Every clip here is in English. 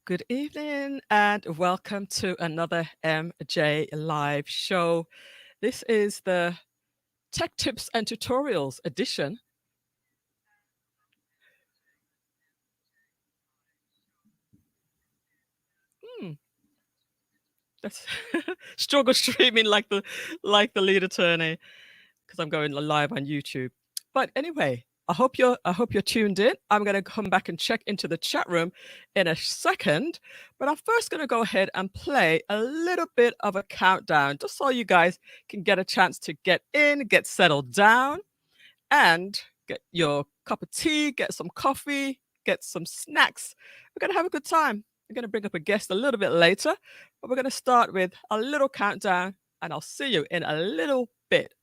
Good evening and welcome to another MJ Live show. This is the Tech Tips and Tutorials edition. Hmm, that's struggle streaming like the lead attorney because I'm going live on YouTube. But anyway, I hope you're tuned in. I'm going to come back and check into the chat room in a second, but I'm first going to go ahead and play a little bit of a countdown just so you guys can get a chance to get in, get settled down, and get your cup of tea, get some coffee, get some snacks. We're going to have a good time. I'm going to bring up a guest a little bit later, but we're going to start with a little countdown, and I'll see you in a little bit.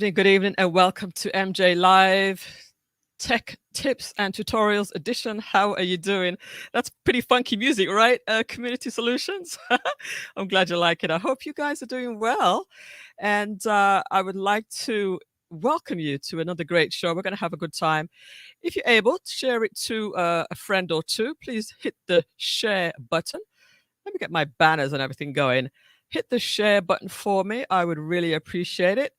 Good evening, and welcome to MJ Live Tech Tips and Tutorials Edition. How are you doing? That's pretty funky music, right? Community Solutions. I'm glad you like it. I hope you guys are doing well. And I would like to welcome you to another great show. We're going to have a good time. If you're able to share it to a friend or two, please hit the share button. Let me get my banners and everything going. Hit the share button for me. I would really appreciate it.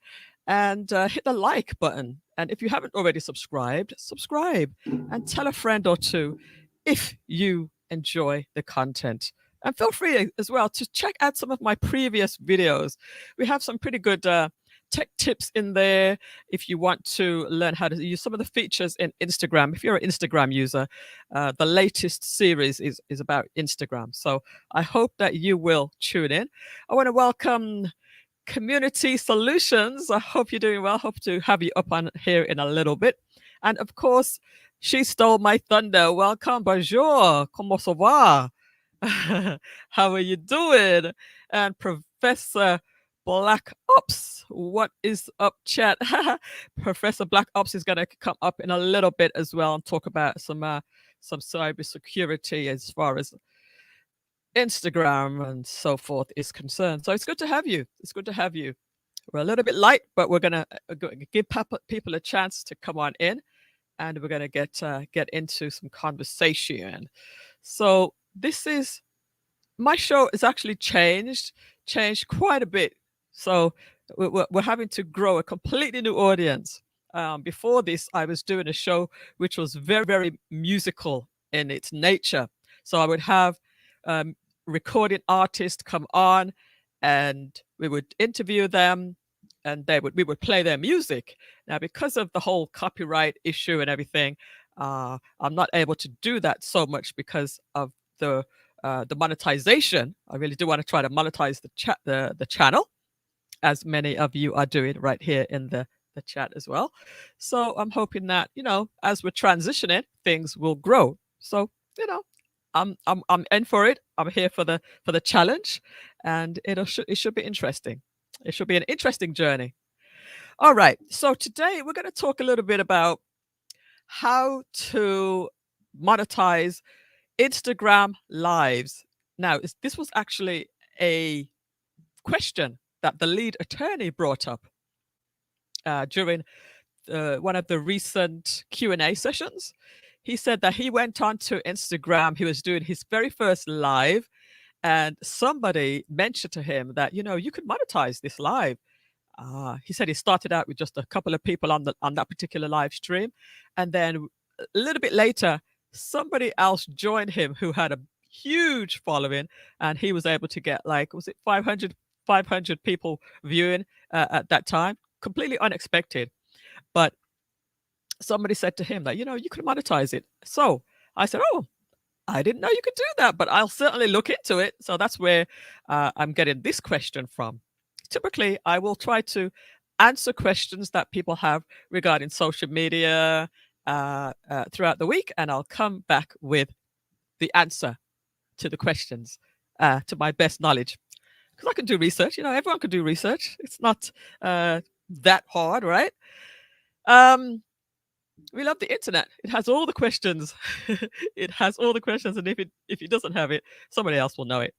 And hit the like button. And if you haven't already subscribed, subscribe and tell a friend or two if you enjoy the content. And feel free as well to check out some of my previous videos. We have some pretty good tech tips in there if you want to learn how to use some of the features in Instagram. If you're an Instagram user, the latest series is about Instagram. So I hope that you will tune in. I want to welcome Community Solutions. I hope you're doing well. Hope to have you up on here in a little bit. And of course, she stole my thunder. Welcome, bonjour, comment ça va? How are you doing? And Professor Black Ops, what is up, chat? Professor Black Ops is going to come up in a little bit as well and talk about some cybersecurity as far as Instagram and so forth is concerned. So it's good to have you. It's good to have you. We're a little bit light, but we're gonna give people a chance to come on in, and we're gonna get into some conversation. So this is my show is actually changed quite a bit. So we're having to grow a completely new audience. Before this, I was doing a show which was very, very musical in its nature. So I would have recording artists come on, and we would interview them, and we would play their music. Now, because of the whole copyright issue and everything, I'm not able to do that so much because of the monetization. I really do want to try to monetize the channel, as many of you are doing right here in the chat as well. So I'm hoping that, as we're transitioning, things will grow. So, I'm in for it. I'm here for the challenge, and it should be interesting. It should be an interesting journey. All right. So today we're going to talk a little bit about how to monetize Instagram lives. Now, this was actually a question that the lead attorney brought up during one of the recent Q&A sessions. He said that he went on to Instagram. He was doing his very first live, and somebody mentioned to him that, you could monetize this live. He said he started out with just a couple of people on that particular live stream, and then a little bit later, somebody else joined him who had a huge following, and he was able to get, like, was it 500 people viewing at that time? Completely unexpected. But somebody said to him that, you could monetize it. So I said, oh, I didn't know you could do that, but I'll certainly look into it. So that's where I'm getting this question from. Typically, I will try to answer questions that people have regarding social media throughout the week, and I'll come back with the answer to the questions to my best knowledge. Because I can do research, everyone can do research. It's not that hard, right? We love the internet. It has all the questions. It has all the questions, and if it doesn't have it, somebody else will know it.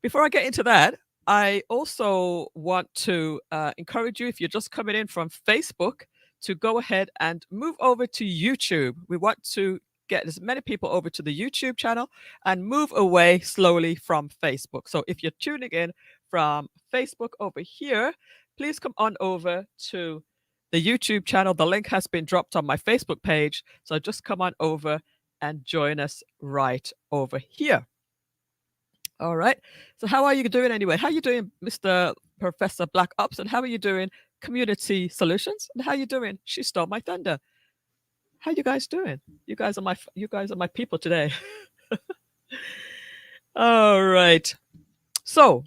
Before I get into that, I also want to encourage you, if you're just coming in from Facebook, to go ahead and move over to YouTube. We want to get as many people over to the YouTube channel and move away slowly from Facebook. So if you're tuning in from Facebook over here, please come on over to the YouTube channel. The link has been dropped on my Facebook page. So just come on over and join us right over here. All right. So how are you doing anyway? How are you doing, Mr. Professor Black Ops? And how are you doing, Community Solutions? And how are you doing? She Stole My Thunder. How you guys doing? You guys are my people today. All right. So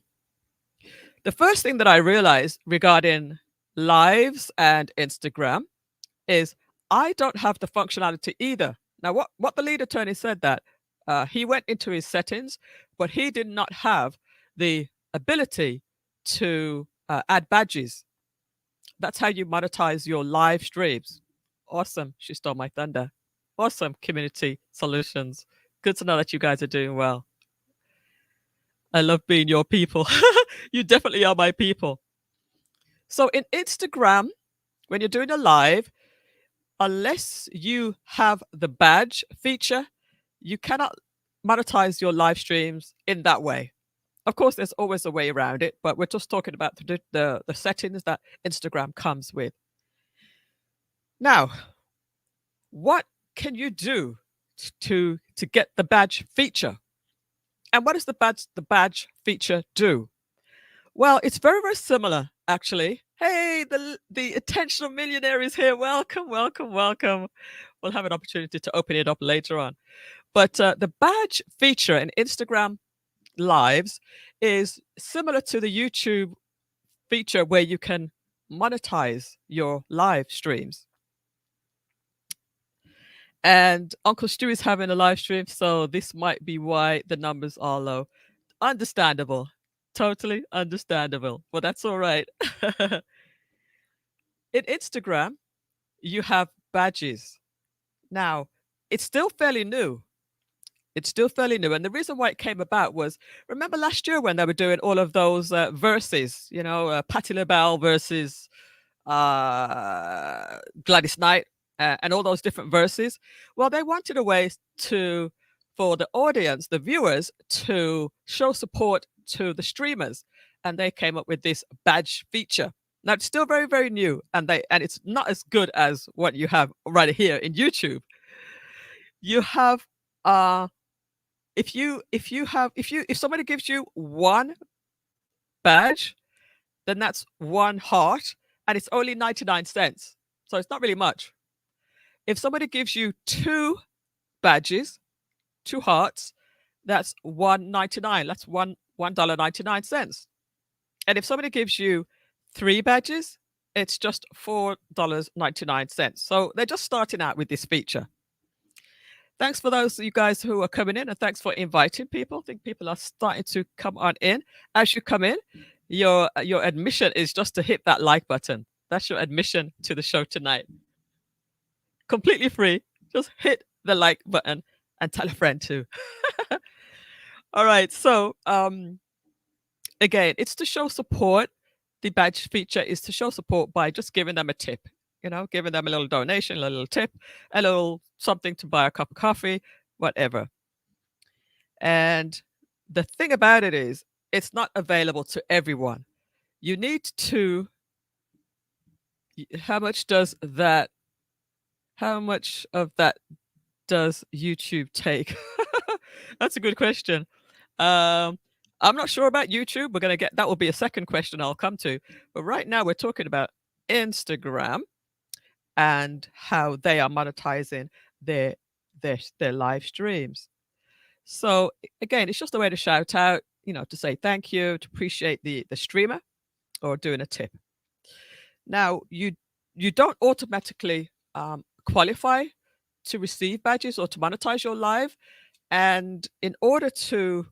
the first thing that I realized regarding lives and Instagram is I don't have the functionality either. Now, what the lead attorney said that he went into his settings, but he did not have the ability to add badges. That's how you monetize your live streams. Awesome. She Stole My Thunder. Awesome, Community Solutions. Good to know that you guys are doing well. I love being your people. You definitely are my people. So in Instagram, when you're doing a live, unless you have the badge feature, you cannot monetize your live streams in that way. Of course, there's always a way around it, but we're just talking about the settings that Instagram comes with. Now, what can you do to get the badge feature? And what does the badge feature do? Well, it's very, very similar, actually. Hey, the attentional millionaire is here. Welcome, welcome, welcome. We'll have an opportunity to open it up later on. But the badge feature in Instagram Lives is similar to the YouTube feature where you can monetize your live streams. And Uncle Stu is having a live stream, so this might be why the numbers are low. Understandable. Totally understandable. But that's all right. In Instagram, you have badges. Now, it's still fairly new. It's still fairly new. And the reason why it came about was, remember last year when they were doing all of those verses, Patti LaBelle versus Gladys Knight, and all those different verses. Well, they wanted a way for the audience, the viewers, to show support to the streamers, and they came up with this badge feature. Now it's still very, very new, and it's not as good as what you have right here in YouTube. You have if somebody gives you one badge, then that's one heart, and it's only 99 cents. So it's not really much. If somebody gives you two badges, two hearts, that's $1.99. That's $1.99. And if somebody gives you three badges, it's just $4.99. So they're just starting out with this feature. Thanks for those of you guys who are coming in, and thanks for inviting people. I think people are starting to come on in. As you come in, your admission is just to hit that like button. That's your admission to the show tonight. Completely free. Just hit the like button and tell a friend too. All right. So again, it's to show support. The badge feature is to show support by just giving them a tip, giving them a little donation, a little tip, a little something to buy a cup of coffee, whatever. And the thing about it is, it's not available to everyone. You need to, how much of that does YouTube take? That's a good question. I'm not sure about YouTube. That will be a second question I'll come to. But right now we're talking about Instagram and how they are monetizing their live streams. So again, it's just a way to shout out, to say thank you, to appreciate the streamer, or doing a tip. Now, you don't automatically qualify to receive badges or to monetize your live. And in order to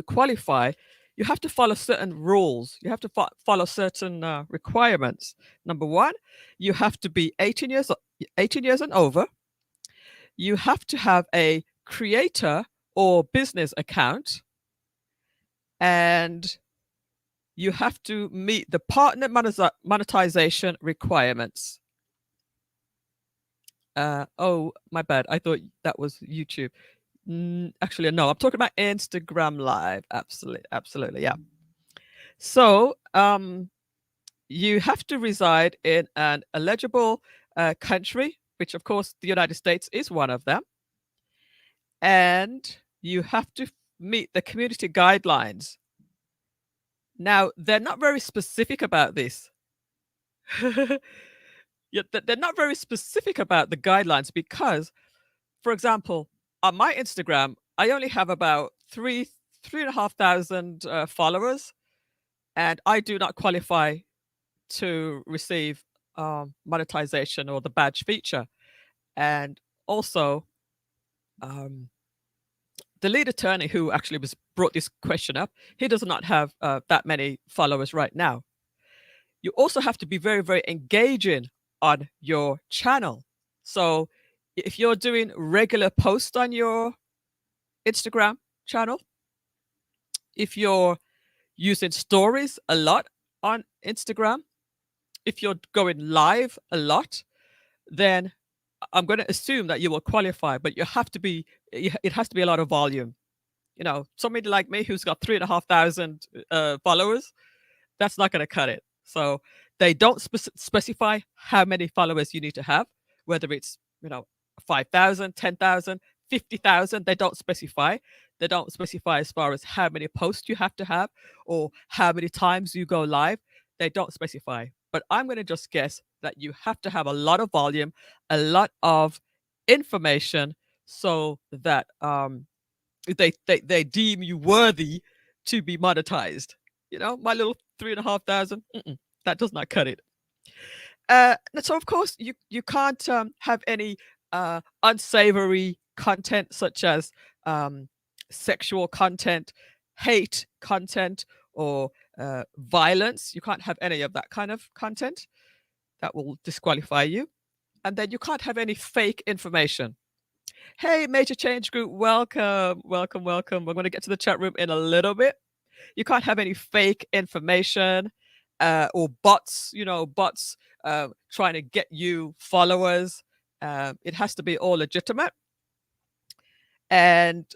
qualify, you have to follow certain rules. You have to follow certain requirements. Number one, you have to be 18 years and over. You have to have a creator or business account, and you have to meet the partner monetization requirements. Oh, my bad. I thought that was YouTube. Actually, no. I'm talking about Instagram Live. Absolutely, absolutely, yeah. So, you have to reside in an eligible country, which, of course, the United States is one of them, and you have to meet the community guidelines. Now, they're not very specific about this. Yeah, they're not very specific about the guidelines because, for example, on my Instagram, I only have about 3,500 followers, and I do not qualify to receive monetization or the badge feature. And also, um, the lead attorney who actually was brought this question up, he does not have that many followers right now. You also have to be very, very engaging on your channel. So if you're doing regular posts on your Instagram channel, if you're using stories a lot on Instagram, if you're going live a lot, then I'm going to assume that you will qualify, but you have to be, it has to be a lot of volume. You know, somebody like me who's got 3,500 followers, that's not going to cut it. So they don't specify how many followers you need to have, whether it's, 5,000, 10,000, 50,000. They don't specify. They don't specify as far as how many posts you have to have or how many times you go live. They don't specify. But I'm going to just guess that you have to have a lot of volume, a lot of information so that they deem you worthy to be monetized. My little 3,500, that does not cut it. So of course you can't have any unsavory content such as sexual content, hate content, or violence. You can't have any of that kind of content. That will disqualify you. And then you can't have any fake information. Hey, Major Change Group, welcome, welcome, welcome. We're going to get to the chat room in a little bit. You can't have any fake information or bots, bots trying to get you followers. It has to be all legitimate. And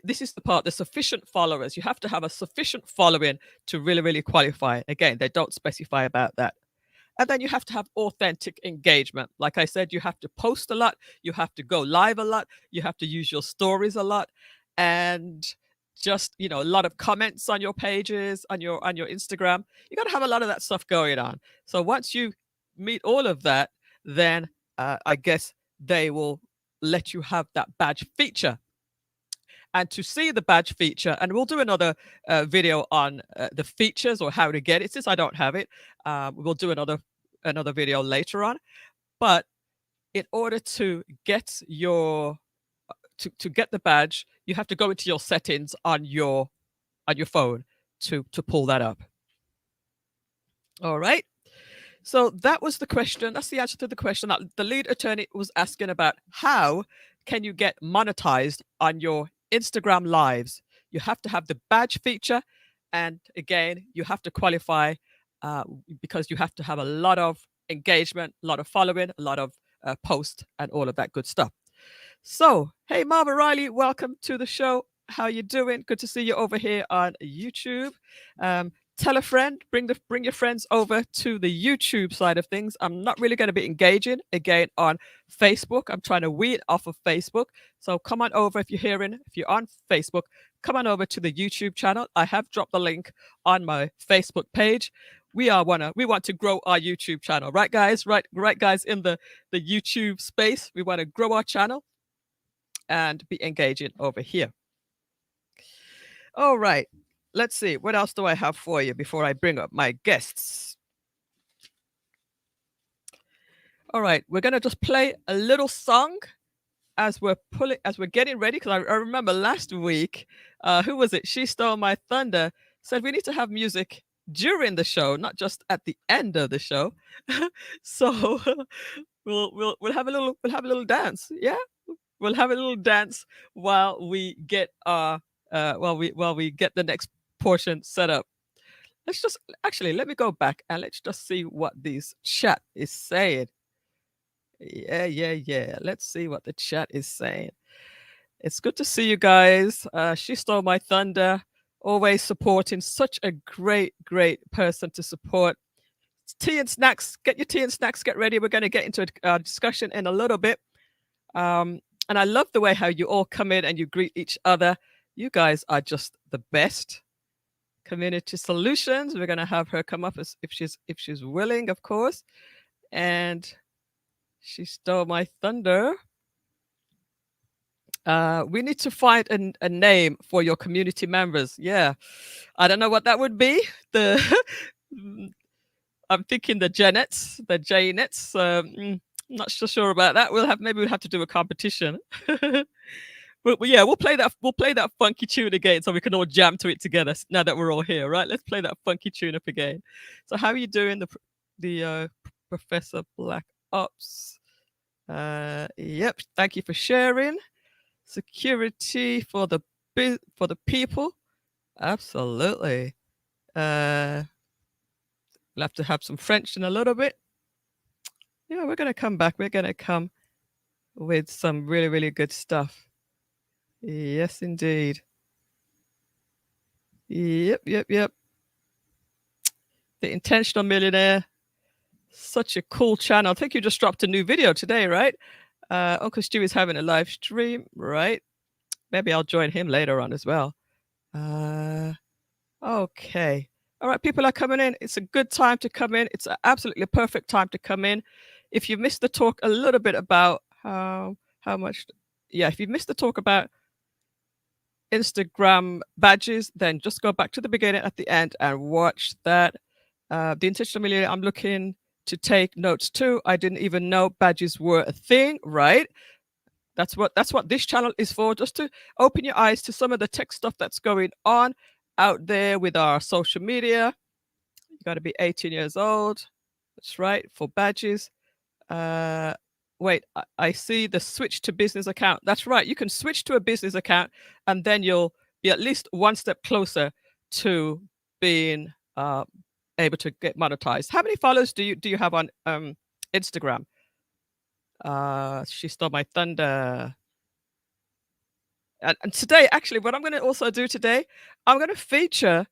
this is the part, the sufficient followers. You have to have a sufficient following to really, really qualify. Again, they don't specify about that. And then you have to have authentic engagement. Like I said, you have to post a lot, you have to go live a lot, you have to use your stories a lot, and just a lot of comments on your pages, on your Instagram. You got to have a lot of that stuff going on. So once you meet all of that, then I guess they will let you have that badge feature. And to see the badge feature, and we'll do another video on the features or how to get it, since I don't have it. We'll do another video later on. But in order to get your to get the badge, you have to go into your settings on your phone to pull that up. All right. So that was the question. That's the answer to the question that the lead attorney was asking about. How can you get monetized on your Instagram lives? You have to have the badge feature. And again, you have to qualify because you have to have a lot of engagement, a lot of following, a lot of posts, and all of that good stuff. So, hey, Marva Riley, welcome to the show. How you doing? Good to see you over here on YouTube. Tell a friend, bring your friends over to the YouTube side of things. I'm not really going to be engaging again on Facebook. I'm trying to weed off of Facebook. So come on over if you're on Facebook, come on over to the YouTube channel. I have dropped the link on my Facebook page. We want to grow our YouTube channel, right, guys? Right, guys, in the YouTube space. We want to grow our channel and be engaging over here. All right. Let's see. What else do I have for you before I bring up my guests? All right. We're going to just play a little song as we're getting ready. Because I remember last week, who was it? She Stole My Thunder said we need to have music during the show, not just at the end of the show. So we'll have a little dance. Yeah. We'll have a little dance while we get while we get the next portion set up. Let me go back and let's just see what this chat is saying. Yeah, yeah, yeah. Let's see what the chat is saying. It's good to see you guys. She stole my thunder. Always supporting. Such a great, great person to support. Tea and snacks. Get your tea and snacks. Get ready. We're going to get into a discussion in a little bit. And I love the way how you all come in and you greet each other. You guys are just the best. Community Solutions. We're going to have her come up if she's willing, of course. And she stole my thunder. We need to find a name for your community members. Yeah, I don't know what that would be. The I'm thinking the Janets, the Janets. Not so sure about that. We'll have to do a competition. But yeah, we'll play that. We'll play that funky tune again, so we can all jam to it together. Now that we're all here, right? Let's play that funky tune up again. So, how are you doing, the Professor Black Ops? Yep. Thank you for sharing. Security for the people. Absolutely. We'll have to have some French in a little bit. Yeah, we're gonna come back. We're gonna come with some really, really good stuff. Yes, indeed. Yep, yep, yep. The Intentional Millionaire. Such a cool channel. I think you just dropped a new video today, right? Uncle Stu is having a live stream, right? Maybe I'll join him later on as well. Okay. All right, people are coming in. It's a good time to come in. It's absolutely a perfect time to come in. If you missed the talk a little bit about how much, yeah, if you missed the talk about Instagram badges, then just go back to the beginning at the end and watch that. The Intentional Millionaire, I'm looking to take notes too. I didn't even know badges were a thing, right? That's what this channel is for, just to open your eyes to some of the tech stuff that's going on out there with our social media. You got to be 18 years old. That's right, for badges. Wait, I see the switch to business account. That's right. You can switch to a business account and then you'll be at least one step closer to being able to get monetized. How many followers do you have on Instagram? She stole my thunder. And today, actually, what I'm going to also do today, I'm going to feature.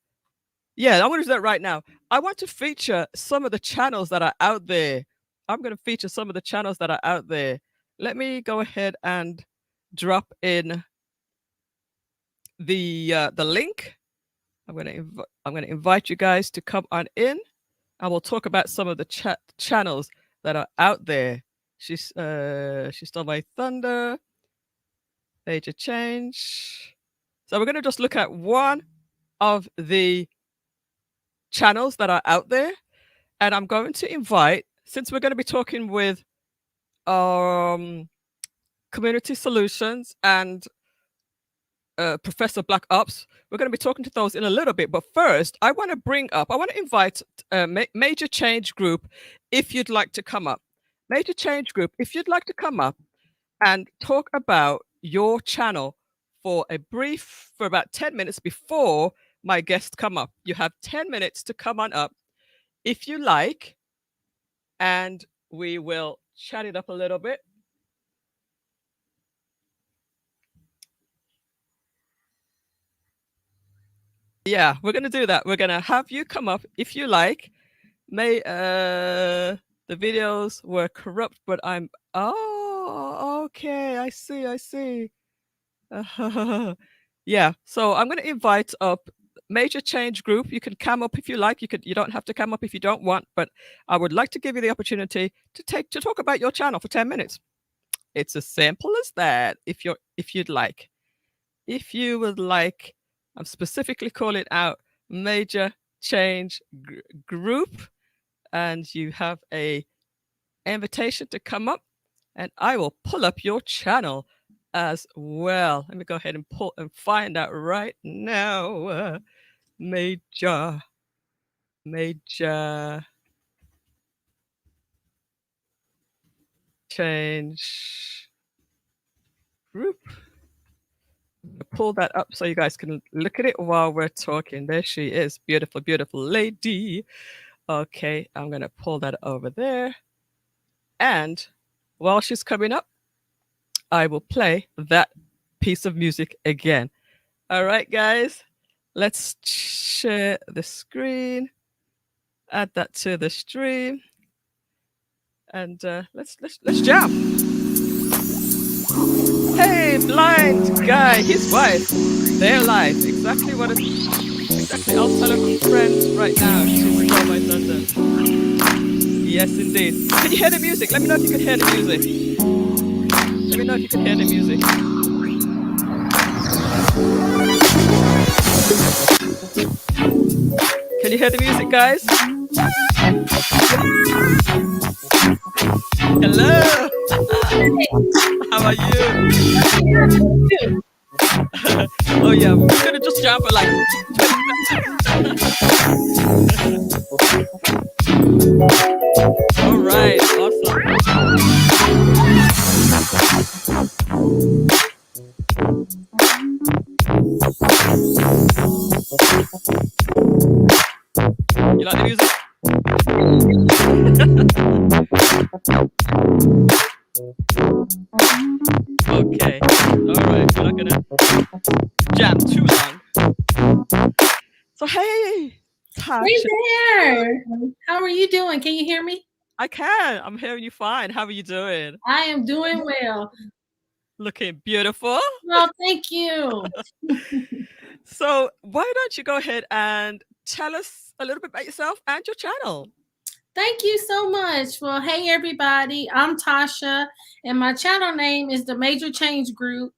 Yeah, I'm going to do that right now. I want to feature some of the channels that are out there. I'm going to feature some of the channels that are out there. Let me go ahead and drop in the link. I'm going to invite you guys to come on in, and we'll talk about some of the channels that are out there. She stole my thunder. Major change. So we're going to just look at one of the channels that are out there, and I'm going to invite, since we're going to be talking with Community Solutions and Professor Black Ops, we're going to be talking to those in a little bit. But first, I want to invite Major Change Group if you'd like to come up. Major Change Group, if you'd like to come up and talk about your channel for about 10 minutes before my guests come up. You have 10 minutes to come on up if you like, and we will chat it up a little bit. Yeah, we're going to do that. We're going to have you come up if you like. The videos were corrupt, but okay, I see. Yeah, so I'm going to invite up Major Change Group. You can come up if you like. You don't have to come up if you don't want, but I would like to give you the opportunity to talk about your channel for 10 minutes. It's as simple as that. If you'd like. If you would like, I'm specifically calling out Major Change Group, and you have a invitation to come up, and I will pull up your channel as well. Let me go ahead and pull and find out right now. Major Change Group. Pull that up so you guys can look at it while we're talking. There she is. Beautiful, beautiful lady. Okay, I'm going to pull that over there. And while she's coming up, I will play that piece of music again. All right, guys, let's share the screen, add that to the stream, and let's jam. Hey, blind guy, his wife, their life, exactly what it, exactly. I'll tell a friend right now. She's stole my thunder. Yes, indeed. Can you hear the music? Let me know if you can hear the music. Let me know if you can hear the music. Can you hear the music, guys? Hello. How are you? Oh yeah, we're gonna just jump for like 20 seconds. All right, awesome. You like the music? Okay. All right. We're not gonna jam too long. So hey, Hey Tasha. there. How are you doing? Can you hear me? I can. I'm hearing you fine. How are you doing? I am doing well. Looking beautiful. Well, thank you. So why don't you go ahead and tell us a little bit about yourself and your channel? Thank you so much. Well, hey everybody. I'm Tasha and my channel name is the Major Change Group.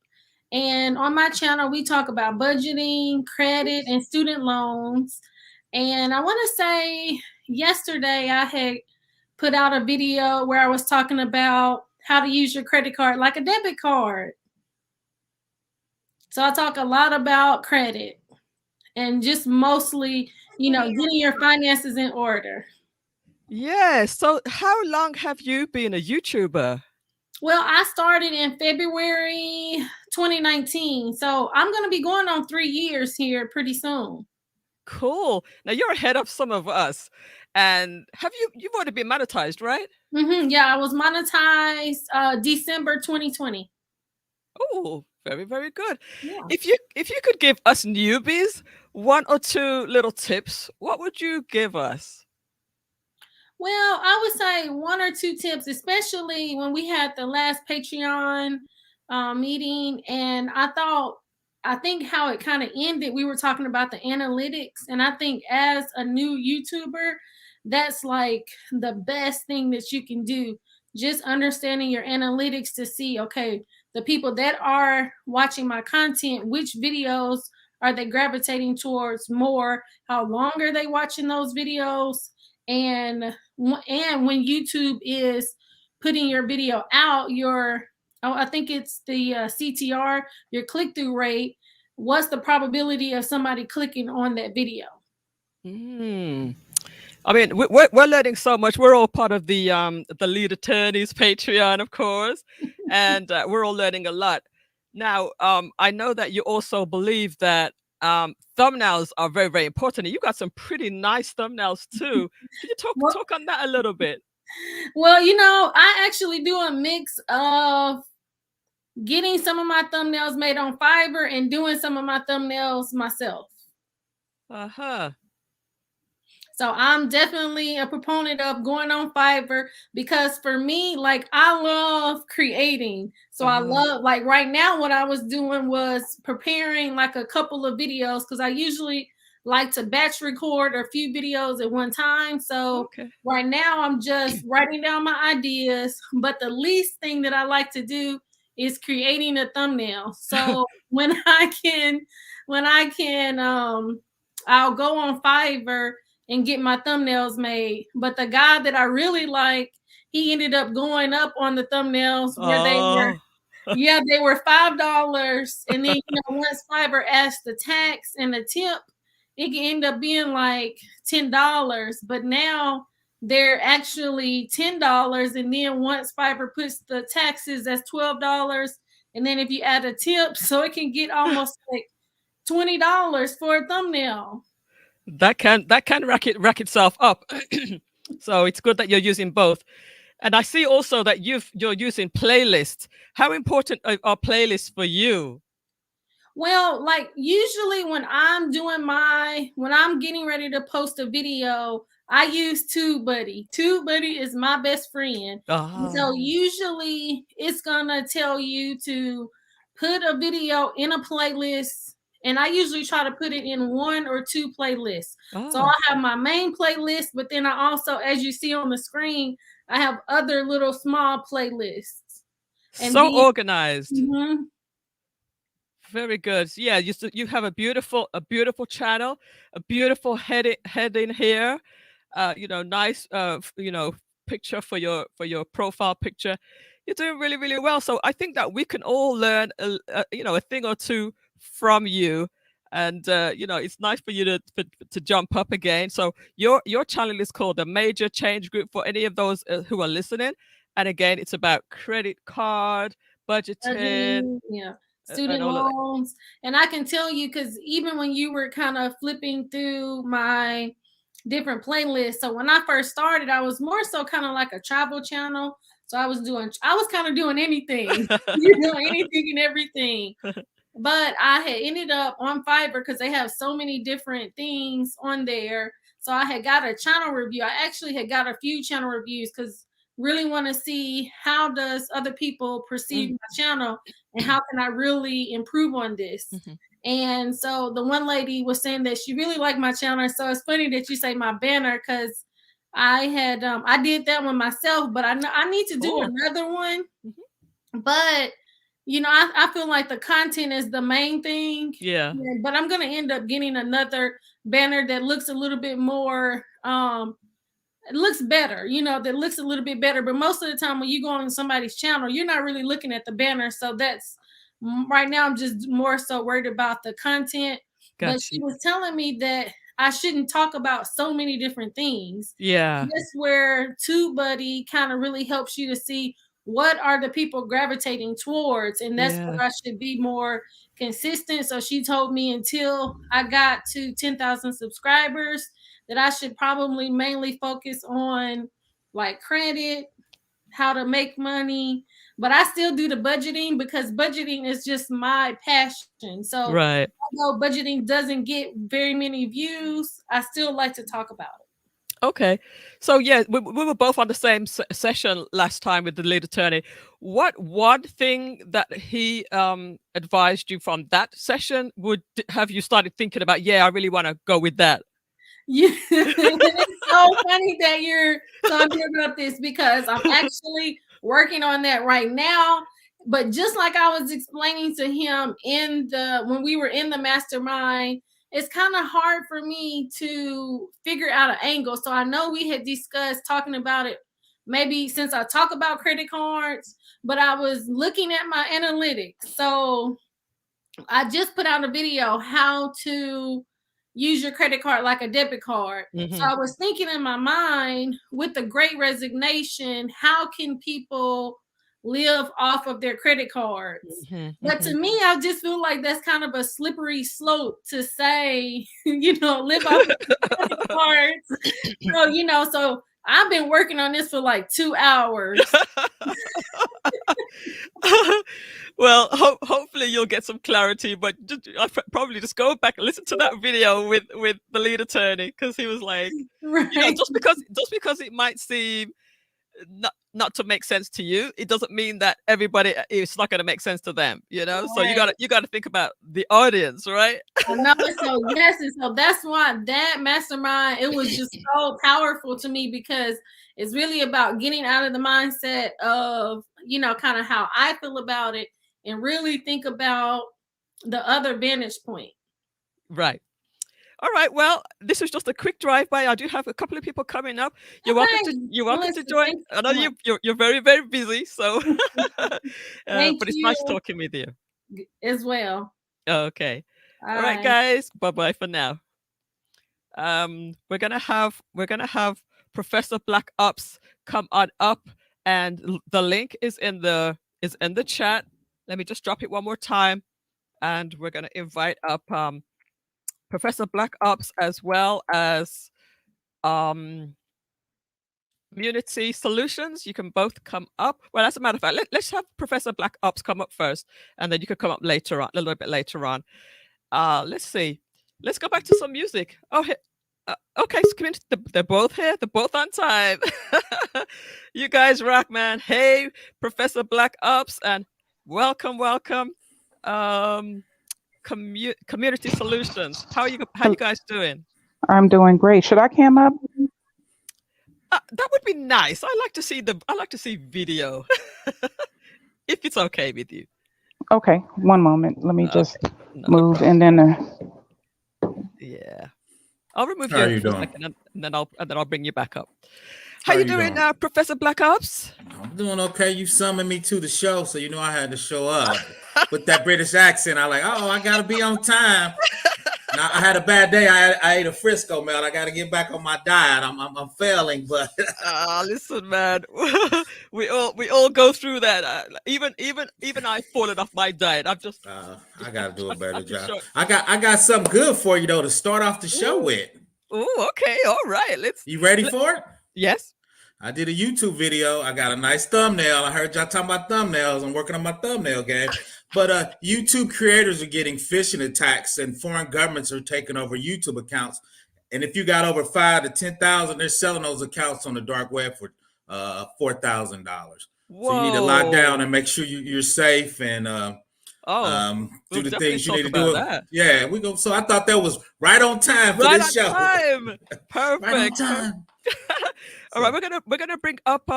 And on my channel we talk about budgeting, credit, and student loans. And I want to say yesterday I had put out a video where I was talking about how to use your credit card like a debit card. So I talk a lot about credit and just mostly, getting your finances in order. Yeah. So how long have you been a YouTuber? Well, I started in February 2019. So I'm going to be going on 3 years here pretty soon. Cool. Now you're ahead of some of us. And you've already been monetized, right? Yeah, I was monetized December 2020. Oh, very, very good. Yeah. If you could give us newbies one or two little tips, what would you give us? Well, I would say one or two tips, especially when we had the last Patreon meeting. And I think how it kind of ended, we were talking about the analytics. And I think as a new YouTuber, that's like the best thing that you can do. Just understanding your analytics to see, okay, the people that are watching my content, which videos are they gravitating towards more? How long are they watching those videos? And when YouTube is putting your video out, I think it's the CTR, your click through rate. What's the probability of somebody clicking on that video? Mm. I mean, we're learning so much. We're all part of the lead attorneys Patreon, of course, and we're all learning a lot. Now, I know that you also believe that thumbnails are very, very important. And you got some pretty nice thumbnails too. Can you Well, talk on that a little bit? well, I actually do a mix of getting some of my thumbnails made on Fiverr and doing some of my thumbnails myself. Uh huh. So I'm definitely a proponent of going on Fiverr because for me, like I love creating. So Uh I huh. love like right now what I was doing was preparing like a couple of videos because I usually like to batch record a few videos at one time. So Okay. right now I'm just writing down my ideas, but the least thing that I like to do is creating a thumbnail. So when I can I'll go on Fiverr and get my thumbnails made. But the guy that I really like, he ended up going up on the thumbnails where Oh. they were $5. And then, once Fiverr adds the tax and the tip, it can end up being like $10. But now they're actually $10. And then once Fiverr puts the taxes, that's $12. And then if you add a tip, so it can get almost like $20 for a thumbnail. That can rack itself up. So it's good that you're using both. And I see also that you're using playlists. How important are playlists for you? Well, like usually when I'm getting ready to post a video, I use TubeBuddy. TubeBuddy is my best friend. And Ah, so usually it's gonna tell you to put a video in a playlist. And I usually try to put it in one or two playlists. So I ah, have my main playlist, but then I also, as you see on the screen, I have other little small playlists. And so then organized. mhm, Very good. Yeah, you have a beautiful channel, a beautiful heading here. Nice picture for your profile picture. You're doing really really well. So I think that we can all learn a thing or two from you. And it's nice for you to jump up again. So your channel is called the Major Change Group for any of those who are listening. And again, it's about credit card budgeting budgeting, yeah, and student all of that. loans. And I can tell you because even when you were kind of flipping through my different playlists, so when I first started, I was more so kind of like a travel channel. So I was kind of doing anything, anything and everything. But I had ended up on Fiverr because they have so many different things on there. So I had got a channel review. I actually had got a few channel reviews because really want to see how does other people perceive Mm. my channel and how can I really improve on this. Mhm. And so the one lady was saying that she really liked my channel. So it's funny that you say my banner because I did that one myself, but I know I need to do Oh. another one. Mhm. But I feel like the content is the main thing. Yeah. Yeah, but I'm gonna end up getting another banner that looks a little bit more it looks better, that looks a little bit better. But most of the time when you go on somebody's channel, you're not really looking at the banner. So right now I'm just more so worried about the content. But Got she you. was telling me that I shouldn't talk about so many different things. Yeah. That's where TubeBuddy kind of really helps you to see what are the people gravitating towards, and that's Yeah. where I should be more consistent. So she told me until I got to 10,000 subscribers that I should probably mainly focus on like credit, how to make money, but I still do the budgeting because budgeting is just my passion. So Right. although budgeting doesn't get very many views, I still like to talk about it. Okay. So yeah, we were both on the same session last time with the lead attorney. What one thing that he advised you from that session would have you started thinking about? Yeah, I really want to go with that. Yeah, it's so funny that you're talking about this because I'm actually working on that right now. But just like I was explaining to him when we were in the mastermind, it's kind of hard for me to figure out an angle. So I know we had discussed talking about it maybe since I talk about credit cards, but I was looking at my analytics. So I just put out a video how to use your credit card like a debit card. So Hmm. I was thinking in my mind with the great resignation, how can people live off of their credit cards? Hmm. But Hmm. to me, I just feel like that's kind of a slippery slope to say, live off of credit cards. So I've been working on this for like 2 hours. Well, hopefully you'll get some clarity, but probably just go back and listen to that video with the lead attorney because he was like, Right. just because it might seem not to make sense to you, it doesn't mean that everybody it's not going to make sense to them. So Right. you got to think about the audience, right? I know. So yes, and so that's why that mastermind it was just so powerful to me because it's really about getting out of the mindset of kind of how I feel about it and really think about the other vantage point. Right. All right. Well, this was just a quick drive by. I do have a couple of people coming up. You're welcome to Okay, you're welcome to Melissa, join. thank you I know so much. you're very very busy, so Thank but it's you nice talking with you. as well. Okay. All right, Bye. guys. Bye bye for now. We're gonna have Professor Black Ops come on up, and the link is in the chat. Let me just drop it one more time, and we're gonna invite up Professor Black Ops as well as um Community Solutions. You can both come up. Well, as a matter of fact, let's have Professor Black Ops come up first, and then you could come up later on, a little bit later on. Let's see. Let's go back to some music. Oh, okay. So community, they're both here. They're both on time. You guys rock, man. Hey, Professor Black Ops, and welcome, welcome. Um, Community Solutions. How you guys doing? I'm doing great. Should I cam up? That would be nice. I like to see video, if it's okay with you. Okay, one moment. Let me just Okay, not a move problem. and then Yeah, I'll remove How are you you for a doing? second, and then I'll bring you back up. How How are you you doing, doing? Professor Black Ops? I'm doing okay. You summoned me to the show, so you know I had to show up with that British accent. I like, oh, I gotta be on time. Now I had a bad day. I ate a Frisco meal. I got to get back on my diet. I'm failing, but Listen, man, we all go through that. Even I've fallen off my diet. I've I just got to do a better I've just job. short. I got something good for you though to start off the show Ooh, with. ooh, okay, all right. You ready Let, for it? yes. I did a YouTube video. I got a nice thumbnail. I heard y'all talking about thumbnails. I'm working on my thumbnail game. But YouTube creators are getting phishing attacks, and foreign governments are taking over YouTube accounts. And if you got over 5 to 10,000, they're selling those accounts on the dark web for $4,000. So you need to lock down Whoa. and make sure you're safe and Oh, we'll do the definitely things you need talk to about do. that. Yeah, we go. So I thought that was right on time for Right this on show. time. Right on Perfect. time. All right, So we're gonna bring up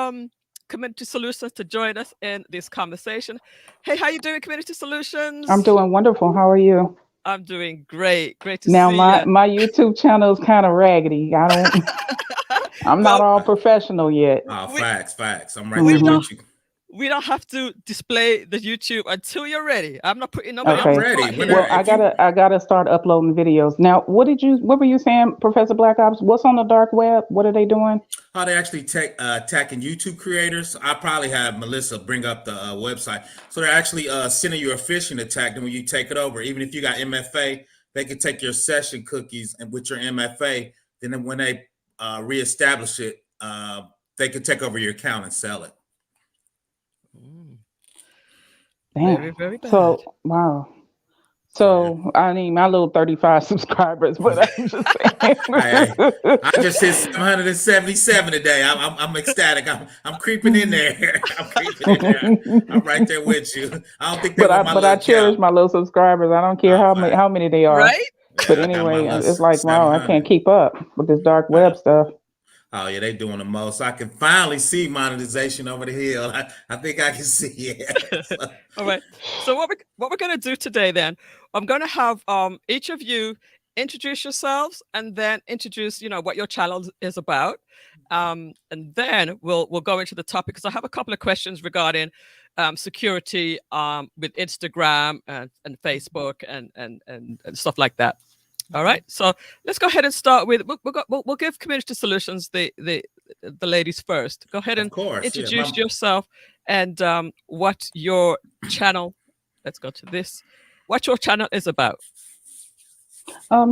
Community Solutions to join us in this conversation. Hey, how you doing, Community I'm Solutions? doing wonderful. How are you? I'm doing great. Great to Now see my you. my YouTube channel is kind of raggedy. I'm not Well, all professional yet. we facts. I'm right we there Hmm. don't with you. we don't have to display the YouTube until you're ready. I'm not putting nobody on I'm the Okay. ready. spot When there, here. Well, I if you gotta I gotta start uploading videos. Now, what were you saying, Professor Black Ops? What's on the dark web? What are they doing? how they actually attacking YouTube creators. I probably have Melissa bring up the website. So they're actually sending you a phishing attack. And when you take it over, even if you got MFA, they can take your session cookies and with your MFA. Then when they reestablish it, they can take over your account and sell it. Mm, very, Damn. very bad. So wow. So yeah. So I need my little 35 subscribers, but I'm just saying. I, I just hit 777 today. I'm ecstatic. I'm creeping in there. I'm creeping in there. I'm right there with you. I don't think they but I want my but I little cherish account. my little subscribers. I don't care Fine. how many they are. Right? But Yeah, I got my anyway, little it's like wow, I can't 700. keep up with this dark I know. web stuff. Oh yeah, they doing the most. I can finally see monetization over the hill. I think I can see it. So, All right. So what we're gonna do today then? I'm gonna have each of you introduce yourselves and then introduce what your channel is about, and then we'll go into the topic because I have a couple of questions regarding security with Instagram and Facebook and stuff like that. All right. So let's go ahead and start with we'll give Community Solutions the ladies first. Go ahead of and course, yeah. introduce yourself and what your channel. Let's go to this. What your channel is about.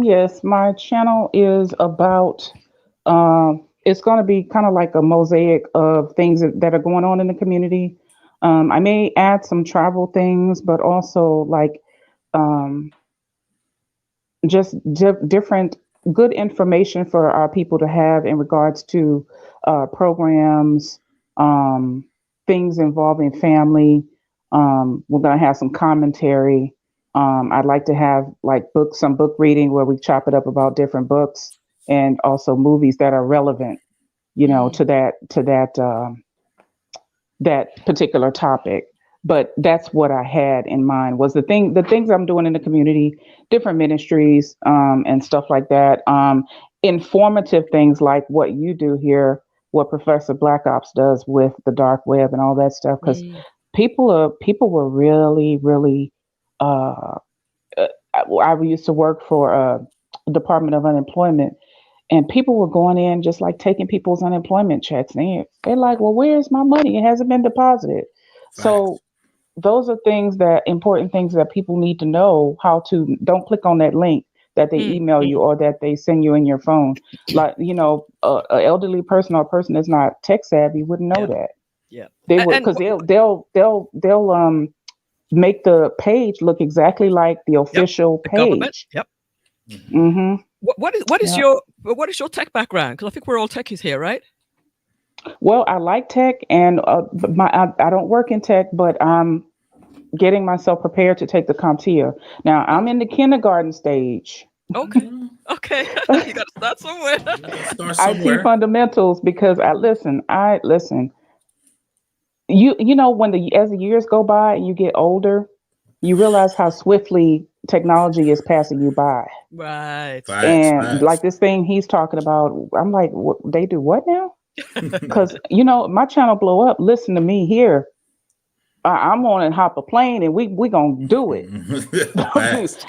Yes, my channel is about. It's going to be kind of like a mosaic of things that are going on in the community. I may add some travel things, but also like um, just different good information for our people to have in regards to programs, um, things involving family. We're going to have some commentary. I'd like to have like some book reading where we chop it up about different books and also movies that are relevant, Mm, to that particular topic. But that's what I had in mind was the things I'm doing in the community, different ministries, and stuff like that. Informative things like what you do here, what Professor Black Ops does with the dark web and all that stuff. Because mm, people were really, really. Uh, I used to work for Department of Unemployment, and people were going in just like taking people's unemployment checks. And they're like, well, where's my money? It hasn't been deposited. So Facts. those are important things that people need to know how to don't click on that link. that they email you or that they send you in your phone. Like, an elderly person or a person that's not tech savvy wouldn't know Yeah, that. yeah. They would, And because they'll make the page look exactly like the yep, official the government. page. Yep. Mm-hmm. What is Yeah. your tech background? Because I think we're all techies here, right? Well, I like tech, and I don't work in tech, but I'm getting myself prepared to take the CompTIA. Now, I'm in the kindergarten stage. Okay. Okay. You got to start somewhere. You gotta start IT somewhere. fundamentals, because I listen. When as the years go by and you get older, you realize how swiftly technology is passing you by. Right. Facts, And like facts. this thing he's talking about, I'm like, what, they do what now? Because my channel blow up. Listen to me here. I'm on and hop a plane, and we gonna do it. Facts.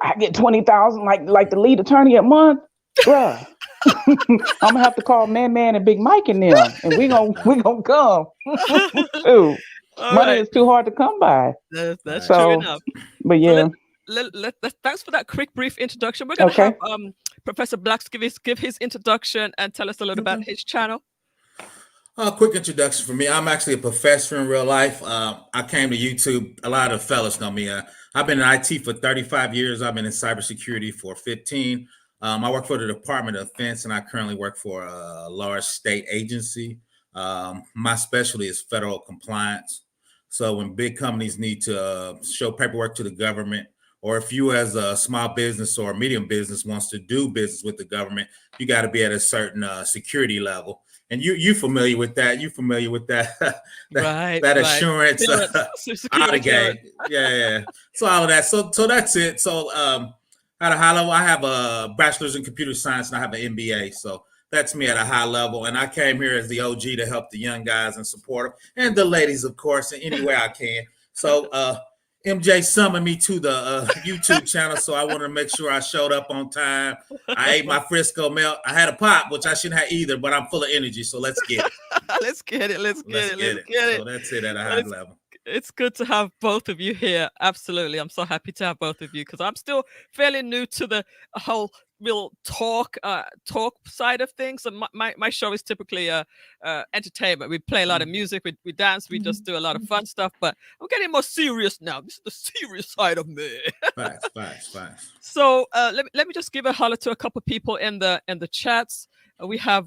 I get 20,000 like the lead attorney a month, bruh. I'm gonna have to call Man and Big Mike and them, and we gonna come. Shoot, All money right. is too hard to come by. That's true So, enough. but So yeah, thanks for that quick, brief introduction. We're going to have okay. Professor Blacks give his introduction and tell us a little about Okay. his channel. Quick introduction for me. I'm actually a professor in real life. I came to YouTube. A lot of fellas know me. I've been in IT for 35 years. I've been in cybersecurity for 15. I work for the Department of Defense, and I currently work for a large state agency. My specialty is federal compliance. So when big companies need to show paperwork to the government, or if you as a small business or a medium business wants to do business with the government, you got to be at a certain security level. And you familiar with that? You familiar with that Right, that right. assurance Clearance, out security of clearance. game? Yeah, yeah. So all of that. So that's it. So at a high level, I have a bachelor's in computer science and I have an MBA. So that's me at a high level. And I came here as the OG to help the young guys and support them, and the ladies, of course, in any way I can. So MJ summoned me to the YouTube channel, so I wanted to make sure I showed up on time. I ate my Frisco melt. I had a pop, which I shouldn't have either, but I'm full of energy, so let's get it. Let's get it. Let's Let's get it. get Let's it. get So it. that's it at a Well, high level. it's good to have both of you here. Absolutely. I'm so happy to have both of you because I'm still fairly new to the whole real talk side of things. And my show is typically entertainment. We play a lot of music, we dance, we just do a lot of fun stuff. But I'm getting more serious now. This is the serious side of me. Facts, facts, facts. So let me just give a holler to a couple of people in the chats. We have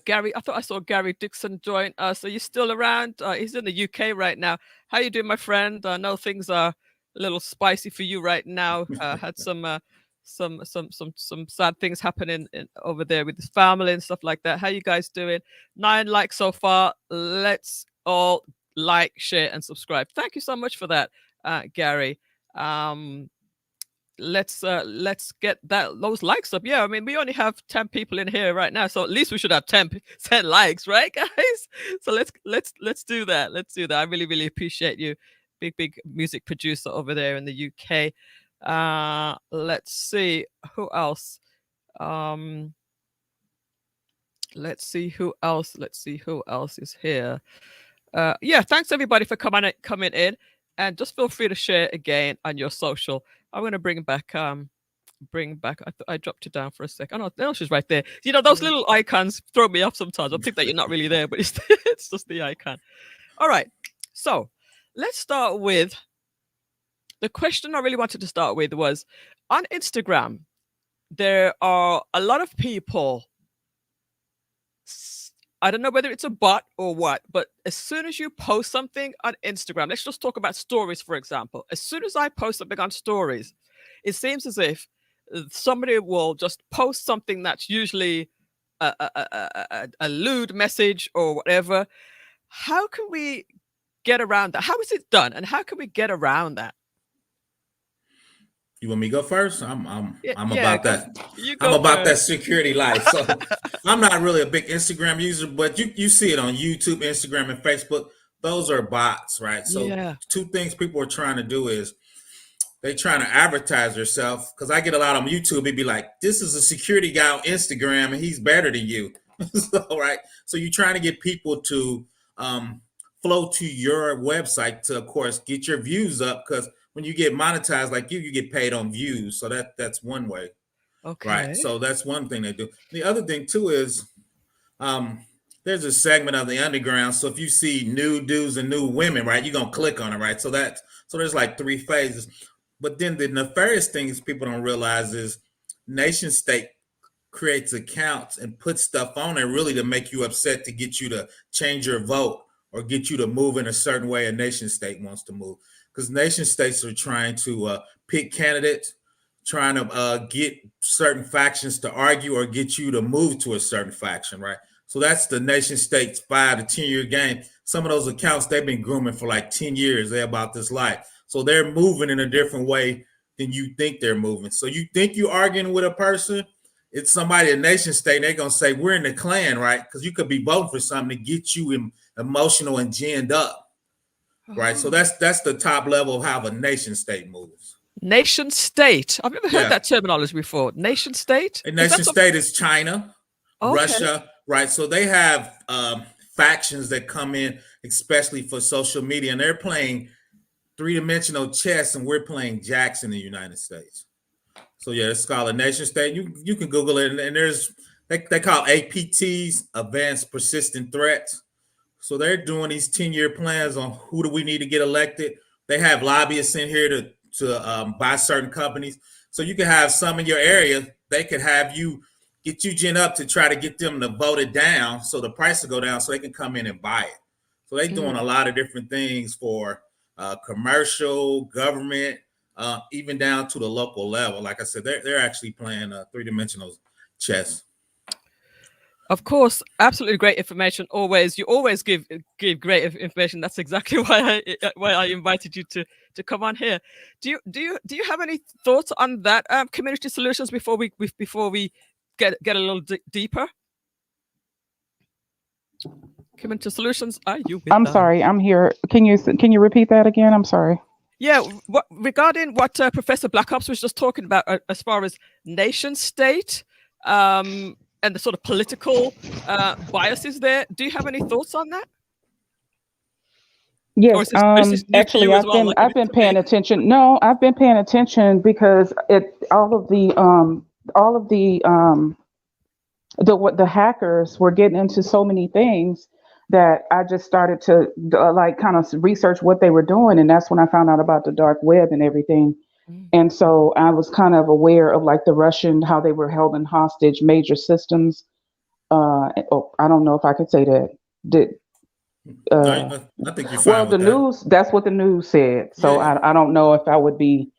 Gary. I thought I saw Gary Dixon join us. Are you still around? He's in the UK right now. How you doing, my friend? I know things are a little spicy for you right now. Had some sad things happening over there with his family and stuff like that. How you guys doing? 9 likes so far. Let's all like, share, and subscribe. Thank you so much for that, Gary. Let's get those likes up. Yeah, I mean, we only have 10 people in here right now, so at least we should have 10 likes, right, guys? So let's do that. Let's do that. I really, really appreciate you, big music producer over there in the UK. Let's see who else. Let's see who else is here. Yeah, thanks everybody for coming in, and just feel free to share again on your social. I'm going to bring back. I dropped it down for a second. Oh no, she's right there. You know, those little icons throw me off sometimes. I think that you're not really there, but it's just the icon. All right, so let's start with the question I really wanted to start with was on Instagram. There are a lot of people. I don't know whether it's a bot or what, but as soon as you post something on Instagram, let's just talk about stories, for example. As soon as I post something on stories, it seems as if somebody will just post something that's usually a lewd message or whatever. How can we get around that? How is it done? And how can we get around that? You want me to go first? I'm Yeah, about that. you I'm go about that first. security life. So I'm not really a big Instagram user, but you see it on YouTube, Instagram, and Facebook. Those are bots, right? So Yeah. two things people are trying to do is they trying to advertise themselves. Because I get a lot on YouTube. It'd be like, this is a security guy on Instagram, and he's better than you. So right. So you're trying to get people to flow to your website to, of course, get your views up. Because when you get monetized like you get paid on views. So that's one way, right? Okay. So that's one thing they do. The other thing too is um, there's a segment of the underground. So if you see new dudes and new women, right, you're gonna click on it, right? So there's like three phases. But then the nefarious things people don't realize is nation state creates accounts and puts stuff on there really to make you upset, to get you to change your vote or get you to move in a certain way a nation state wants to move. Because nation states are trying to pick candidates, trying to get certain factions to argue or get you to move to a certain faction, right? So that's the nation state's 5 to 10 year game. Some of those accounts they've been grooming for like 10 years. They're about this life. So they're moving in a different way than you think they're moving. So you think you're arguing with a person, it's somebody, a nation state, they're going to say, we're in the Klan, right? Because you could be voting for something to get you emotional and ginned up, right? So that's the top level of how a nation state moves. Nation state. I've never heard that terminology before. Nation state? A nation state is China, Russia, right? So they have factions that come in, especially for social media, and they're playing three-dimensional chess, and we're playing jacks in the United States. So yeah, it's called a nation state. You can Google it, and there's they call APTs, advanced persistent threats. So they're doing these 10-year plans on who do we need to get elected. They have lobbyists in here to buy certain companies. So you can have some in your area. They could have you get you gin up to try to get them to vote it down, so the price will go down, so they can come in and buy it. So they're doing a lot of different things for commercial, government, even down to the local level. Like I said, they're actually playing three-dimensional chess. Of course, absolutely great information. You always give great information. That's exactly why I invited you to come on here. Do you have any thoughts on that community solutions before we get a little deeper? Community solutions. Are you? I'm sorry, I'm here. Can you repeat that again? I'm sorry. Yeah, regarding what Professor Black Ops was just talking about, as far as nation state, and the sort of political biases there. Do you have any thoughts on that? Yes, actually, I've been paying attention. No, I've been paying attention because all of the hackers were getting into so many things that I just started to like kind of research what they were doing, and that's when I found out about the dark web and everything. And so I was kind of aware of like the Russian, how they were holding hostage major systems. I don't know if I could say that. I think you're fine. Well, the news, that's what the news said. So yeah. I don't know if I would be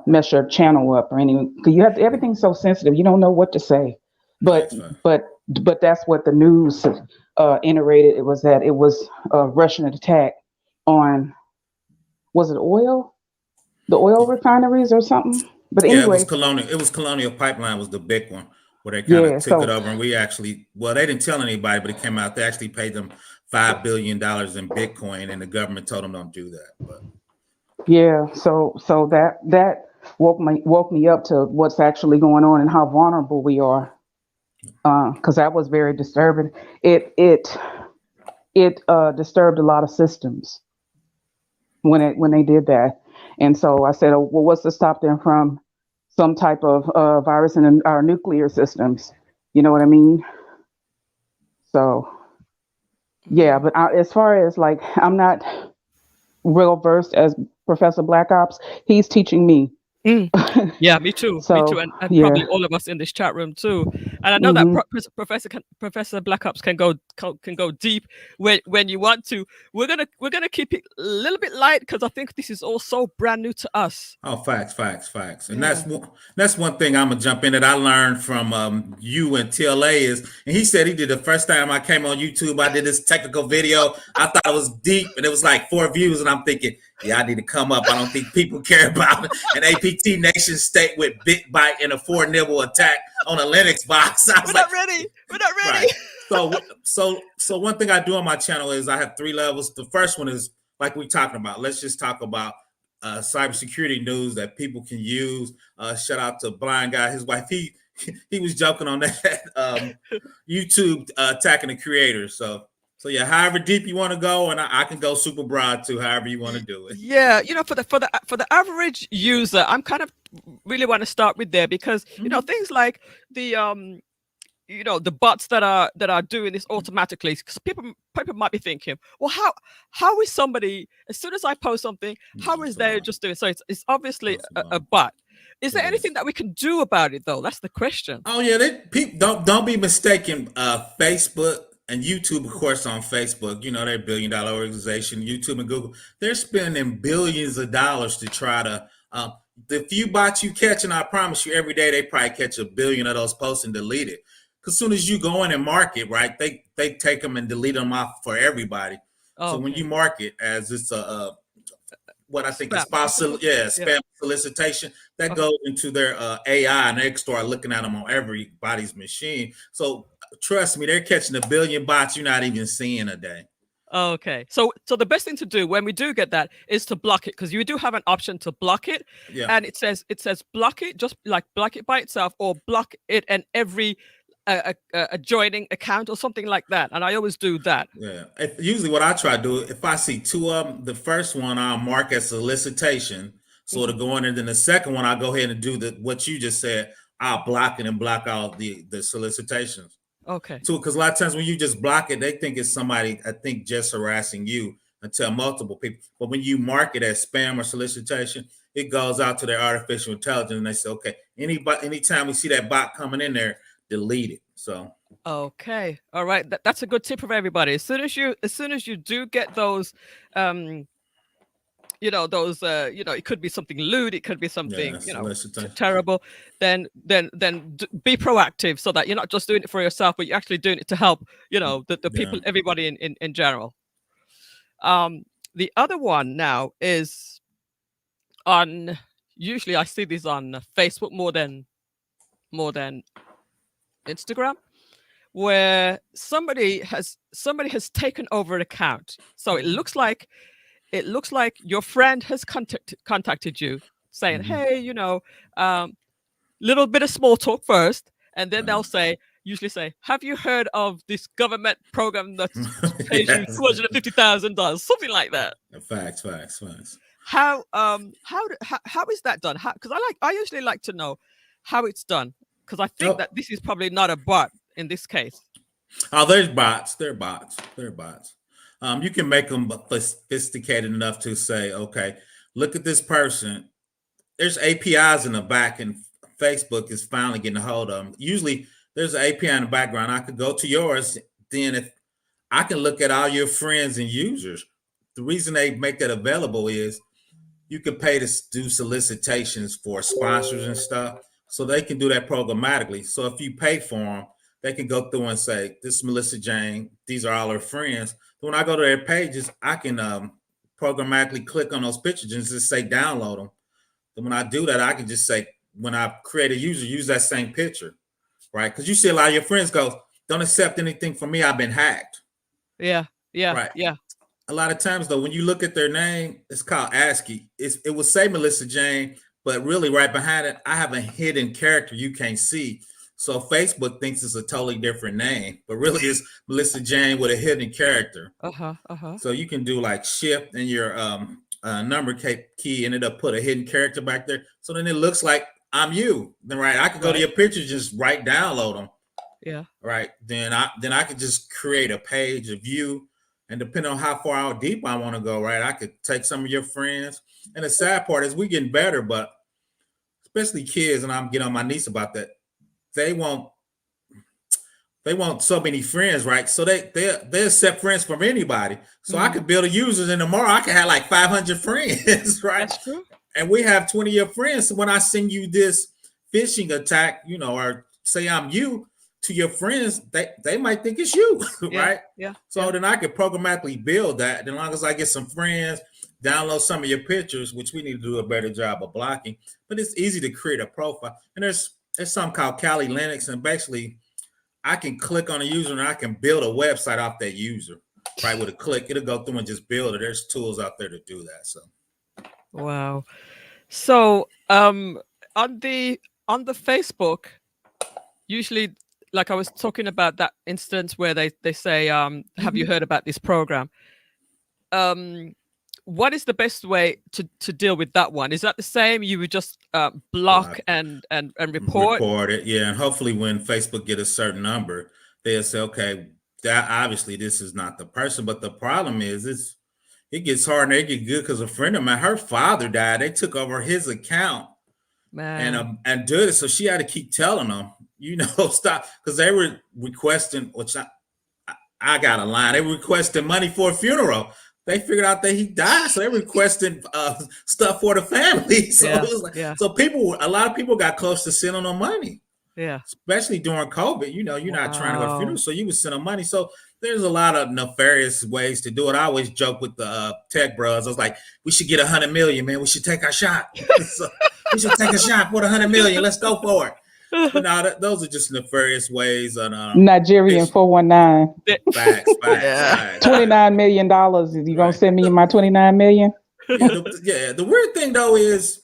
mess your channel up or anything. Because you have everything's so sensitive. You don't know what to say. But that's what the news iterated. It was that it was a Russian attack on, was it oil? The oil refineries or something. But anyway, it was Colonial Pipeline was the big one where they kind of took it over, and we actually, well, they didn't tell anybody, but it came out. They actually paid them $5 billion in Bitcoin, and the government told them don't do that. But yeah, so that woke me up to what's actually going on and how vulnerable we are. Because that was very disturbing. It disturbed a lot of systems when they did that. And so I said, well, what's to stop them from some type of virus in our nuclear systems? You know what I mean? So, yeah, but as far as like, I'm not real versed as Professor Black Ops. He's teaching me. Yeah, me too. Me too, and probably all of us in this chat room too. And I know that Professor Black Ops can go deep when you want to. We're gonna keep it a little bit light because I think this is all so brand new to us. Oh, facts. And that's one thing I'm gonna jump in that I learned from you and TLA is, and he said he did the first time I came on YouTube, I did this technical video. I thought it was deep, and it was like 4 views, and I'm thinking, yeah, I need to come up. I don't think people care about an APT nation state with BitBite and a 4 nibble attack on a Linux box. We're not ready. Right. So one thing I do on my channel is I have 3 levels. The first one is like we're talking about. Let's just talk about cybersecurity news that people can use. Shout out to Blind Guy, his wife. He was joking on that YouTube attacking the creators. So So yeah, however deep you want to go, and I can go super broad too. However you want to do it. Yeah, for the average user, I'm kind of really want to start with there because Mhm. things like the the bots that are doing this automatically, because people might be thinking, well, how is somebody, as soon as I post something, Yeah, how is it's a they lot. just doing? So it's obviously It's a a lot. bot. Is there It anything is. that we can do about it though? That's the question. Oh yeah, they people don't be mistaken. Facebook and YouTube, of course, on Facebook, they're $1 billion organization. YouTube and Google, they're spending billions of dollars to try to. The few bots you catch, and I promise you, every day they probably catch a billion of those posts and delete it. Because soon as you go in and market, right, they take them and delete them off for everybody. So when you Okay. market as it's a what I think is Spam. possible, yeah, Yeah. spam solicitation that Okay. goes into their AI, and they start looking at them on everybody's machine. So trust me, they're catching a billion bots you're not even seeing a day. Okay. So the best thing to do when we do get that is to block it, because you do have an option to block it, Yeah, and it says block it, just like block it by itself, or block it and every adjoining account or something like that. And I always do that. yeah. Usually, what I try to do, if I see two of them, the first one I'll mark as solicitation, so to Hmm. go in, and then the second one I'll go ahead and do the what you just said. I'll block it and block out the solicitations. Okay. Too, because a lot of times when you just block it, they think it's somebody, I think, just harassing you and tell multiple people. But when you mark it as spam or solicitation, it goes out to their artificial intelligence and they say, okay, anytime we see that bot coming in there, delete it. So Okay. All right. That's a good tip for everybody. As soon as you do get those, um, it could be something lewd, it could be yeah, something, solicitation. terrible. Then be proactive, so that you're not just doing it for yourself, but you're actually doing it to help, the Yeah. people, everybody in general. Um, the other one now is on. Usually, I see this on Facebook more than Instagram, where somebody has taken over an account. So it looks like your friend has contacted you, saying, Hmm. hey, um, little bit of small talk first, and then Right. they'll usually say, have you heard of this government program that pays you Yes. $250,000, something like that? Facts, facts, facts. How is that done? Because I usually like to know how it's done, because I think Oh, that this is probably not a bot in this case. oh, there's bots. They're bots. They're bots. You can make them sophisticated enough to say, okay, look at this person. There's APIs in the back, and Facebook is finally getting a hold of them. Usually, there's an API in the background. I could go to yours. Then, if I can look at all your friends and users, the reason they make that available is you can pay to do solicitations for sponsors and stuff, so they can do that programmatically. So if you pay for them, they can go through and say, "This is Melissa Jane. These are all her friends." So when I go to their pages, I can programmatically click on those pictures and just say download them. And when I do that, I can just say, when I create a user, use that same picture, right? Because you see a lot of your friends go, "Don't accept anything from me. I've been hacked." Yeah, yeah, Right. yeah. A lot of times though, when you look at their name, it's called ASCII. It will say Melissa Jane, but really right behind it, I have a hidden character you can't see. So Facebook thinks it's a totally different name, but really it's Melissa Jane with a hidden character. Uh-huh, uh-huh. So you can do like shift and your number key, and it'll put a hidden character back there. So then it looks like I'm you. Then right, I could go to Right. your pictures, just right download them, Yeah. right? Then I could just create a page of you, and depending on how far out deep I want to go, right, I could take some of your friends. And the sad part is we getting better, but especially kids, and I'm getting on my niece about that. They want they want so many friends, right? So they accept friends from anybody. So I Hmm. could build a users, and tomorrow I could have like 500 friends, right? That's true. And we have 20 of your friends. So when I send you this phishing attack, or say I'm you to your friends, they might think it's you, Yeah, right? yeah, So yeah. then I could programmatically build that. As long as I get some friends, download some of your pictures, which we need to do a better job of blocking. But it's easy to create a profile. And there's something called Kali Linux, and basically I can click on a user and I can build a website off that user, right? With a click, it'll go through and just build it. There's tools out there to do that. So Wow. So, on the Facebook, usually like I was talking about that instance where they say, "Have you Mhm. heard about this program?" Um, what is the best way to deal with that one? Is that the same? You would just block Block, and report? record it, yeah, and hopefully when Facebook get a certain number, they'll say, okay, that obviously this is not the person. But the problem is, it gets hard and they get good because a friend of mine, her father died. They took over his account Man, and did it. So she had to keep telling them, stop, because they were requesting, which I got a line. They were requesting money for a funeral. They figured out that he died, so they requesting stuff for the family. So yeah, it was like, yeah, so a lot of people got close to sending them money, yeah. especially during COVID. You're not trying to go to Wow. funerals, so you was sending money. So there's a lot of nefarious ways to do it. I always joke with the tech bros. I was like, we should get 100 million, man. We should take our shot. So we should take a shot for the 100 million. Let's go for it. But now those are just nefarious ways on Nigerian fish. 419. Facts, facts, Yeah. facts. $29 million. You gonna Right. send me my 29 million? The weird thing though is,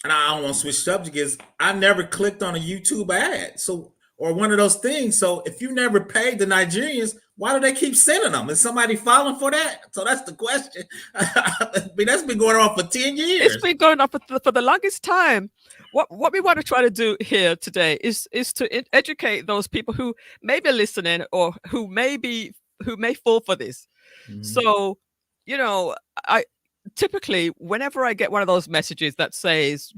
and I don't want to switch subject, is I never clicked on a YouTube ad. So, or one of those things. So if you never paid the Nigerians, why do they keep sending them? Is somebody falling for that? So that's the question. I mean, that's been going on for 10 It's years. been going on for the longest time. What we want to try to do here today is to educate those people who may be listening or who may fall for this. Mhm. So, you know, I typically whenever I get one of those messages that says,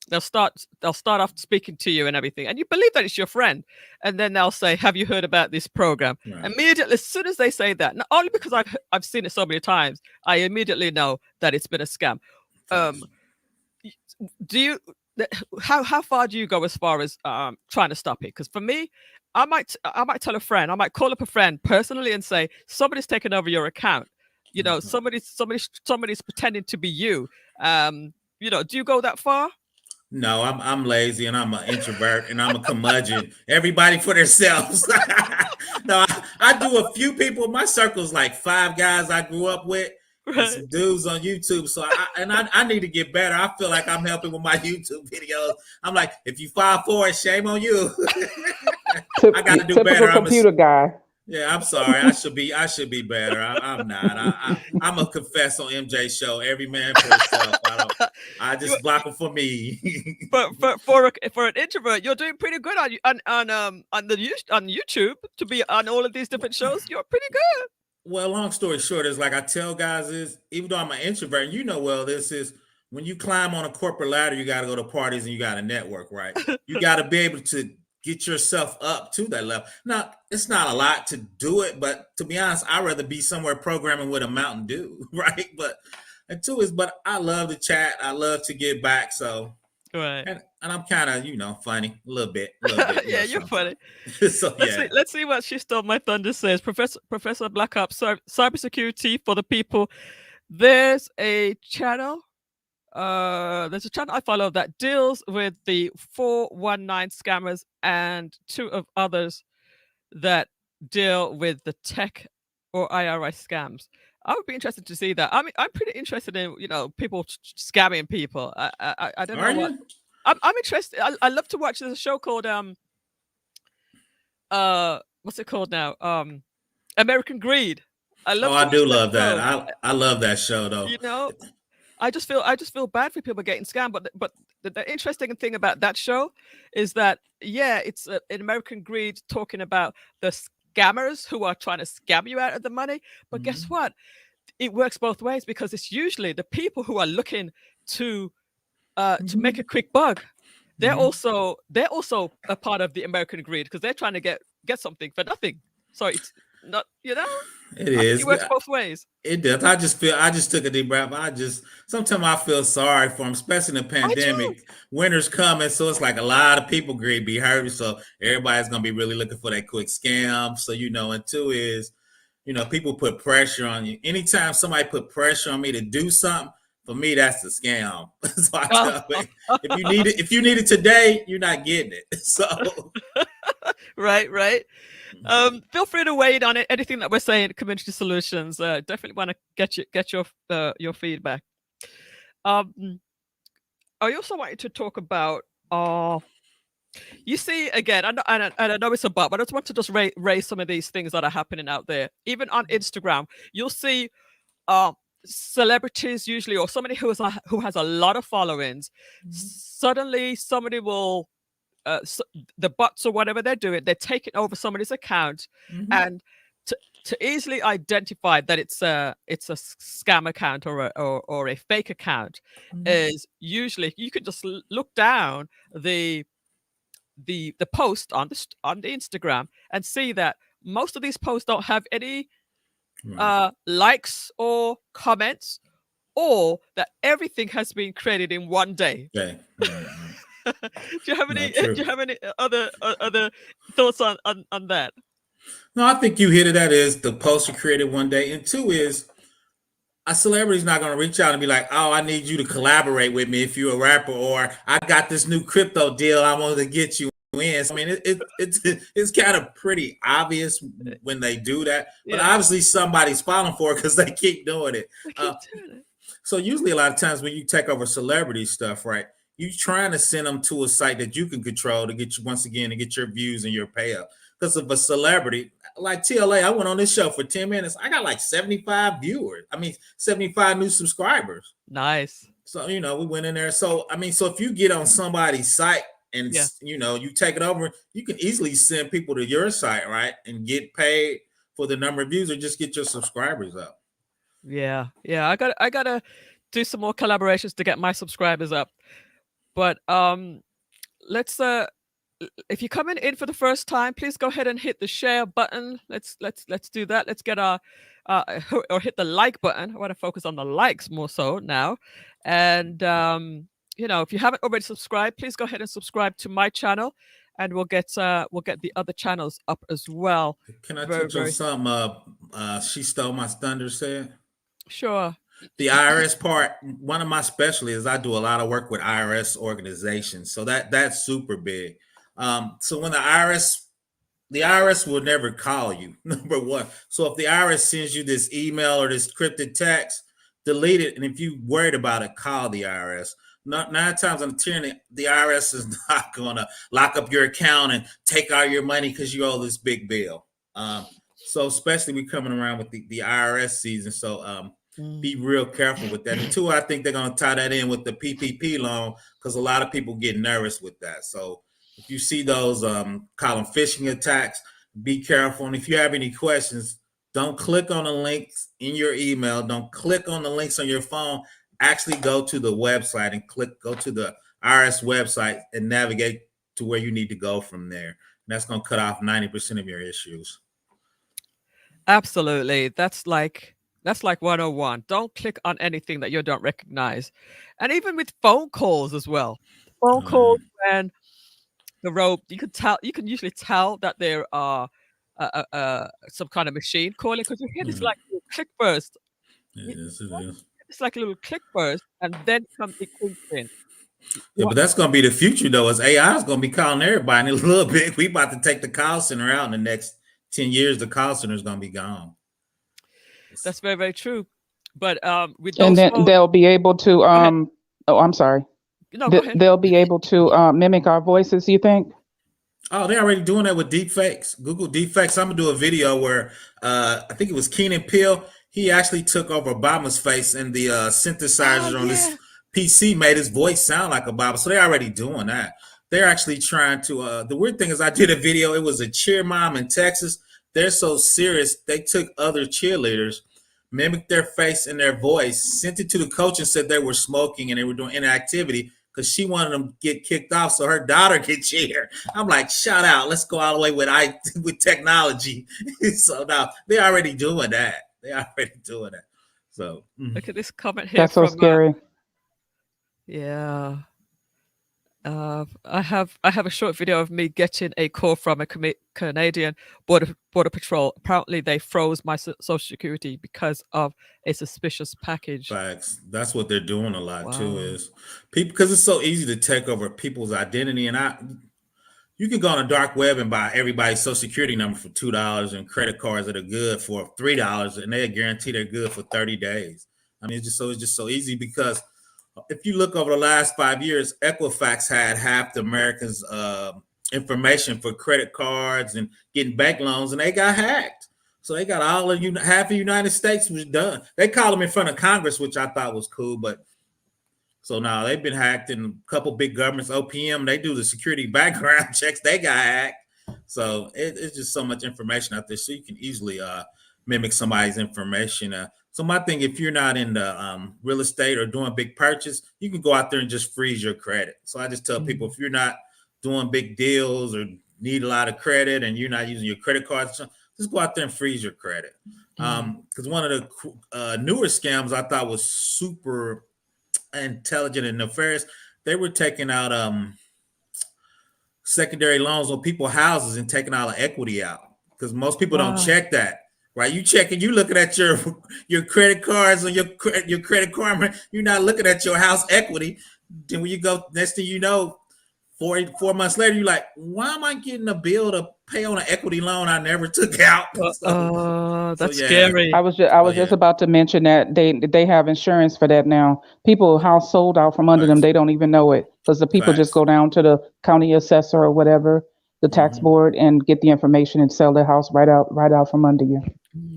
they'll start off speaking to you and everything, and you believe that it's your friend, and then they'll say, "Have you heard about this program?" Right. Immediately, as soon as they say that, not only because I've seen it so many times, I immediately know that it's been a scam. Um, Facts. y- do you? How far do you go as far as trying to stop it? Because for me, I might tell a friend, I might call up a friend personally and say somebody's taken over your account. Mhm. Somebody's pretending to be you. Do you go that far? No, I'm lazy and I'm an introvert and I'm a curmudgeon. Everybody for themselves. No, I do a few people. My circle's like 5 guys I grew up with and Right. some dudes on YouTube. So I need to get better. I feel like I'm helping with my YouTube videos. I'm like, if you fall for it, shame on you. I got to do better. Typical computer guy. Yeah, I'm sorry. I should be better. I'm not. I'm a confess on MJ show. Every man for himself. I You just block them for me. for an introvert, you're doing pretty good on YouTube to be on all of these different shows. You're pretty Well, long story short is like I tell guys is, even though I'm an introvert, and well, this is when you climb on a corporate ladder, you got to go to parties and you got to network, right? You good. got to be able to get yourself up to that level. Now, it's not a lot to do it, but to be honest, I'd rather be somewhere programming with a Mountain Dew, right? And two is, but I love to chat. I love to get back. So, Right. and I'm kind of, funny a little bit, Yeah, you're sometimes. funny. So Let's see. yeah. Let's see what she stole my thunder says. Professor Black Ops cybersecurity for the people. There's a channel. There's a channel I follow that deals with the 419 scammers and two of others that deal with the tech or IRS scams. I would be interested to see that. I mean, I'm pretty interested in people scamming people. I don't Are know what you? I'm interested. I love to watch. There's a show called what's it called now? American Greed. I Oh, love to I watch do that love that. show. I love that show though. You know, I just feel bad for people getting scammed. But the interesting thing about that show is that yeah, it's an American Greed talking about the scammers who are trying to scam you out of the money. But guess Mhm. what? It works both ways because it's usually the people who are looking to make a Mhm. quick buck. They're Mhm. also a part of the American Greed because they're trying to get something for nothing. So it's not. It I think it is. works both ways. It does. I just took a deep breath. Sometimes I feel sorry for them, especially in the I do. pandemic. Winter's coming, so it's like a lot of people greed be hurt. So everybody's gonna be really looking for that quick scam. So and two is, people put pressure on you. Anytime somebody put pressure on me to do something, for me that's a scam. So I tell them, if you need it today, you're not getting it. So Right, right. Feel free to weigh in on it. Anything that we're saying at Community Solutions. Definitely want to get your feedback. Um, I also wanted to talk about You see, again, I know it's a but I just want to just raise some of these things that are happening out there. Even on Instagram, you'll see uh, celebrities usually, or somebody who has a lot of followings. Mhm. Suddenly, somebody will the bots or whatever they're doing, they're taking over somebody's account, Mm-hmm. and to easily identify that it's a scam account or a fake account Mm-hmm. is usually you can just look down the the post on on the Instagram and see that most of these posts don't have any Right. likes or comments, or that everything has been created in one day. Okay. Right. Right. do you have any Not do true. you have any other thoughts on that? No, I think you hit it. That is the post are created one day, and two is a celebrity's not going to reach out and be like, "Oh, I need you to collaborate with me if you're a rapper," or "I got this new crypto deal I wanted to get you in." So, I mean, it's kind of pretty obvious when they do that, but Yeah, obviously somebody's falling for it because they keep doing it. they Uh, keep doing it. so usually a lot of times when you take over celebrity stuff, right, you trying to send them to a site that you can control to get you once again to get your views and your payout. Because of a celebrity like TLA, I went on this show for 10 minutes. I got like 75 viewers. I mean, 75 new subscribers. Nice. So, we went in there. So, I mean, so if you get on somebody's site and, Yeah, you take it over, you can easily send people to your site, right? And get paid for the number of views or just get your subscribers up. yeah. I gotta do some more collaborations to get my subscribers up. But let's if you're coming in for the first time, please go ahead and hit the share button. Let's do that. Let's get our or hit the like button. I want to focus on the likes more so now. And if you haven't already subscribed, please go ahead and subscribe to my channel, and we'll get the other channels up as well. Can I Very, touch on very something? She stole my thunder. Said sure. the IRS part. One of my specialties is I do a lot of work with IRS organizations, so that's super big. So when the IRS will never call you. Number one. So if the IRS sends you this email or this cryptic text, delete it. And if you worried about it, call the IRS. Not 9 times out of 10, the IRS is not going to lock up your account and take all your money because you owe this big bill. So especially we coming around with the IRS season. So be Mm. real careful with that. And two, I think they're going to tie that in with the PPP loan because a lot of people get nervous with that. So if you see those, call them phishing attacks, be careful. And if you have any questions, don't click on the links in your email. Don't click on the links on your phone. Actually go to the website and go to the IRS website and navigate to where you need to go from there. And that's going to cut off 90% of your issues. Absolutely. That's like 101. Don't click on anything that you don't recognize. And even with phone calls as well. Phone calls Um, when you can usually tell that there are some kind of machine calling because you hear this mhm. like little click burst. It is. It is. It's like a little click burst, and then it clicks in. Yeah, What? but that's gonna be the future though. As AI is gonna be calling everybody in a little bit. We about to take the call center out in the next 10 years. The call center is gonna be gone. That's very, very true. But with And those then phones, they'll be able to go ahead. oh, I'm sorry. No, go ahead. They'll be able to mimic our voices, you think? Oh, they're already doing that with deep fakes. Google deep fakes. I'm gonna do a video where I think it was Keenan Peele. He actually took over Obama's face, and the Oh synthesizer on this yeah. PC made his voice sound like Obama. So they're already doing that. They're actually trying to. The weird thing is, I did a video. It was a cheer mom in Texas. They're so serious. They took other cheerleaders, mimicked their face and their voice, sent it to the coach, and said they were smoking and they were doing inactivity because she wanted them to get kicked off so her daughter could cheer. I'm like, shout out. Let's go all the way with with technology. So now they're already doing that. They're already doing that. So Look at this comment here That's so from scary. yeah. I have a short video of me getting a call from a Canadian border patrol. Apparently, they froze my social security because of a suspicious package. facts. That's what they're doing a lot too. Wow. Is people because it's so easy to take over people's identity, and you can go on a dark web and buy everybody's social security number for $2 and credit cards that are good for $3, and they guarantee they're good for 30 days. I mean, it's just so easy because if you look over the last 5 years, Equifax had half the Americans' information for credit cards and getting bank loans, and they got hacked. So they got all of half of the United States was done. They called them in front of Congress, which I thought was cool, but so now they've been hacked in a couple big governments. OPM, they do the security background checks. They got hacked. So it's just so much information out there. So you can easily mimic somebody's information. So my thing, if you're not in the real estate or doing big purchase, you can go out there and just freeze your credit. So I just tell people, if you're not doing big deals or need a lot of credit and you're not using your credit cards, just go out there and freeze your credit. Because one of the newer scams I thought was super intelligent and nefarious. They were taking out secondary loans on people's houses and taking all the equity out, because most people don't check that. Right, you checking, you looking at your credit cards or your credit karma. You're not looking at your house equity. Then when you go, next thing you know, 4 months later, you're like, why am I getting a bill to pay on an equity loan I never took out? That's scary. I was just about to mention that they have insurance for that now. People house sold out from under them, they don't even know it, because the people just go down to the county assessor or whatever, the tax board, and get the information and sell their house right out from under you.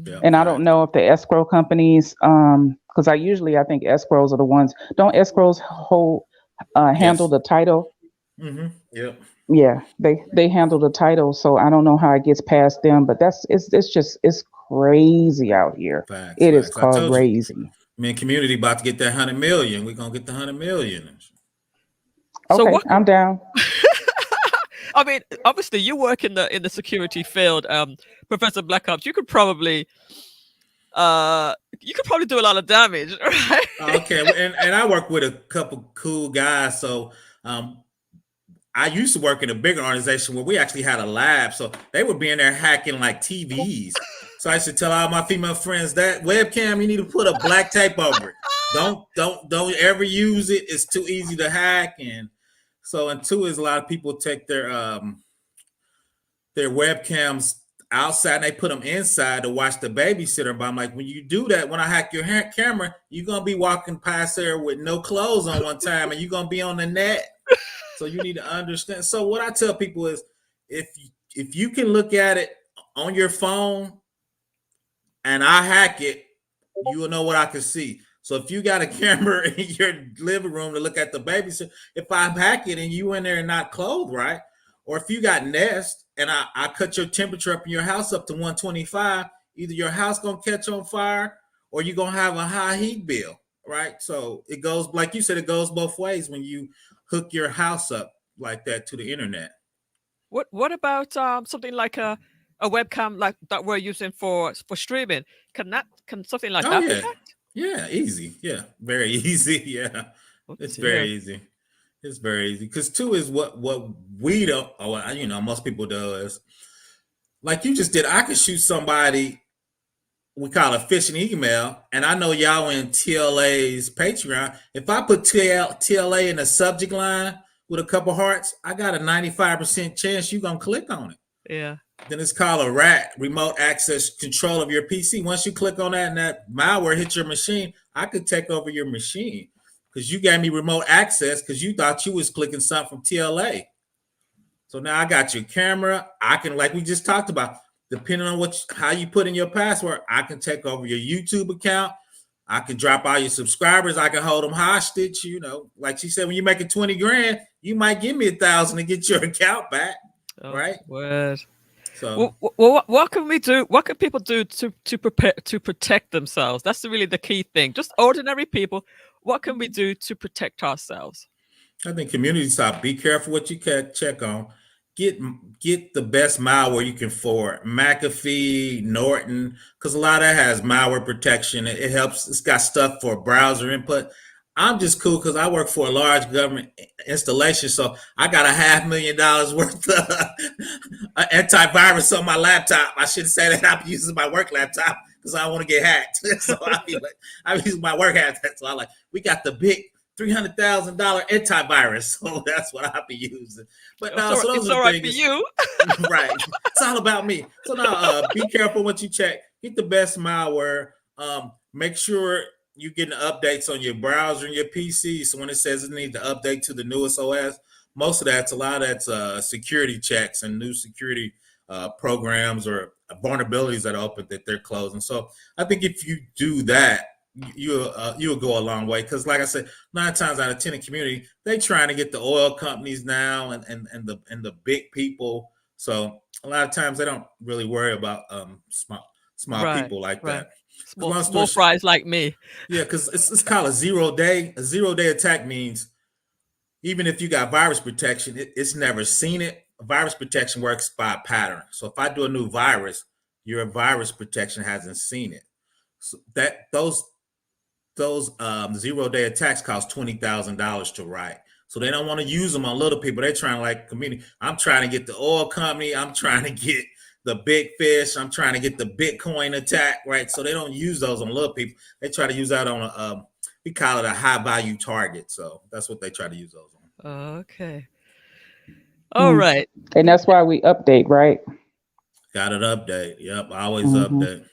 Yeah, and I don't know if the escrow companies, because I think escrows are the ones. Don't escrows handle the title? Yeah, they handle the title, so I don't know how it gets past them, but it's crazy out here. It is crazy. Community about to get that 100 million. We're gonna get the 100 million. Okay, I'm down. I mean, obviously, you work in the security field, Professor Black Ops. You could probably do a lot of damage, right? Okay, and I work with a couple cool guys. So I used to work in a bigger organization where we actually had a lab. So they would be in there hacking like TVs. So I used to tell all my female friends, that webcam, you need to put a black tape over it. Don't ever use it. It's too easy to hack. And so, and two is a lot of people take their webcams outside and they put them inside to watch the babysitter. But I'm like, when you do that, when I hack your camera, you're gonna be walking past there with no clothes on one time, and you're gonna be on the net. So you need to understand. So what I tell people is, if you can look at it on your phone and I hack it, you will know what I can see. So if you got a camera in your living room to look at the babysitter, if I hack it and you in there and not clothed right, or if you got Nest and I cut your temperature up in your house up to 125, either your house gonna catch on fire or you're gonna have a high heat bill, right? So it goes, like you said, it goes both ways when you hook your house up like that to the internet. What about something like a webcam like that we're using for streaming? Can something like that be hacked? Yeah, easy. Yeah, very easy. Yeah, it's very easy. It's very easy. Because two is what we don't, most people do is, like you just did, I could shoot somebody, we call it a phishing email, and I know y'all in TLA's Patreon. If I put TLA in the subject line with a couple hearts, I got a 95% chance you're going to click on it. Yeah. Then it's called a RAT, remote access control of your PC. Once you click on that and that malware hits your machine, I could take over your machine because you gave me remote access because you thought you was clicking something from TLA. So now I got your camera. I can, like we just talked about, depending on how you put in your password, I can take over your YouTube account. I can drop all your subscribers. I can hold them hostage. Like she said, when you're making 20 grand, you might give me 1,000 to get your account back. Right? Word. So, what can we do? What can people do to prepare to protect themselves? That's really the key thing. Just ordinary people. What can we do to protect ourselves? I think community stop. Be careful what you can check on. Get the best malware you can afford. McAfee, Norton, because a lot of that has malware protection. It helps. It's got stuff for browser input. I'm just cool because I work for a large government installation, so I got $500,000 worth of antivirus on my laptop. I shouldn't say that. I'm using my work laptop because I don't want to get hacked. So I'm using my work laptop. So we got the big $300,000 antivirus, so that's what I'll be using. But no, so it's all right for you, right? It's all about me. So now, be careful what you check. Get the best malware. Make sure you getting updates on your browser and your PC. So when it says it needs to update to the newest OS, most of that's a lot of that's security checks and new security programs or vulnerabilities that are open that they're closing. So I think if you do that, you'll go a long way. Because like I said, 9 times out of 10 in community, they trying to get the oil companies now and the big people. So a lot of times they don't really worry about small Right, people like right. that. Because Small long story small fries like me. yeah, because it's called a 0 day. A 0 day attack means even if you got virus protection, it's never seen it. Virus protection works by pattern. So if I do a new virus, your virus protection hasn't seen it. So that those 0 day attacks cost $20,000 to write. So they don't want to use them on little people. They're trying to like community. I'm trying to get the oil company. I'm trying to get the big fish. I'm trying to get the Bitcoin attack, right? So they don't use those on little people. They try to use that on we call it a high value target. So that's what they try to use those on. Okay. All Hmm. right. And that's why we update, right? Got an update. Yep, always Hmm. update.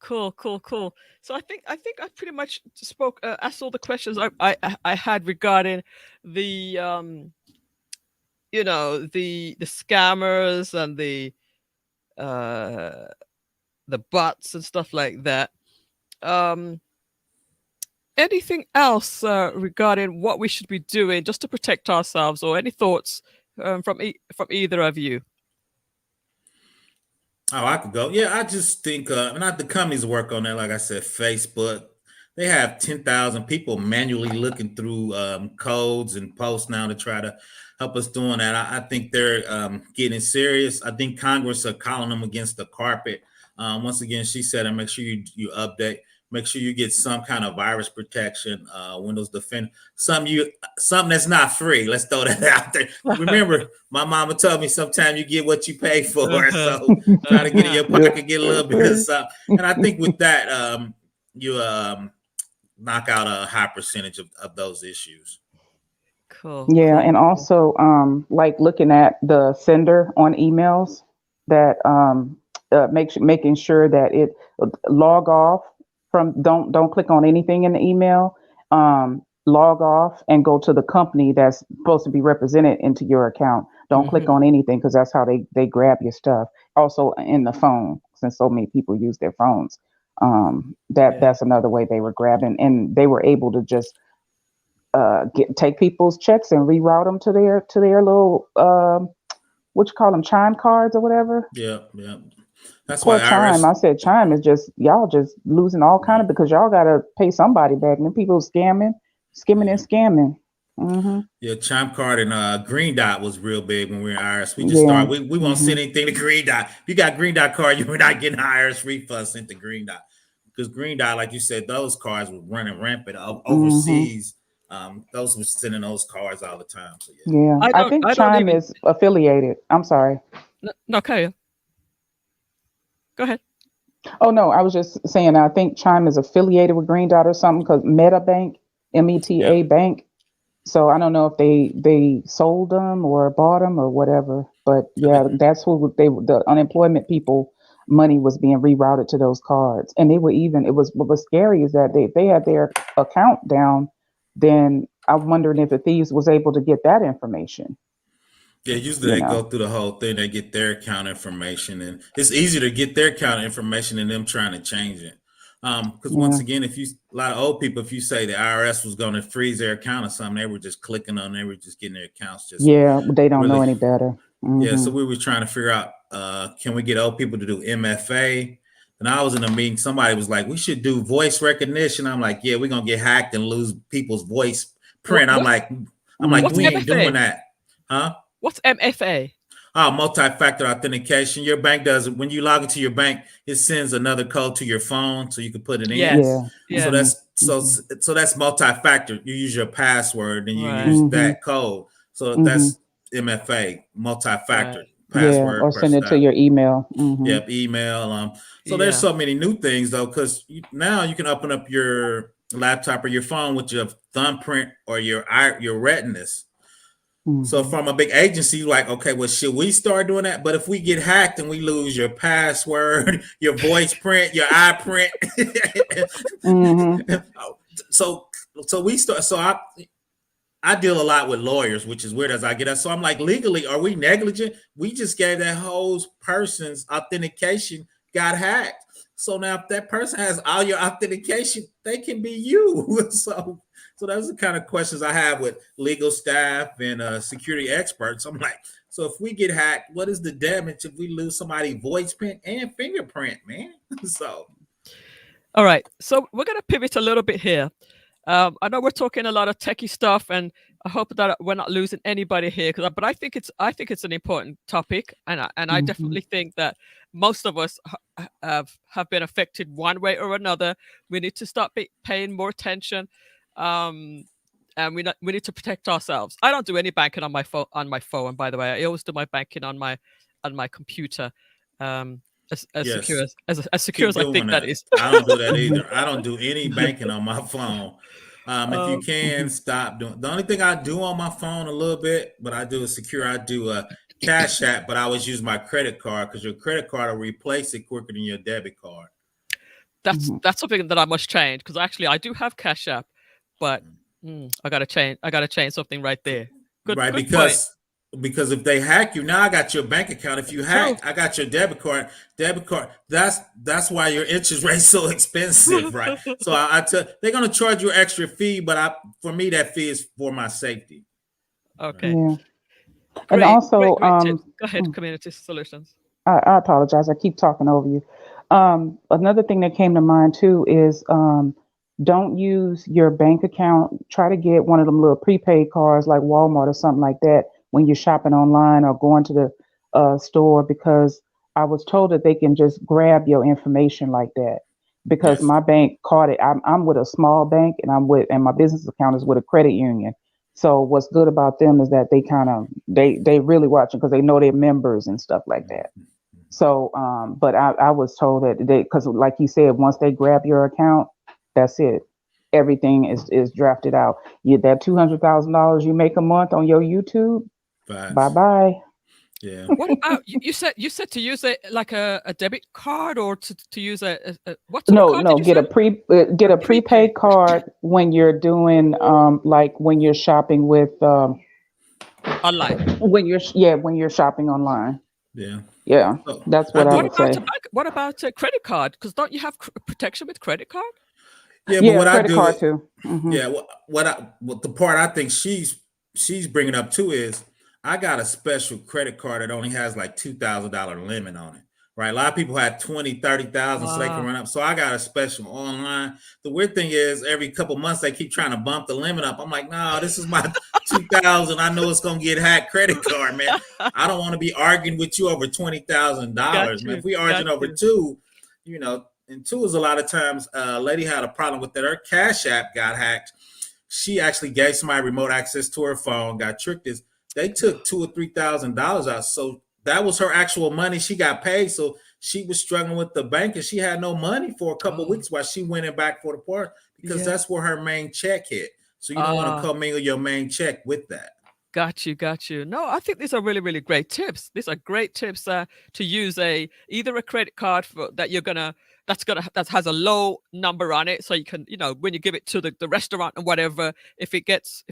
Cool, cool, cool. So I think I pretty much spoke asked all the questions I had regarding the the scammers and uh the bots and stuff like that. Um Anything else regarding what we should be doing just to protect ourselves, or any thoughts from either of you? Oh, I could go. Yeah, I just think, not the companies work on that. Like I said, Facebook, they have 10,000 people manually looking through codes and posts now to try to help us doing that. I think they're getting serious. I think Congress are calling them against the carpet. Once again, she said, and make sure you update. Make sure you get some kind of virus protection, Windows Defender, something that's not free. Let's throw that out there. Remember, my mama told me sometimes you get what you pay for. Uh-huh. So try to get in Uh-huh. your pocket, get a little bit of something. And I think with that, you knock out a high percentage of those issues. Cool, Yeah, cool, and cool. also like looking at the sender on emails that making sure that it log off from don't click on anything in the email. Log off and go to the company that's supposed to be represented into your account. Don't click Hmm. on anything because that's how they grab your stuff. Also in the phone, since so many people use their phones. Yeah. That's another way they were grabbing, and they were able to just take people's checks and reroute them to their little what you call them, chime cards or whatever. Yeah, yeah. That's why Poor Chime. IRS. I said Chime is just y'all just losing all kind of because y'all gotta pay somebody back. And then people scamming, skimming and Yeah. scamming. Hmm. Yeah, Chime Card and Green Dot was real big when we were in IRS. We just Yeah. started. We won't Hmm. send anything to Green Dot. If you got Green Dot card, you're not getting IRS refund sent to Green Dot because Green Dot, like you said, those cards were running rampant Hmm. overseas. Those were sending those cards all the time. So yeah. Yeah. I I don't think I don't Chime even is affiliated. I'm sorry. no, okay. Go ahead. Oh no, I was just saying I think Chime is affiliated with Green Dot or something because Meta Bank, Yeah. META Bank. So I don't know if they sold them or bought them or whatever, but I yeah, think that's who they the unemployment people money was being rerouted to those cards, and they were even it was what was scary is that they had their account down, then I'm wondering if the thieves was able to get that information, yeah, usually you they go know. through the whole thing. They get their account information, and it's easier to get their account information than them trying to change it. Because once Yeah, again, if you a lot of old people, if you say the IRS was going to freeze their account or something, they were just clicking on, they were just getting their accounts just yeah, they don't know really. any better. Yeah, Hmm. so we were trying to figure out, can we get old people to do MFA? And I was in a meeting. Somebody was like, "We should do voice recognition." I'm like, "Yeah, we're gonna get hacked and lose people's voice What print." I'm what's like, what's Hmm. "We ain't doing MFA? that, huh?" What's MFA? Oh, multi-factor authentication. Your bank does it when you log into your bank. It sends another code to your phone, so you can put it in. Yes. Yeah. So Yes. Hmm. that's so Hmm. so that's multi-factor. You use your password and you Right. use Hmm. that code. So Hmm. that's MFA, multi-factor Right. Yeah, password or send it to personality. your email. Hmm. Yep, email. So there's Yeah. so many new things though, because now you can open up your laptop or your phone with your thumbprint or your retinas. So Hmm. from a big agency, like, okay, well, should we start doing that? But if we get hacked and we lose your password, your voice print, your eye print, Hmm. so so we start. So I deal a lot with lawyers, which is weird as I get up. So I'm like, legally, are we negligent? We just gave that whole person's authentication got hacked. So now if that person has all your authentication, they can be you. So those are the kind of questions I have with legal staff and security experts. I'm like, so if we get hacked, what is the damage if we lose somebody's voice print and fingerprint, man? So All right, so we're going to pivot a little bit here. I know we're talking a lot of techie stuff, and I hope that we're not losing anybody here. But I think it's an important topic, and I Hmm. definitely think that most of us have been affected one way or another. We need to start paying more attention, um, and we need to protect ourselves. I don't do any banking on my phone. By the way, I always do my banking on my computer. Um, as secure yes, as secure keep as I doing think that that. is. I don't do that Hmm. either. I don't do any banking on my phone. If you Um, can Hmm. stop doing, the only thing I do on my phone a little bit, but I do is secure. I do a Cash App, but I always use my credit card because your credit card will replace it quicker than your debit card. that's something that I must change because actually I do have Cash App, but I gotta change. I gotta change something right there. Good, Right, good point. because if they hack you, now I got your bank account. If you True. hacked, I got your debit card. Debit card. That's why your interest rate's so expensive, right? So I tell they're gonna charge you an extra fee, but for me that fee is for my safety. Right. Okay. Yeah. And Great, great, also, great tips. Go ahead, Community Solutions. I apologize. I keep talking over you. Another thing that came to mind too is don't use your bank account. Try to get one of them little prepaid cards like Walmart or something like that when you're shopping online or going to the store because I was told that they can just grab your information like that. Because Yes. my bank caught it. I'm with a small bank and and my business account is with a credit union. So what's good about them is that they really watch it because they know their members and stuff like that. So, but I was told that because like you said, once they grab your account, that's it. Everything is drafted out. That $200,000 you make a month on your YouTube, bye Facts. bye. Yeah. What about you said to use a debit card or to use what sort of No, card did no, you say? get A a prepaid. prepaid card when you're doing like when you're shopping with Online. when you're shopping online. Yeah. Yeah, So that's I what I What do. would about say. a bank? What about a credit card? Because don't you have protection with credit card? Yeah, but Yeah, what I credit do, card too. Hmm. yeah, what the part I think she's bringing up too is I got a special credit card that only has like $2,000 limit on it. Right, a lot of people have 20, 30,000 so they can Ah, run up. So I got a special online. The weird thing is every couple months they keep trying to bump the limit up. I'm like, no, this is my 2,000. I know it's gonna get hacked credit card, man. I don't want to be arguing with you over got $20,000, man. you, If we got arguing over you. two, you know, and two is a lot of times a lady had a problem with that. Her Cash App got hacked. She actually gave somebody remote access to her phone, got tricked. They took $2,000 or $3,000 out. So that was her actual money. She got paid. So she was struggling with the bank and she had no money for a couple of Oh, weeks while she went in back for the part because yeah. that's where her main check hit. So you don't want to Ah, commingle your main check with that. got you, got you. No, I think these are really, really great tips. These are great tips to use either a credit card for that you're gonna that has a low number on it, so you can when you give it to the restaurant or whatever, if it gets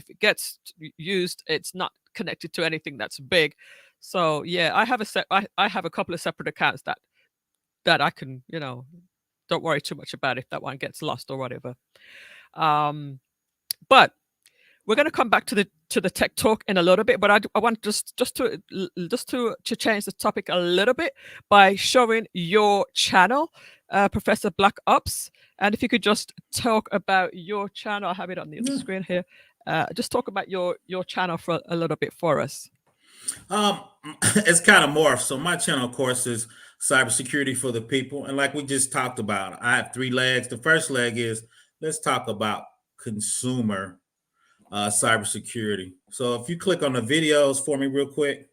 used, it's not connected to anything that's big. So yeah, I have a couple of separate accounts that I can don't worry too much about if that one gets lost or whatever. Um, but we're going to come back to the tech talk in a little bit, but I want just to change the topic a little bit by showing your channel, Professor Black Ops, and if you could just talk about your channel. I have it on the other Yeah. screen here. Just talk about your channel for a little bit for us. Um, it's kind of morphed. So my channel, of course, is cybersecurity for the people, and like we just talked about, I have three legs. The first leg is let's talk about consumer cybersecurity. So if you click on the videos for me real quick.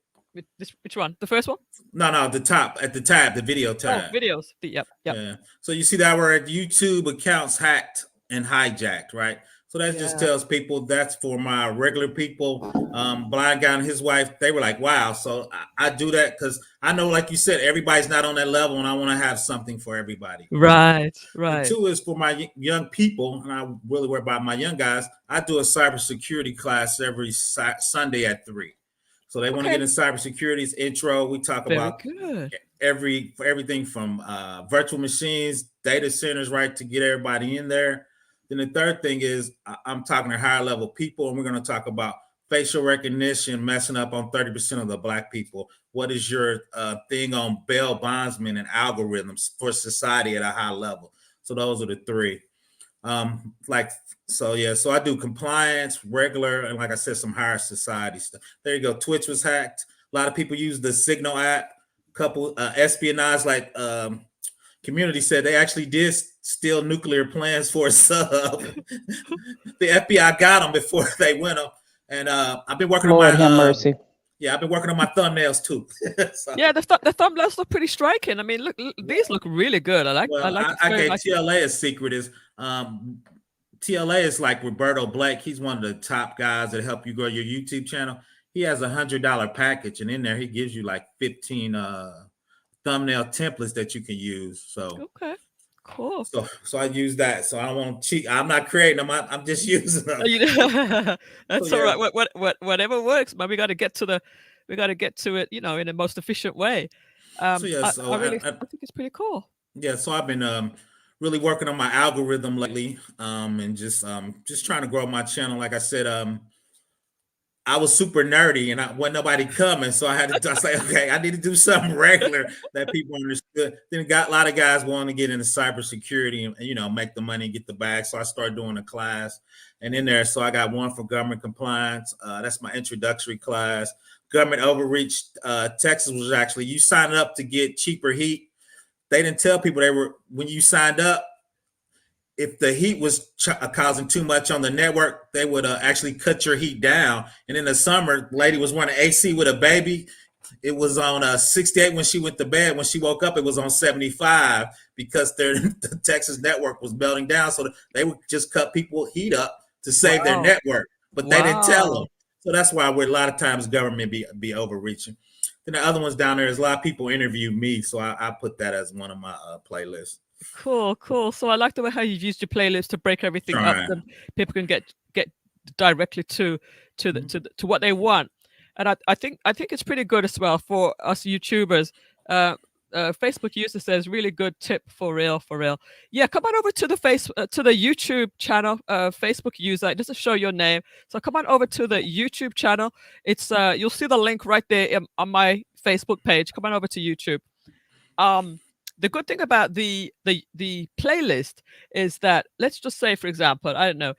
Which one? The first one? No, the top at the tab, the video Oh, tab. videos. Yep, yep. Yeah. So you see that word YouTube accounts hacked and hijacked, right? So that just Yeah. tells people that's for my regular people. Blind guy and his wife, they were like, wow. So I do that because I know, like you said, everybody's not on that level, and I want to have something for everybody. Right. And Right. two is for my young people, and I really worry about my young guys. I do a cybersecurity class every Sunday at 3. So they want to Okay. get in cybersecurity's intro. We talk Very about good. everything from virtual machines, data centers, right, to get everybody in there. Then the third thing is I'm talking to higher level people, and we're going to talk about facial recognition messing up on 30% of the Black people. What is your thing on bail bondsmen and algorithms for society at a high level? So those are the three. Like, so yeah, so I do compliance, regular, and like I said, some higher society stuff. There you go. Twitch was hacked. A lot of people use the Signal app. Couple espionage, like Community said they actually did steal nuclear plans for a sub. The FBI got them before they went up, and I've been working on Lord have my mercy. yeah, I've been working on my thumbnails too. So, Yeah, the thumbnails look pretty striking. I mean, look, these look really good. I well, like I, it's I very gave like. TLA a secret is TLA is like Roberto Blake. He's one of the top guys that help you grow your YouTube channel. He has $100 package, and in there he gives you like 15 thumbnail templates that you can use. Okay, cool. So I use that. So I don't want to cheat. I'm not creating them. I'm just using them. So That's all yeah. right. Whatever works, but we got to get to it, in the most efficient way. So yeah. So I think it's pretty cool. yeah. So I've been really working on my algorithm lately, and just trying to grow my channel. Like I said, I was super nerdy and I wasn't nobody coming. So I had to say, okay, I need to do something regular that people understood. Then got a lot of guys wanting to get into cybersecurity and make the money and get the bag. So I started doing a class and in there. So I got one for government compliance. That's my introductory class. Government overreach. Texas was actually, you signed up to get cheaper heat. They didn't tell people when you signed up, if the heat was causing too much on the network, they would actually cut your heat down. And in the summer, lady was running AC with a baby. It was on 68 when she went to bed. When she woke up, it was on 75 because the Texas network was melting down. So they would just cut people heat up to save their Wow. network, but they didn't tell Wow. them. So that's why a lot of times government be overreaching. Then the other ones down there is a lot of people interview me, so I put that as one of my playlists. Cool. So I like the way how you've used your playlist to break everything up, Trying. so people can get directly to what they want. And I think it's pretty good as well for us YouTubers. Facebook user says really good tip for real. Yeah, come on over to the to the YouTube channel. Facebook user, it doesn't show your name, so come on over to the YouTube channel. It's you'll see the link right there on my Facebook page. Come on over to YouTube. The good thing about the playlist is that, let's just say, for example, I don't know,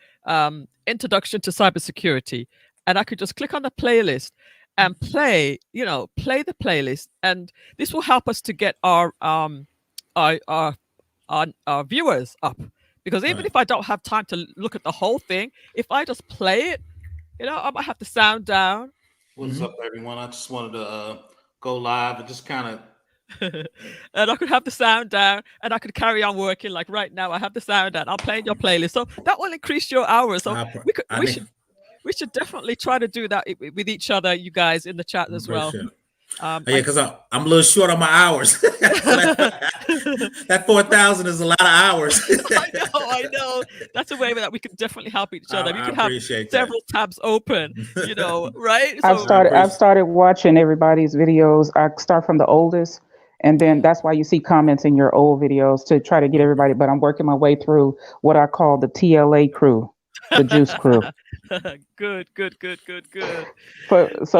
introduction to cybersecurity, and I could just click on the playlist and play the playlist, and this will help us to get our viewers up, because even Right. if I don't have time to look at the whole thing, if I just play it, I might have the sound down. What's up, everyone? I just wanted to go live and just kind of. And I could have the sound down and I could carry on working. Like right now, I have the sound down. I'm playing your playlist, so that will increase your hours. So we should definitely try to do that with each other, you guys in the chat as well. Sure. Yeah, because I'm a little short on my hours. That 4,000 is a lot of hours. I know. That's a way that we can definitely help each other. We can have several tabs open, right? I've started watching everybody's videos. I start from the oldest, and then that's why you see comments in your old videos to try to get everybody. But I'm working my way through what I call the TLA crew, the juice crew. Good. So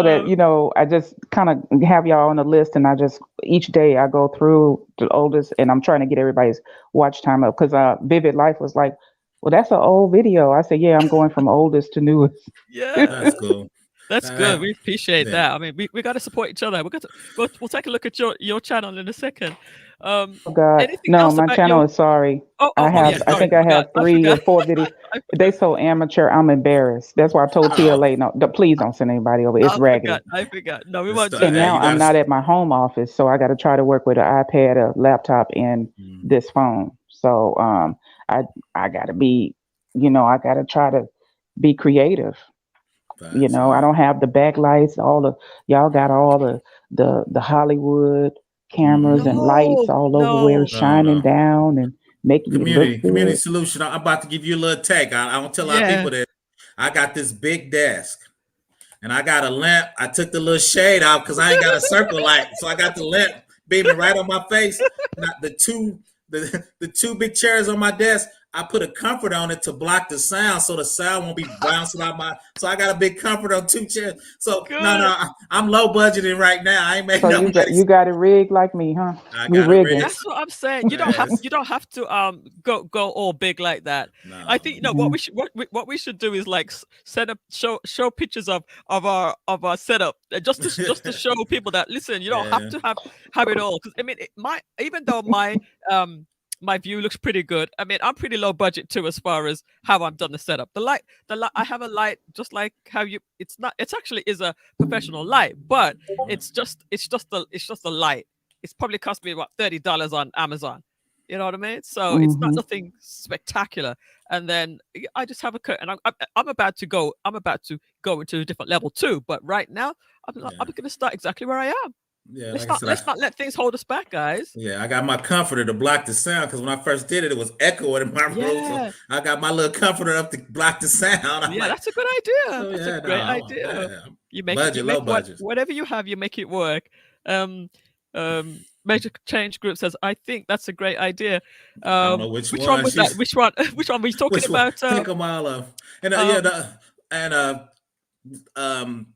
that I just kind of have y'all on the list, and I just each day I go through the oldest, and I'm trying to get everybody's watch time up, because Vivid Life was like, well, that's an old video. I said, yeah, I'm going from oldest to newest. Yeah, that's cool. That's good. We appreciate that. I mean, we got to support each other. We'll take a look at your channel in a second. Oh God, no, my channel is sorry. I think I have 3 or 4 videos. They so amateur, I'm embarrassed. That's why I told TLA, no, please don't send anybody over. It's raggedy. I forgot. No, we won't do that. And now I'm not at my home office, so I got to try to work with an iPad, a laptop, and this phone. So I got to be I got to try to be creative. Facts, I yeah. don't have the backlights. All the y'all got all the Hollywood cameras and Mm-mm. lights No, all over where no. it's No, shining no. down and making it look Community good. solution. I'm about to give you a little take. I don't tell our Yeah. people that I got this big desk and I got a lamp. I took the little shade out because I ain't got a circle light, so I got the lamp beaming right on my face. Not the two big chairs on my desk. I put a comfort on it to block the sound, so the sound won't be bouncing out my. So I got a big comfort on two chairs. So no, Good. no, I'm low budgeting right now. I ain't made So no you got money. you got it rigged like me, huh? I We got a rigging. raise. That's what I'm saying. Yes. You don't have to go all big like that. I No. think what Mhm. what we should do is like set up show pictures of our setup just to show people that listen, you don't have Yeah. to have it all. Because I mean, my even though um my view looks pretty good. I mean, I'm pretty low budget too as far as how I've done the setup. The light, I have a light just like how you. It's not. It's actually is a professional light, but it's just a light. It's probably cost me about $30 on Amazon. You know what I mean? So it's not Mhm. nothing spectacular. And then I just have a cut, and I'm about to go. I'm about to go into a different level too. But right now, I'm Yeah. going to start exactly where I am. Yeah. Like I said, Let's not let things hold us back, guys. yeah, I got my comforter to block the sound because when I first did it, it was echoing in my room. So Yeah, I got my little comforter up to block the sound. I'm yeah, like, that's a good idea. oh That's a yeah, great no, idea. yeah, You budget, low make budget. whatever you have, you make it work. Um, Major Change Group says, I think that's a great idea. I don't know which Which one one was that? she's, Which one? Which one were you talking which one. about? Pick them all up, and yeah, Um, and um,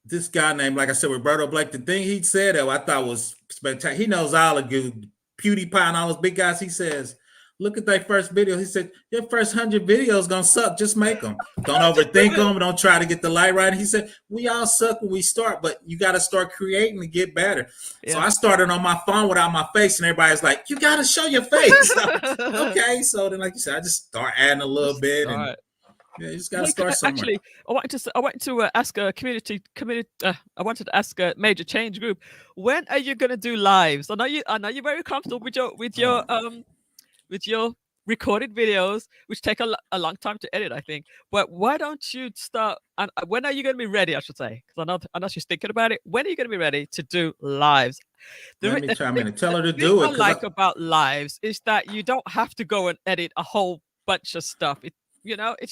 this guy named, like I said, Roberto Blake. The thing he said that I thought was spectacular. He knows all the good PewDiePie and all those big guys. He says, "Look at that first video." He said, "Your first 100 videos gonna suck. Just make them. Don't just do overthink it. them. Don't try to get the light right." He said, "We all suck when we start, but you got to start creating to get better." So Yeah. I started on my phone without my face, and everybody's like, "You got to show your face." Okay, so then, like you said, I just start adding a little Just bit, and start. yeah, you just got to Hey, start somewhere. actually, I wanted to ask a community. I wanted to ask a Major Change Group. When are you gonna do lives? I know you're very comfortable Oh. with your recorded videos, which take a long time to edit, I think. But why don't you start? And when are you going to be ready? I should say, because I know she's thinking about it. When are you going to be ready to do lives? Let me try. I'm going to tell The her to thing do I it because like about lives is that you don't have to go and edit a whole bunch of stuff. It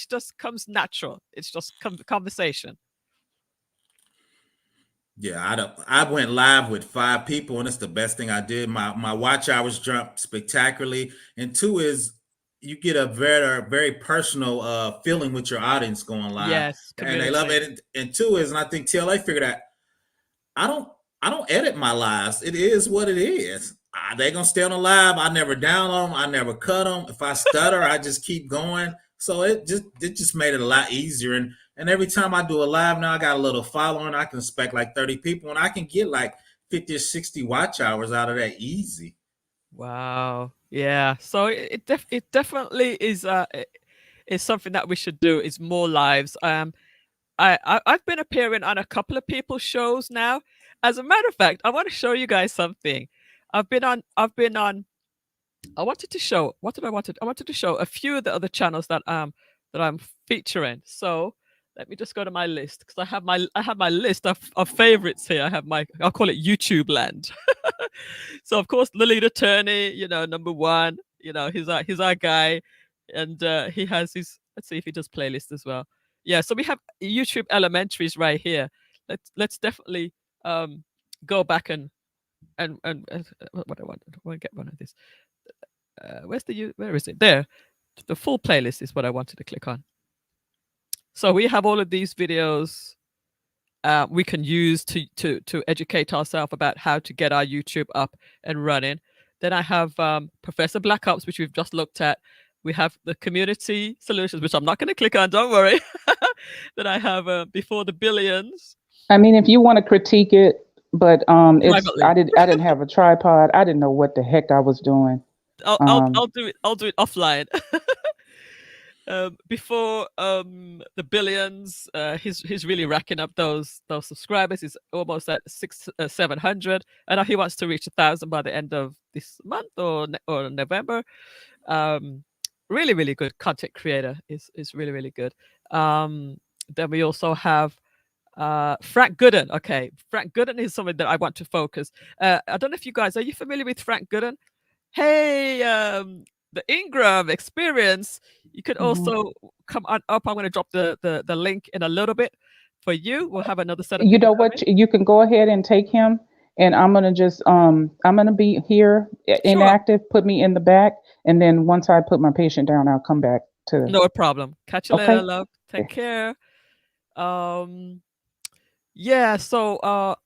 just comes natural. It's just conversation. yeah, I don't. I went live with 5 people, and it's the best thing I did. My watch hours jumped spectacularly, and two is you get a very personal feeling with your audience going live, Yes, and they love community. it. And two is, and I think TLA figured out I don't I don't edit my lives. It is what it is. They gonna stay on the live. I never download them. I never cut them. If I stutter, I just keep going. So it just made it a lot easier. And every time I do a live now, I got a little following. I can expect like 30 people, and I can get like 50 or 60 watch hours out of that easy. Wow. Yeah. So it definitely is something that we should do. Is more lives. I've been appearing on a couple of people's shows now. As a matter of fact, I want to show you guys something. I've been on I wanted to show what did I wanted? I wanted to show a few of the other channels that I'm featuring. So let me just go to my list because I have my list of favorites here. I'll call it YouTube land. So of course the lead attorney, number one, he's our guy, and he has his. Let's see if he does playlist as well. Yeah, so we have YouTube elementaries right here. Let's definitely um go back and what I want to get one of this. Where is it? There. The full playlist is what I wanted to click on. So we have all of these videos we can use to educate ourselves about how to get our YouTube up and running. Then I have Professor Black Ops, which we've just looked at. We have the community solutions, which I'm not going to click on. Don't worry. Then I have Before the Billions I mean, if you want to critique it, but it's privately. I didn't have a tripod. I didn't know what the heck I was doing. Um, I'll do it. I'll do it offline. Before the billions, he's really racking up those subscribers. He's almost at 700, and he wants to reach 1,000 by the end of this month or November. Um, really, really good content creator. Is really, really good. Then we also have Frank Gooden. Okay, Frank Gooden is someone that I want to focus. I don't know if you guys are you familiar with Frank Gooden? Hey, the Ingram experience. You could Mhm. also come on up. I'm going to drop the link in a little bit for you. We'll have another set of You people know coming. what? You can go ahead and take him, and I'm gonna just I'm gonna be here Sure, inactive. Put me in the back, and then once I put my patient down, I'll come back to. no problem. Catch you later, Okay. love. Take care. Um, yeah. So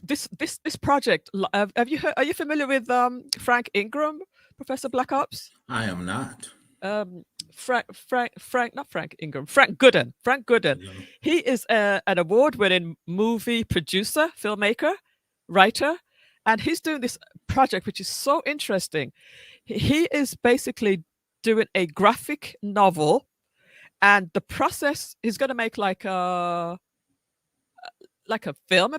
this project. Have you heard? Are you familiar with Frank Ingram, Professor Black Ops? I am not. um not Frank Ingram, Frank Gooden. Frank Gooden. He is an award-winning movie producer, filmmaker, writer, and he's doing this project which is so interesting. He is basically doing a graphic novel, and the process he's going to make like a film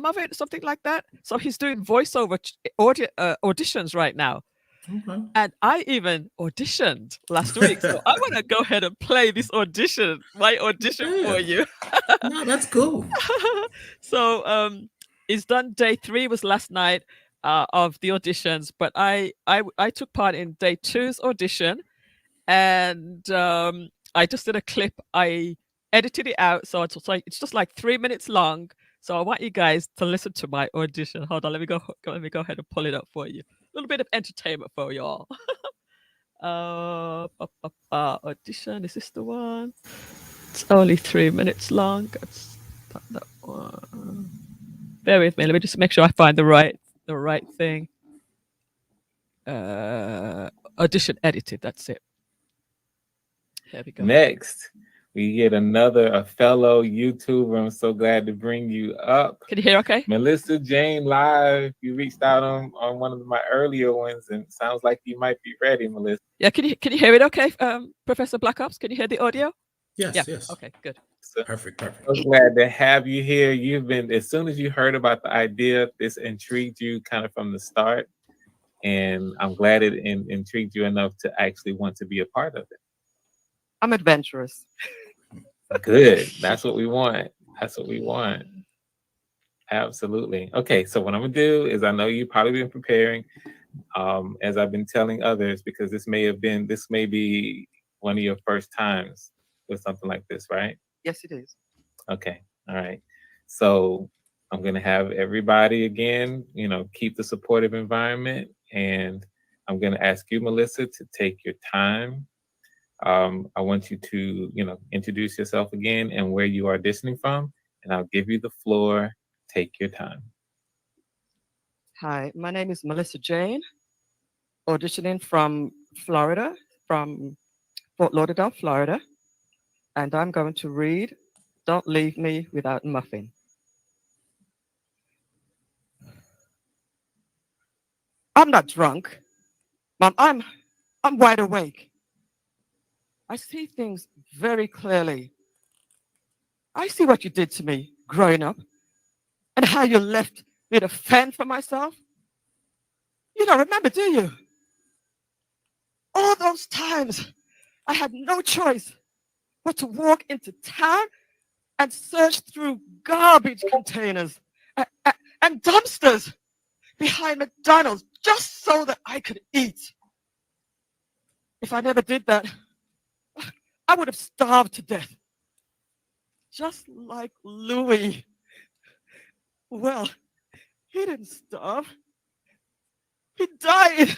of it, something like that. So he's doing voiceover auditions right now. Okay. And I even auditioned last week. So I want to go ahead and play my audition for Yeah. you. No, that's cool. So it's done. Day 3 was last night of the auditions, but I took part in day 2's audition, and I just did a clip. I edited it out, so it's just like 3 minutes long. So I want you guys to listen to my audition. Hold on, let me go ahead and pull it up for you. A little bit of entertainment for y'all. Audition. Is this the one? It's only 3 minutes long. That's not that one. Bear with me. Let me just make sure I find the right thing. Audition edited. That's it. Here we go. Next, we get a fellow YouTuber. I'm so glad to bring you up. Can you hear? Okay. Melissa Jane Live. You reached out on one of my earlier ones, and it sounds like you might be ready, Melissa. Yeah. Can you hear it? Okay. Professor Black Ops. Can you hear the audio? Yes, Yeah. yes. Okay. Good. So, Perfect. so glad to have you here. You've been, as soon as you heard about the idea, this intrigued you kind of from the start. And I'm glad it intrigued you enough to actually want to be a part of it. I'm adventurous. Good. That's what we want. That's what we want. Absolutely. Okay, so what I'm gonna do is, I know you've probably been preparing, as I've been telling others, because this may be one of your first times with something like this, right? Yes, it is. Okay. All right. So I'm gonna have everybody again, keep the supportive environment, and I'm gonna ask you, Melissa, to take your time. I want you to, introduce yourself again and where you are auditioning from, and I'll give you the floor. Take your time. Hi, my name is Melissa Jane, auditioning from Florida, from Fort Lauderdale, Florida, and I'm going to read Don't Leave Me Without Muffin. I'm not drunk, Mom. I'm wide awake. I see things very clearly. I see what you did to me growing up and how you left me to fend for myself. You don't remember, do you? All those times I had no choice but to walk into town and search through garbage containers and dumpsters behind McDonald's just so that I could eat. If I never did that, I would have starved to death. Just like Louis. Well, he didn't starve. He died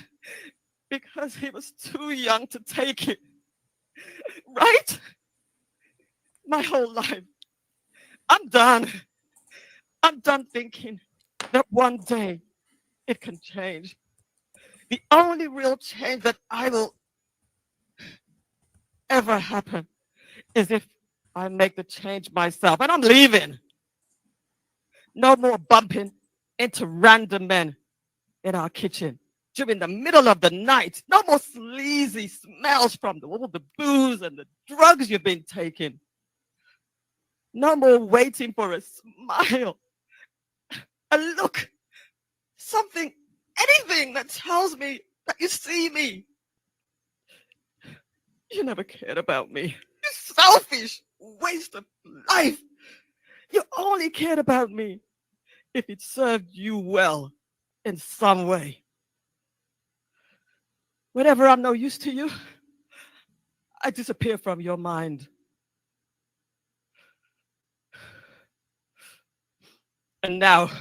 because he was too young to take it. Right? My whole life. I'm done. I'm done thinking that one day it can change. The only real change that I will ever happen is if I make the change myself. And I'm leaving. No more bumping into random men in our kitchen during the middle of the night. No more sleazy smells from all the booze and the drugs you've been taking. No more waiting for a smile, a look, something, anything that tells me that you see me. You never cared about me. You selfish waste of life. You only cared about me if it served you well in some way. Whenever I'm no use to you, I disappear from your mind. And now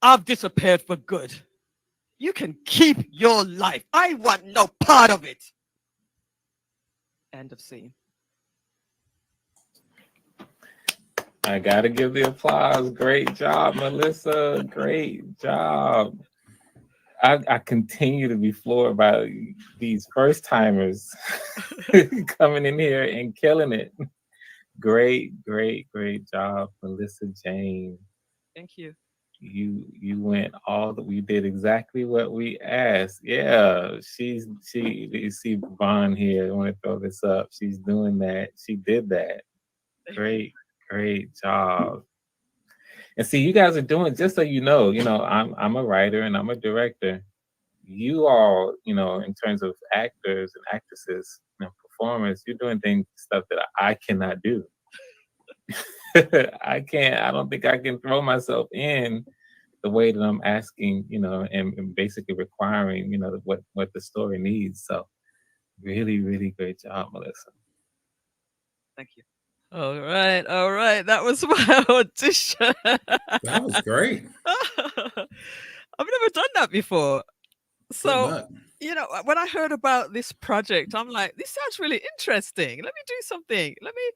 I've disappeared for good. You can keep your life. I want no part of it. End of scene. I gotta give the applause. Great job, Melissa. Great job. I continue to be floored by these first timers coming in here and killing it. Great job, Melissa Jane. Thank you. You went all that we did exactly what we asked. Yeah, you see Vaughn here. I want to throw this up. She's doing that. She did that. Great job. And see, you guys are doing, just so you know, I'm a writer and I'm a director. You all, in terms of actors and actresses and performers, you're doing stuff that I cannot do. I don't think I can throw myself in the way that I'm asking, and basically requiring, what the story needs. So really great job, Melissa. Thank you. All right. That was my audition. That was great. I've never done that before. Good So, luck. when I heard about this project, I'm like, this sounds really interesting. Let me do something. Let me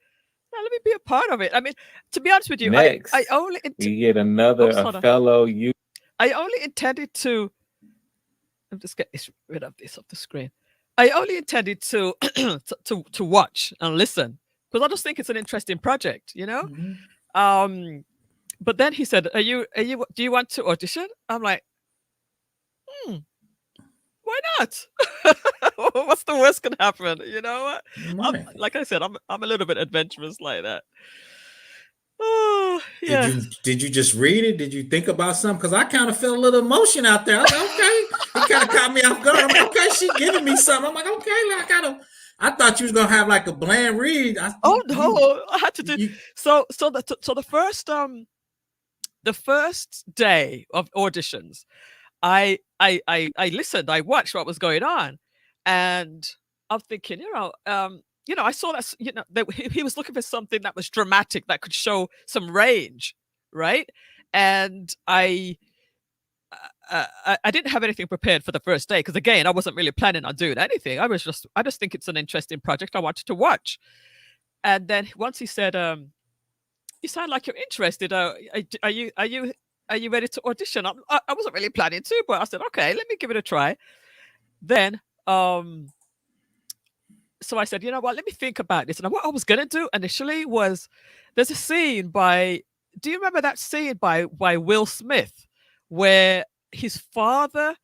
be a part of it. I mean, to be honest with you, Next, I only we get another fellow you. I only intended to. I'm just getting rid of this off the screen. I only intended to to watch and listen because I just think it's an interesting project, Mhm. But then he said, do you want to audition? I'm like, why not? What's the worst can happen? You know what? Right. Like I said, I'm a little bit adventurous like that. Oh, yeah. Did you just read it? Did you think about something? Because I kind of felt a little emotion out there. I was like, okay. It kind of caught me off guard. I'm like, okay, she's giving me something. I'm like, okay, I thought you was gonna have like a bland read. Oh no, I had to do so the first day of auditions, I listened, I watched what was going on, and I'm thinking, I saw that, that he was looking for something that was dramatic, that could show some range, right? And I didn't have anything prepared for the first day because, again, I wasn't really planning on doing anything. I just think it's an interesting project I wanted to watch. And then once he said, "You sound like you're interested. Are you ready to audition?" I wasn't really planning to, but I said, "Okay, let me give it a try." Then, so I said, "You know what? Let me think about this." And what I was gonna do initially was, there's a scene by. Do you remember that scene by Will Smith, where his father?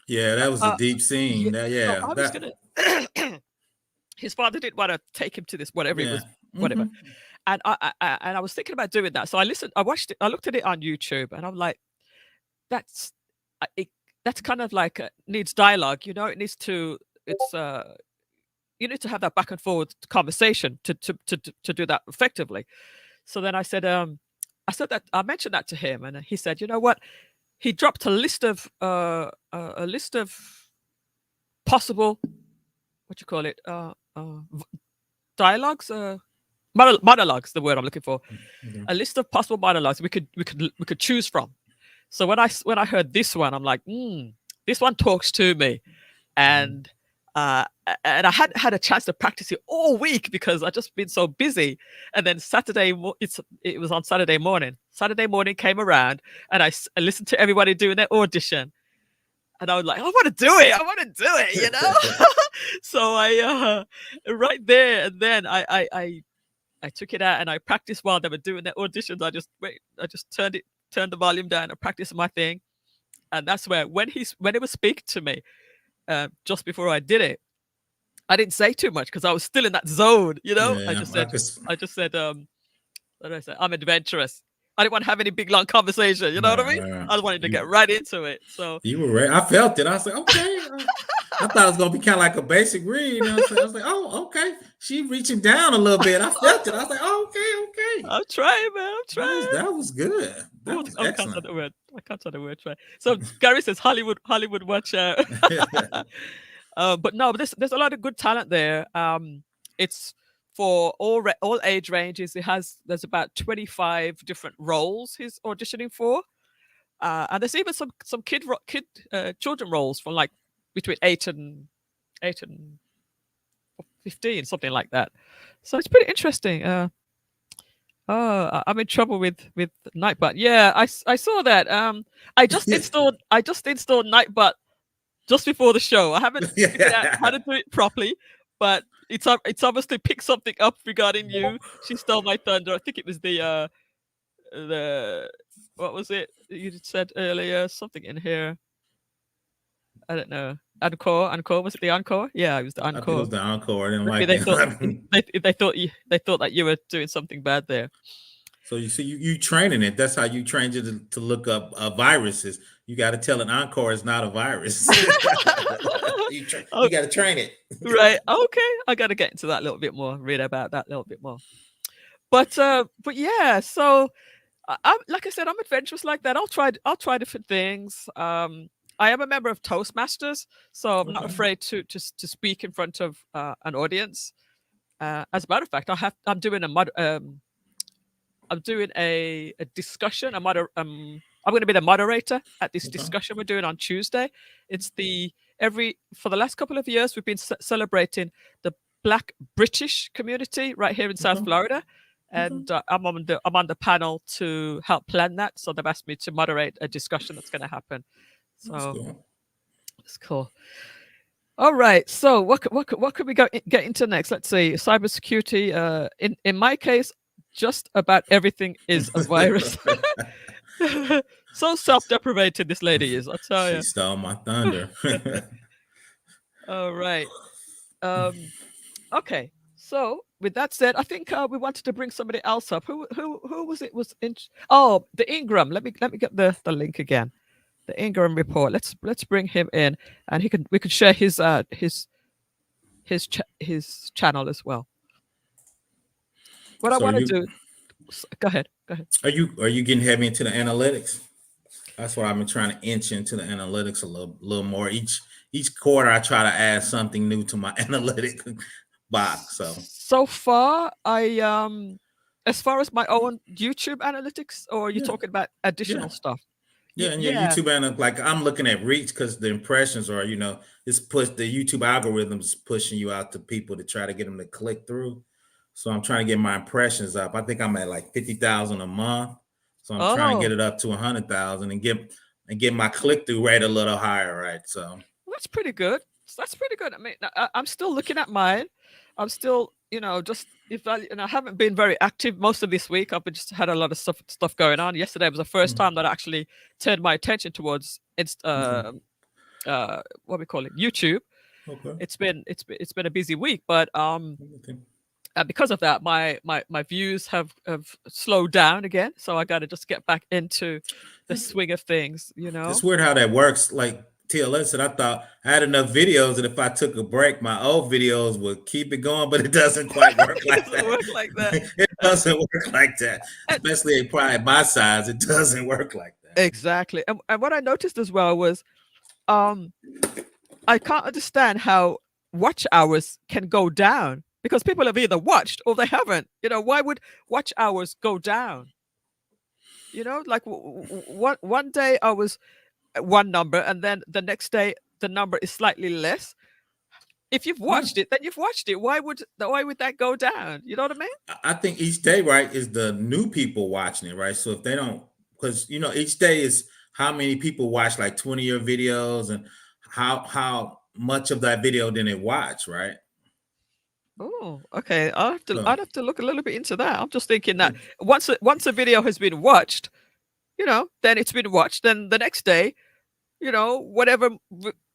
Yeah, that was a deep scene. So I was gonna. His father didn't want to take him to this whatever it was, whatever. Mm-hmm. And I was thinking about doing that. So I listened, I watched it, I looked at it on YouTube, and I'm like, that's that's kind of like needs dialogue, it needs to you need to have that back and forward conversation to do that effectively. So then I said that I mentioned that to him, and he said, you know what? He dropped a list of possible, what you call it, dialogues, monologues, the word I'm looking for. Mm-hmm. A list of possible monologues we could choose from. So when I heard this one, I'm like, this one talks to me, and I hadn't had a chance to practice it all week because I just been so busy. And then it was on Saturday morning. Saturday morning came around, and I listened to everybody doing their audition, and I was like, I want to do it, So I right there and then I took it out and I practiced while they were doing their auditions. I just turned the volume down and practiced my thing. And that's where when it was speaking to me, just before I did it, I didn't say too much because I was still in that zone, Yeah, I just said, what did I say? I'm adventurous. I didn't want to have any big long conversation, you know what I mean? I wanted to get right into it. So you were right. I felt it. I was like, okay. I thought it was gonna be kind of like a basic read. You know what I'm saying? I was like, oh, okay. She reaching down a little bit. I felt it. I was like, oh, okay, okay. I'm trying, man. I'm trying. That was good. That Oh, was I can't say excellent. the word. I can't say the word. Try. So Gary says Hollywood watch out. But no, but there's a lot of good talent there. It's for all age ranges. There's about 25 different roles he's auditioning for, and there's even some children roles from like between 8 and 15, something like that. So it's pretty interesting. I'm in trouble with Nightbot. Yeah, I saw that. I just installed Nightbot just before the show. I haven't figured out how to do it properly, but it's obviously picked something up regarding you. She stole my thunder. I think it was the what was it you said earlier? Something in here. I don't know. Encore. Was it the encore? Yeah, it was the I think it encore. was the encore. I didn't Maybe like they thought it. they thought that you were doing something bad there. So you see, you training it. That's how you trained it to look up viruses. You got to tell an encore is not a virus. you Oh, got to train it. right. Okay. I got to get into that a little bit more. Read about that a little bit more. But yeah. So I'm like I said, I'm adventurous like that. I'll try different things. I am a member of Toastmasters, so I'm not Okay. afraid to speak in front of an audience. As a matter of fact, I'm doing a discussion. I'm going to be the moderator at this Okay. discussion we're doing on Tuesday. It's for the last couple of years we've been celebrating the Black British community right here in South Okay. Florida, and I'm on the panel to help plan that. So they've asked me to moderate a discussion that's going to happen. That's So cool. it's cool. All right. So what could we get into next? Let's see. Cybersecurity. In my case, just about everything is a virus. So self-deprecating this lady is, I'll tell She you. stole my thunder. All right. Okay. So with that said, I think we wanted to bring somebody else up. Who was it? Oh, the Ingram. Let me get the link again. The Ingram report. Let's bring him in, and we can share his channel as well. What I want to do. Go ahead. Are you getting heavy into the analytics? That's why I've been trying to inch into the analytics a little more. Each quarter, I try to add something new to my analytic box. So far, as far as my own YouTube analytics, or are you talking about additional stuff? Yeah, and your YouTube analytics, like I'm looking at reach because the impressions are, it's the YouTube algorithm is pushing you out to people to try to get them to click through. So I'm trying to get my impressions up. I think I'm at like 50,000 a month. So I'm trying to get it up to 100,000 and get my click through rate a little higher, right? So that's pretty good. I mean, I'm still looking at mine. I'm still, just and I haven't been very active most of this week. I've just had a lot of stuff going on. Yesterday was the first time that I actually turned my attention towards what we call it, YouTube. Okay. It's been a busy week, but because of that, my views have slowed down again. So I got to just get back into the swing of things. It's weird how that works. Like TLS said, I thought I had enough videos that if I took a break, my old videos would keep it going, but it doesn't quite work like that. It doesn't work like that, especially probably at my size. It doesn't work like that. Exactly. And what I noticed as well was, I can't understand how watch hours can go down, because people have either watched or they haven't. Why would watch hours go down? Like one day I was one number, and then the next day the number is slightly less. If you've watched it, then you've watched it. Why would that go down? You know what I mean? I think each day, right, is the new people watching it, right? So if they don't, because each day is how many people watch like 20-year videos, and how much of that video did they watch, right? Oh, okay. I'd have to look a little bit into that. I'm just thinking that once a video has been watched, then it's been watched. Then the next day, whatever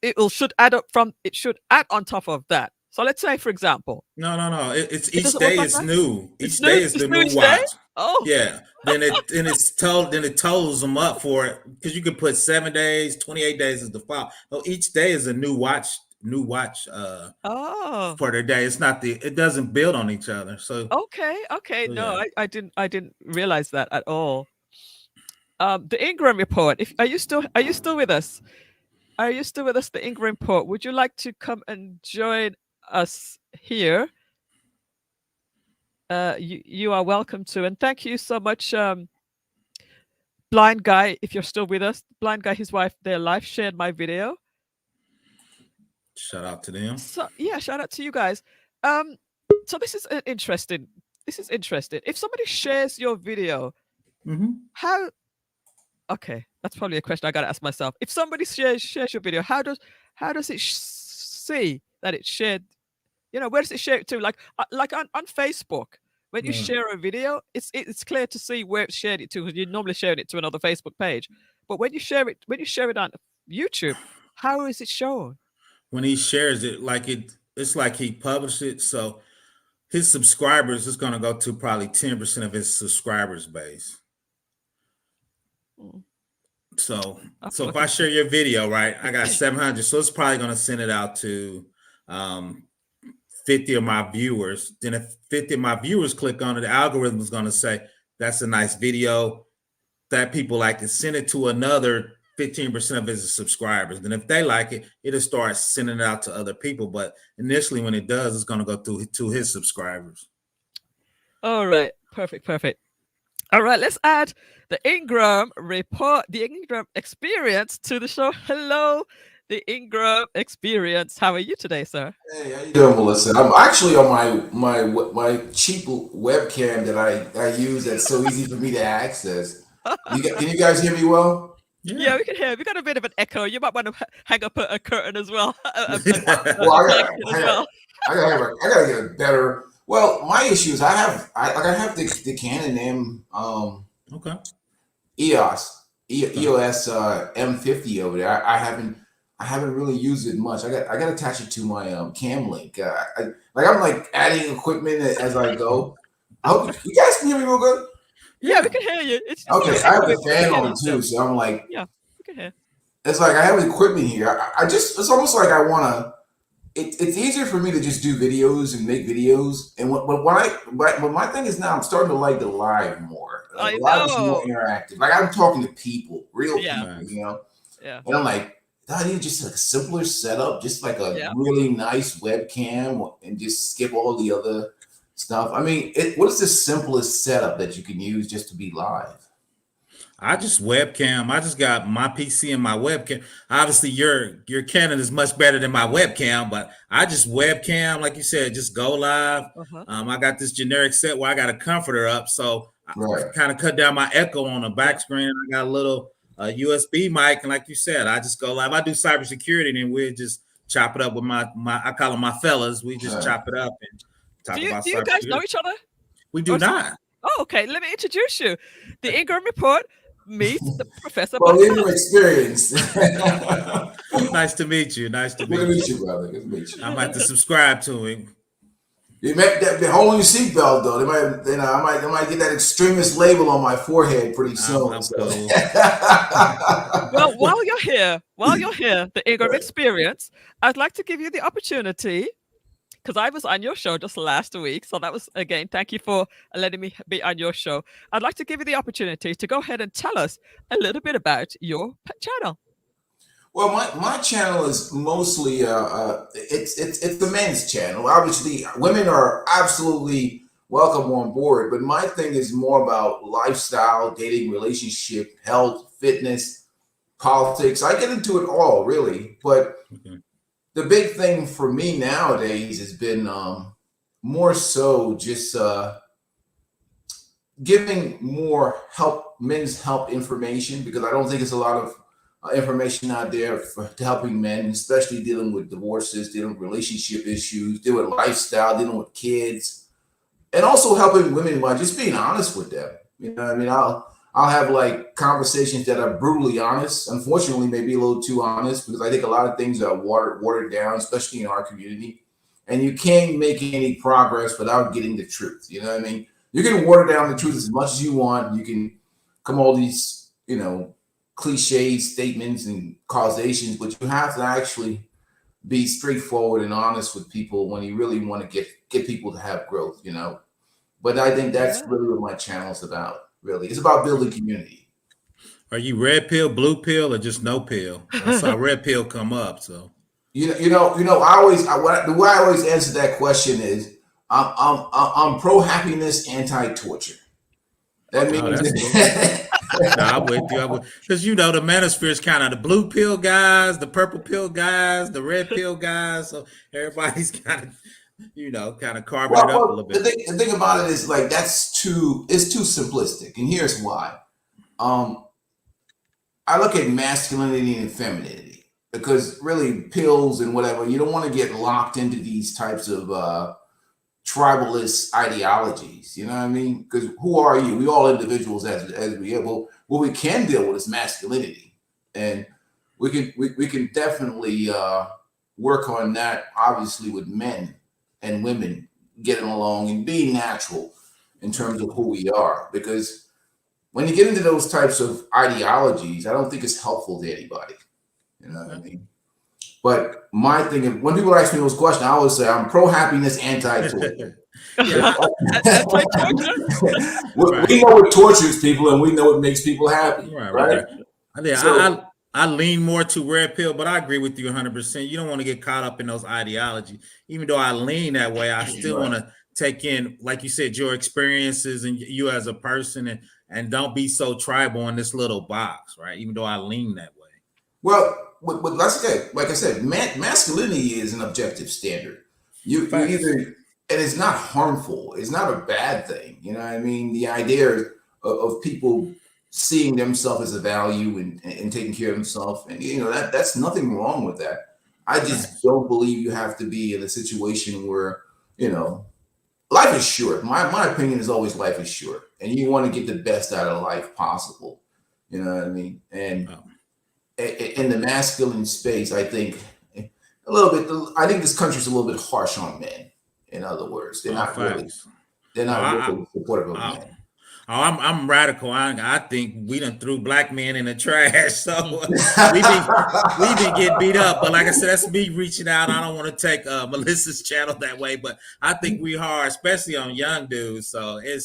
it should add on top of that. So let's say, for example, no, it's each day is new. Each day is the new watch. Day? Oh, yeah. Then it totals them up for it, because you can put 7 days, 28 days as the file. No, each day is a new watch new watch Oh, for their day. It's not it doesn't build on each other. okay, okay. So No, yeah. I didn't realize that at all. The Ingram report. If are you still with us? Are you still with us? The Ingram report. Would you like to come and join us here? You are welcome to, and thank you so much, Blind Guy. If you're still with us, Blind Guy, his wife, their life shared my video. Shout out to them. So yeah, shout out to you guys. Um, so this is interesting. This is interesting. If somebody shares your video, Mm-hmm. how? Okay, that's probably a question I got to ask myself. If somebody shares your video, how does it see that it's shared? Where does it share it to? Like on Facebook, when you Yeah. share a video, it's clear to see where it's shared it to because you're normally sharing it to another Facebook page. But when you share it on YouTube, how is it shown? When he shares it, it's like he published it. So his subscribers is gonna go to probably 10% of his subscribers base. Mm, I have to So if look I into share your video, right, I got 700. So it's probably gonna send it out to um 50 of my viewers. Then if 50 of my viewers click on it, the algorithm is gonna say that's a nice video that people like to send it to another 15% of his subscribers. Then if they like it, it'll start sending it out to other people. But initially when it does, it's gonna go through to his subscribers. All right, perfect, perfect. All right, let's add the Ingram report, the Ingram experience to the show. Hello, the Ingram experience. How are you today, sir? Hey, how you doing, Melissa? I'm actually on my cheap webcam that I use. That's so easy for me to access. Can you guys hear me well? Yeah, Yeah. we can hear. We got a bit of an echo. You might want to hang up a curtain as well, Well, a blanket as well. I gotta get a better. Well, my issue is I have the Canon Okay. Okay. EOS M50 over there. I haven't really used it much. I got to attach it to my cam link. I'm like adding equipment as I go. I hope you guys can hear me real good. Yeah, we Yeah. can hear you. It's a Okay, little I have echoey, the but we can fan hear on you too, still. so I'm like, Yeah, we can hear. it's like I have equipment here. It's almost like I want to. It's easier for me to just do videos and make videos. And but my thing is now I'm starting to like the live more. Like I live is more know. interactive. Like I'm talking to people, real Yeah, people, Nice. yeah, And I'm like, I need just like a simpler setup, just like a yeah. really nice webcam, and just skip all the other stuff. I mean, what is the simplest setup that you can use just to be live? I just webcam. I just got my PC and my webcam. Obviously, your Canon is much better than my webcam, but I just webcam, like you said, just go live. Uh-huh. I got this generic set where I got a comforter up, so I Right. kind of cut down my echo on the back screen. I got a little USB mic, and like you said, I just go live. I do cybersecurity, and then we just chop it up with my I call them my fellas. We just Huh. chop it up and Do talk you about do you guys know cybersecurity. each other? We do Or some, not. oh, okay. Let me introduce you. The Ingram report meets the professor Well, in your myself. experience. Nice to meet you. Nice to Good to meet meet you. you, brother. Good to meet you. I'm about to subscribe to him. You might be holding your seatbelt though. I might get that extremist label on my forehead pretty soon. I'm So. cool. Well, while you're here, the Ingram experience, I'd like to give you the opportunity because I was on your show just last week. So that was, again, thank you for letting me be on your show. I'd like to give you the opportunity to go ahead and tell us a little bit about your channel. Well, my channel is mostly it's the men's channel. Obviously, women are absolutely welcome on board, but my thing is more about lifestyle, dating, relationship, health, fitness, politics. I get into it all really, but Okay. the big thing for me nowadays has been more so just giving more men's help information, because I don't think there's a lot of information out there to helping men, especially dealing with divorces, dealing with relationship issues, dealing with lifestyle, dealing with kids, and also helping women by just being honest with them. You know what I mean? I'll have like conversations that are brutally honest. Unfortunately, maybe a little too honest, because I think a lot of things are watered down, especially in our community. And you can't make any progress without getting the truth. You know what I mean? You can water down the truth as much as you want. You can come all these, cliche statements and causations, but you have to actually be straightforward and honest with people when you really want to get people to have growth, But I think that's really what my channel is about. Really, it's about building community. Are you red pill, blue pill, or just no pill? I saw red pill come up, so The way I always answer that question is I'm pro happiness, anti torture. That Oh, means that's cool. No, I'm with you. Because the manosphere is kind of the blue pill guys, the purple pill guys, the red pill guys. So everybody's kind of, carving it up a little bit. The thing about it is like it's too simplistic, and here's why. I look at masculinity and femininity because really pills and whatever, you don't want to get locked into these types of tribalist ideologies. You know what I mean? Because who are you? We all individuals as we are. Well, what we can deal with is masculinity, and we can definitely work on that. Obviously, with men and women getting along and being natural in terms of who we are. Because when you get into those types of ideologies, I don't think it's helpful to anybody. You know what I mean? But my thing, when people ask me those questions, I always say I'm pro happiness, anti torture. Anti-torture? We know what tortures people, and we know what makes people happy, right? I lean more to red pill, but I agree with you 100%. You don't want to get caught up in those ideologies. Even though I lean that way, I still want to take in, like you said, your experiences and you as a person, and don't be so tribal in this little box, right? Even though I lean that way. Well, that's okay. Like I said, masculinity is an objective standard. You either, and it's not harmful. It's not a bad thing. You know what I mean? The idea of people seeing themselves as a value and taking care of themselves, and that's nothing wrong with that. I just don't believe you have to be in a situation where life is short. My opinion is always life is short, and you want to get the best out of life possible. You know what I mean? And in the masculine space, I think a little bit. I think this country's a little bit harsh on men. In other words, they're not really supportive of men. I'm radical. I think we done threw black men in the trash, so we been getting beat up. But like I said, that's me reaching out. I don't want to take Melissa's channel that way, but I think we are, especially on young dudes. So they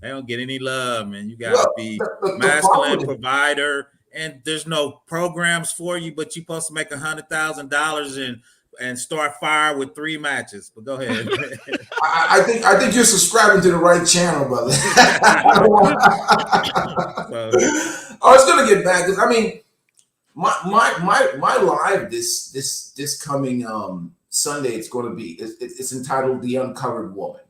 don't get any love, man. You gotta be masculine, provider, and there's no programs for you, but you're supposed to make $100,000 and start fire with 3 matches. But go ahead. I think you're subscribing to the right channel, brother. I was gonna get back because I mean, my live this coming Sunday. It's going to be it's entitled "The Uncovered Woman,"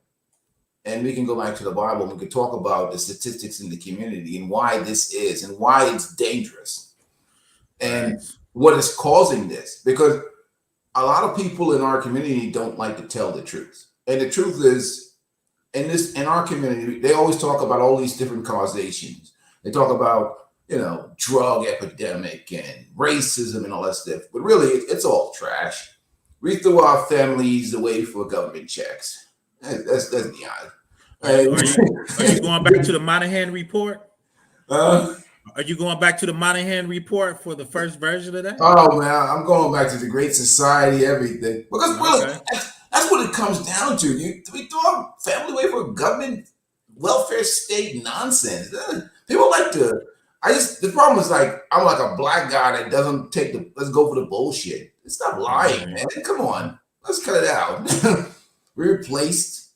and we can go back to the Bible and we can talk about the statistics in the community and why this is and why it's dangerous and what is causing this, because a lot of people in our community don't like to tell the truth. And the truth is, in our community, they always talk about all these different causations. They talk about, drug epidemic and racism and all that stuff. But really, it's all trash. We threw our families away for government checks. That's the honest. Are you going back to the Monahan report? Are you going back to the Monahan report for the first version of that? Oh man, I'm going back to the Great Society, everything. Because really, that's what it comes down to. We throw our family away for government welfare state nonsense. People like to. The problem is I'm like a black guy that doesn't let's go for the bullshit. Stop lying, man. Come on, let's cut it out. We replaced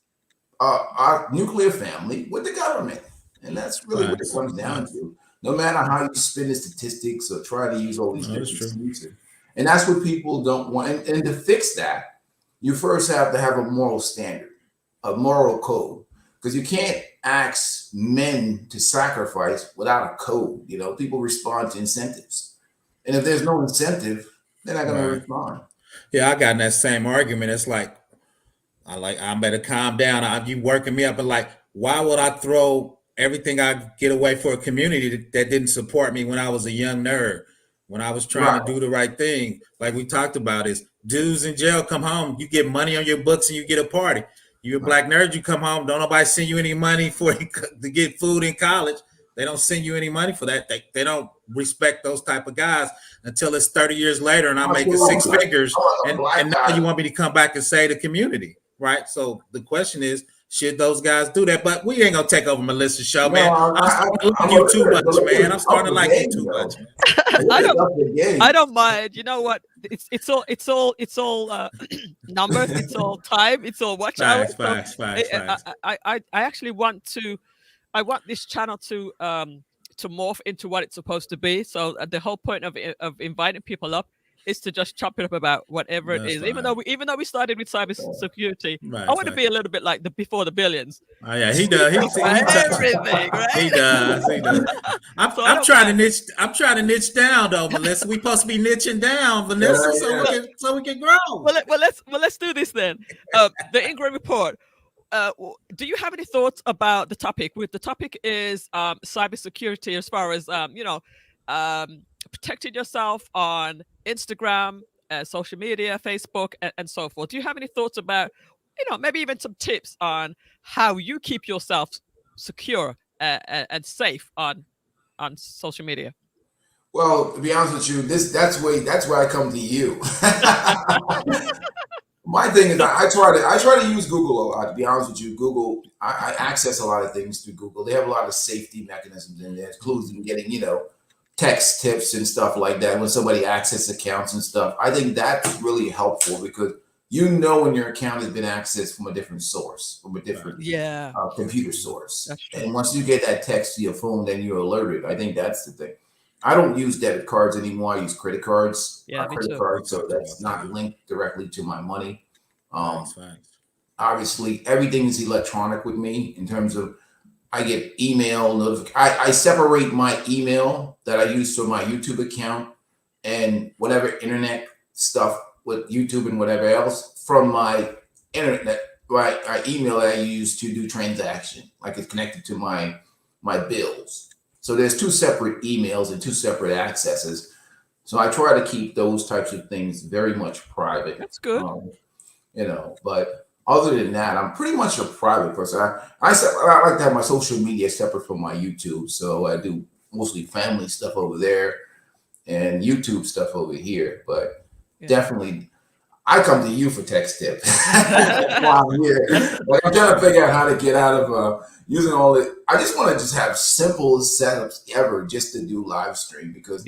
our nuclear family with the government, and that's really what it comes down to. No matter how you spin the statistics or try to use all these different excuses. And that's what people don't want. And to fix that, you first have to have a moral standard, a moral code. Because you can't ask men to sacrifice without a code. People respond to incentives. And if there's no incentive, they're not going to respond. Yeah, I got in that same argument. It's like, I better calm down. You working me up, but why would I throw everything I get away for a community that didn't support me when I was a young nerd, when I was trying to do the right thing? Like we talked about, is dudes in jail come home, you get money on your books and you get a party. You're a black nerd, you come home, don't nobody send you any money to get food in college. They don't send you any money for that. They don't respect those type of guys until it's 30 years later and I'm making six figures. And now you want me to come back and say the community, right? So the question is, should those guys do that? But we ain't gonna take over Melissa's show, man. I'm starting to like you too much, man. I'm starting to like you too much. I don't mind. You know what? It's all numbers. It's all time. It's all watch hours. Facts. I actually want to. I want this channel to morph into what it's supposed to be. So the whole point of inviting people up is to just chop it up about whatever it is. Fine. Even though we started with cybersecurity, I want to be a little bit like the before the billions. Oh yeah, he does. He everything, right? He does. I'm trying to niche down though, Melissa. We supposed to be niching down, Vanessa, so we can grow. Well, let's do this then. The Ingram report. Do you have any thoughts about the topic? The topic is cybersecurity, as far as protecting yourself on Instagram, social media, Facebook, and so forth. Do you have any thoughts about, maybe even some tips on how you keep yourself secure and safe on social media? Well, to be honest with you, that's where I come to you. My thing is, I try to use Google a lot. To be honest with you, Google, I access a lot of things through Google. They have a lot of safety mechanisms in there, including getting text tips and stuff like that when somebody accesses accounts and stuff. I think that's really helpful because when your account has been accessed from a different source, from a different computer source. And once you get that text to your phone, then you're alerted. I think that's the thing. I don't use debit cards anymore. I use credit cards. Credit cards, so that's not linked directly to my money. Obviously, everything is electronic with me in terms of I get email notifications. I separate my email that I use for my YouTube account and whatever internet stuff with YouTube and whatever else from my internet, my email that I use to do transaction. Like it's connected to my bills. So there's two separate emails and two separate accesses. So I try to keep those types of things very much private. That's good. But other than that, I'm pretty much a private person. I like to have my social media separate from my YouTube. So I do mostly family stuff over there and YouTube stuff over here. But definitely, I come to you for text tips. While I'm here. Like I'm trying to figure out how to get out of using all it. I just want to just have simple setups ever just to do live stream because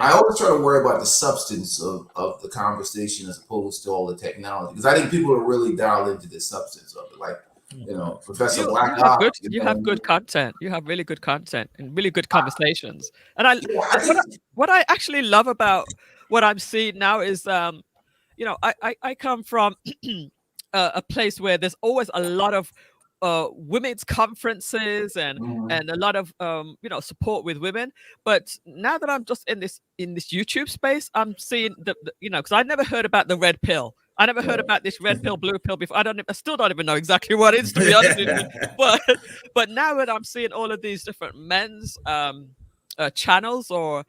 I always try to worry about the substance of the conversation as opposed to all the technology. Because I think people are really dialed into the substance of it. Like, Professor Black Oct. You have good content. You have really good content and really good conversations. And what I actually love about what I'm seeing now is I come from a place where there's always a lot of women's conferences and a lot of support with women. But now that I'm just in this YouTube space, I'm seeing because I never heard about the red pill. I never heard about this red pill, blue pill before. I still don't even know exactly what it is, to be honest with you. But now that I'm seeing all of these different men's channels, or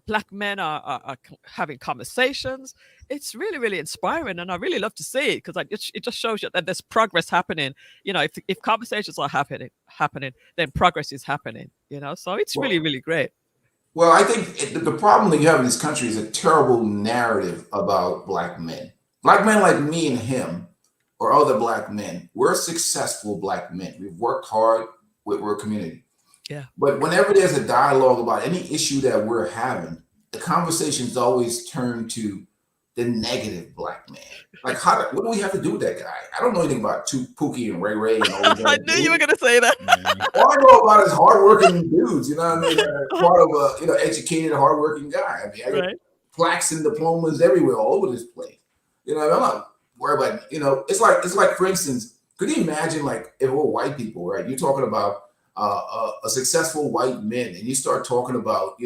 black men are having conversations, it's really, really inspiring, and I really love to see it because it just shows you that there's progress happening. If conversations are happening, then progress is happening. So it's really, really great. Well, I think the problem that you have in this country is a terrible narrative about black men. Black men like me and him, or other black men, we're successful black men. We've worked hard. We're a community. Yeah. But whenever there's a dialogue about any issue that we're having, the conversations always turn to the negative black man. Like, what do we have to do with that guy? I don't know anything about Pookie and Ray Ray and all that. I knew you were going to say that. All I know about is hardworking dudes. You know what I mean? Part of a educated, hardworking guy. I mean, I got plaques and diplomas everywhere, all over this place. I'm not worried about. It's like, for instance, could you imagine like if we're white people, right? You're talking about a successful white man, and you start talking about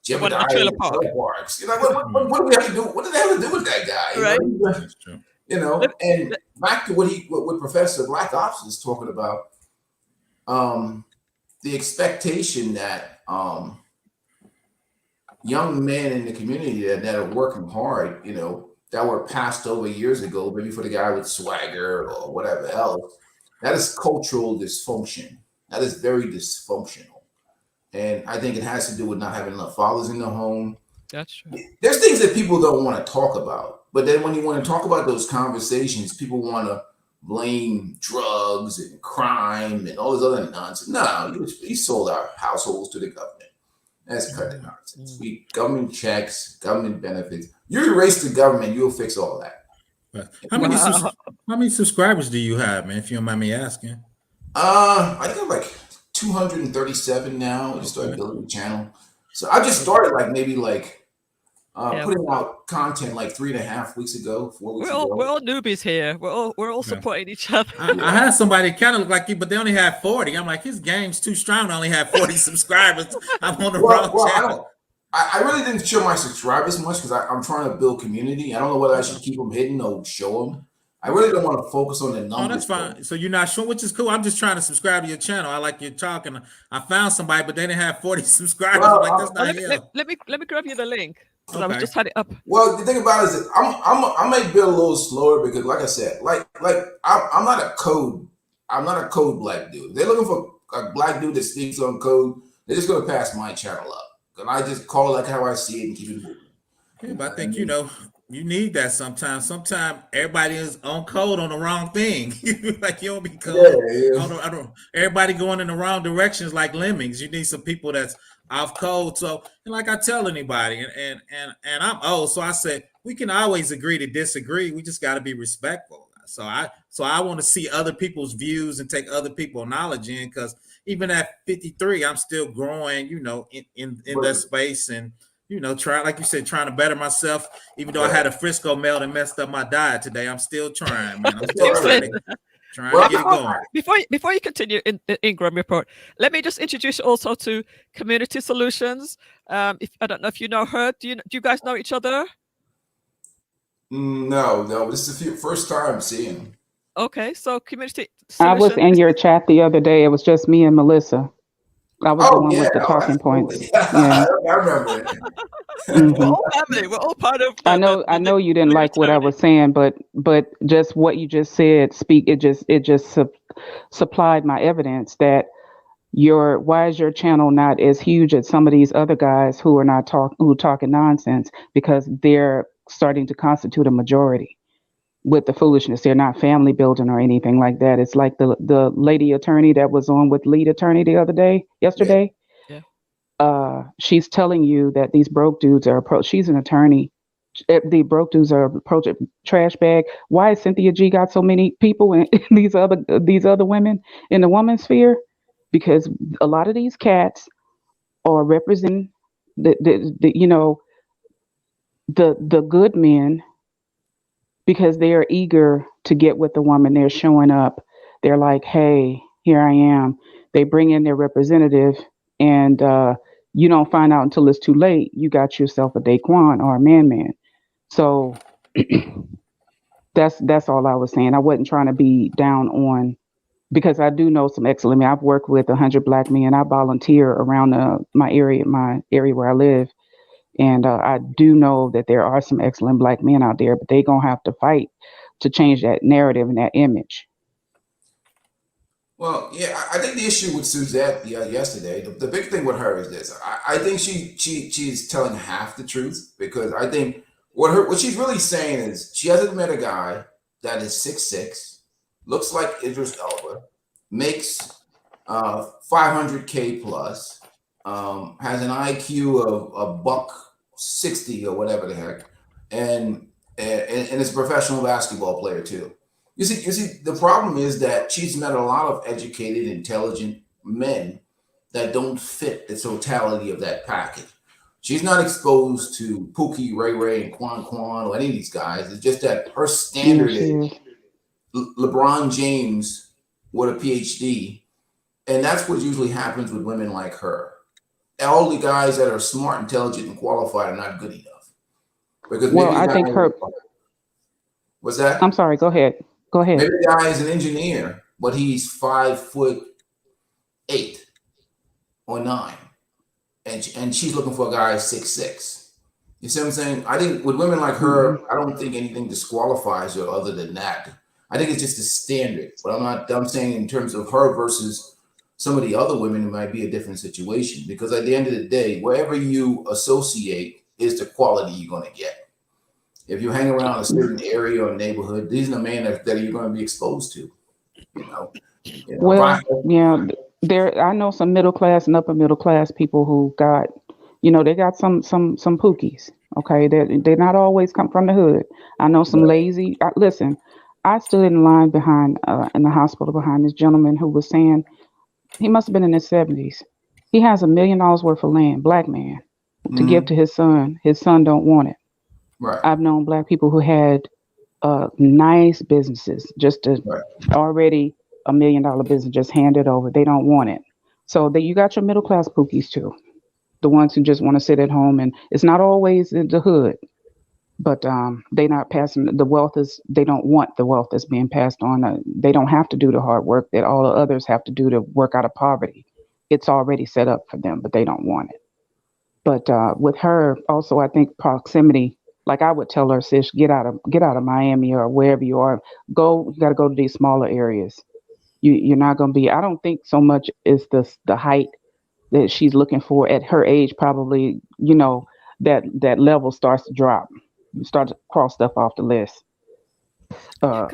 jeopardizing parks. What do we have to do? What do they have to do with that guy? Right. That's true. And back to what Professor Black Opt is talking about, the expectation that young men in the community that are working hard, that were passed over years ago, maybe for the guy with swagger or whatever else, that is cultural dysfunction. That is very dysfunctional. And I think it has to do with not having enough fathers in the home. That's true. There's things that people don't want to talk about. But then when you want to talk about those conversations, people want to blame drugs and crime and all this other nonsense. No, you sold our households to the government. That's cut the nonsense. We government checks, government benefits. You erase the government, you'll fix all that. How many subscribers do you have, man? If you don't mind me asking. I think I'm like 237 now. I just started building the channel. So I just started putting out content like 3.5 weeks ago, 4 weeks ago. We're all newbies here. We're all supporting each other. I had somebody kind of look like you, but they only had 40. I'm like, his game's too strong to only have 40 subscribers. I'm on the wrong channel. I really didn't show my subscribers much because I'm trying to build community. I don't know whether I should keep them hidden or show them. I really don't want to focus on the numbers. Oh, that's fine. So you're not sure, which is cool. I'm just trying to subscribe to your channel. I like your talk, and I found somebody, but they didn't have 40 subscribers. Well, I'm like, that's not let me grab you the link. Okay. I just had it up. Well, the thing about it is that I may build a little slower because, like I said, I'm not a code black dude. They're looking for a black dude that speaks on code. They're just gonna pass my channel up, and I just call it like how I see it and keep it moving. Yeah, but I think you need that sometimes. Sometimes everybody is on code on the wrong thing. Like you don't be code. Yeah. I don't. Everybody going in the wrong directions like lemmings. You need some people that's off code. So, and like I tell anybody, and I'm old, so I said we can always agree to disagree. We just got to be respectful. So I want to see other people's views and take other people's knowledge in, because even at 53, I'm still growing. In that space and. Try, like you said, trying to better myself. Even though I had a Frisco mail that messed up my diet today, I'm still trying, man. I'm still trying to get it going. Before you continue in the Ingram report, let me just introduce you also to Community Solutions. If I don't know if you know her. Do you guys know each other? No. This is the first time seeing them. Okay, so Community Solutions. I was in your chat the other day. It was just me and Melissa. I was the one with the talking points. Yeah. I remember it. Mm-hmm. We're all family. We're all part of. I know you didn't like what I was saying, but just what you just said, it just supplied my evidence that why is your channel not as huge as some of these other guys who are talking nonsense, because they're starting to constitute a majority with the foolishness. They're not family building or anything like that. It's like the lady attorney that was on with lead attorney yesterday. Yeah. She's telling you that these broke dudes are she's an attorney. The broke dudes are approaching trash bag. Why has Cynthia G got so many people in these other women in the woman sphere? Because a lot of these cats are representing the good men, because they are eager to get with the woman. They're showing up. They're like, hey, here I am. They bring in their representative, and you don't find out until it's too late. You got yourself a Daquan or a man. So that's all I was saying. I wasn't trying to be down on, because I do know some excellent men. I've worked with 100 black men. I volunteer around my area where I live. And I do know that there are some excellent black men out there, but they're going to have to fight to change that narrative and that image. Well, yeah, I think the issue with Suzette yesterday, the big thing with her is this. I think she's telling half the truth, because I think what she's really saying is she hasn't met a guy that is 6'6", looks like Idris Elba, makes $500K plus, has an IQ of $160 or whatever the heck, and is a professional basketball player too. You see, the problem is that she's met a lot of educated, intelligent men that don't fit the totality of that package. She's not exposed to Pookie, Ray Ray, and Quan or any of these guys. It's just that her standard is LeBron James with a PhD, and that's what usually happens with women like her. All the guys that are smart, intelligent, and qualified are not good enough. Because I think her. What's that? I'm sorry. Go ahead. Maybe the guy is an engineer, but he's 5'8" or 9, and she's looking for a guy 6'6". You see what I'm saying? I think with women like her, I don't think anything disqualifies her other than that. I think it's just a standard. But I'm saying in terms of her versus some of the other women, it might be a different situation, because at the end of the day, wherever you associate is the quality you're going to get. If you hang around a certain area or neighborhood, these are the men that you're going to be exposed to. You know, if I Well, yeah, there. I know some middle class and upper middle class people who got, they got some pookies. Okay, they're not always come from the hood. I know some lazy. Listen, I stood in line behind in the hospital behind this gentleman who was saying he must have been in his 70s. He has $1 million worth of land, black man, to give Mhm. to his son. His son don't want it. Right, I've known black people who had nice businesses, just to right. already $1 million business, just hand it over. They don't want it. So that you got your middle class pookies too, the ones who just want to sit at home, and it's not always in the hood, but they not passing the wealth is they don't want the wealth that's being passed on. They don't have to do the hard work that all the others have to do to work out of poverty. It's already set up for them, but they don't want it. But with her, also, I think proximity. Like I would tell her, sis, get out of Miami or wherever you are. Go, you got to go to these smaller areas. You're not going to be. I don't think so much is the height that she's looking for at her age. Probably, that level starts to drop. You start to cross stuff off the list. Yeah, Uh,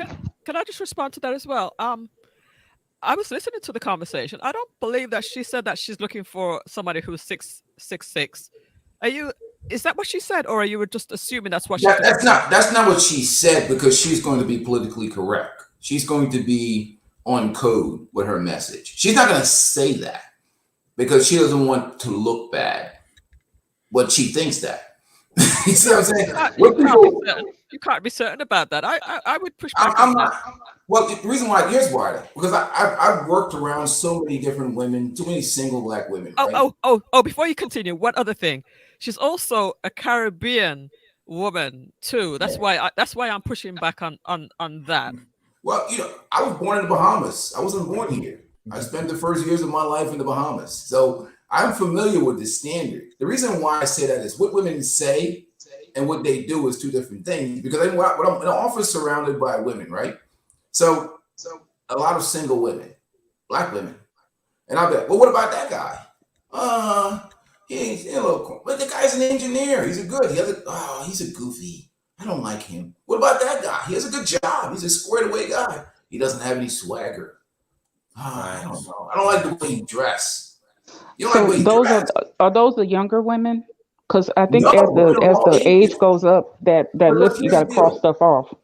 can I just respond to that as well? I was listening to the conversation. I don't believe that she said that she's looking for somebody who's 6'6". Are you? Is that what she said, or are you just assuming that's what she's That, looking that's for? not that's not what she said, because she's going to be politically correct. She's going to be on code with her message. She's not going to say that because she doesn't want to look bad, but she thinks that. You see what I'm saying? You What can't be people, certain. You can't be certain about that. I would push back I'm on that. not. Well, the reason why, here's why, because I've worked around so many different women, too many single black women, Oh, right? oh, oh, oh, before you continue, one other thing. She's also a Caribbean woman too. Yeah. That's why I'm pushing back on that. Well, I was born in the Bahamas. I wasn't born here. I spent the first years of my life in the Bahamas. So I'm familiar with the standard. The reason why I say that is what women say and what they do is two different things. Because when I'm in an office surrounded by women, right? So a lot of single women, black women. And I'll be like, well, what about that guy? Uh, he's a little, but the guy's an engineer. He's a good. He's a goofy. I don't like him. What about that guy? He has a good job. He's a squared away guy. He doesn't have any swagger. I don't Facts. know. I don't like the way he dress. You don't like the so way he those dress? are those the younger women? Because I think No, as the they're as all the age ages. goes up, that But list you got here's to the cross deal. stuff off.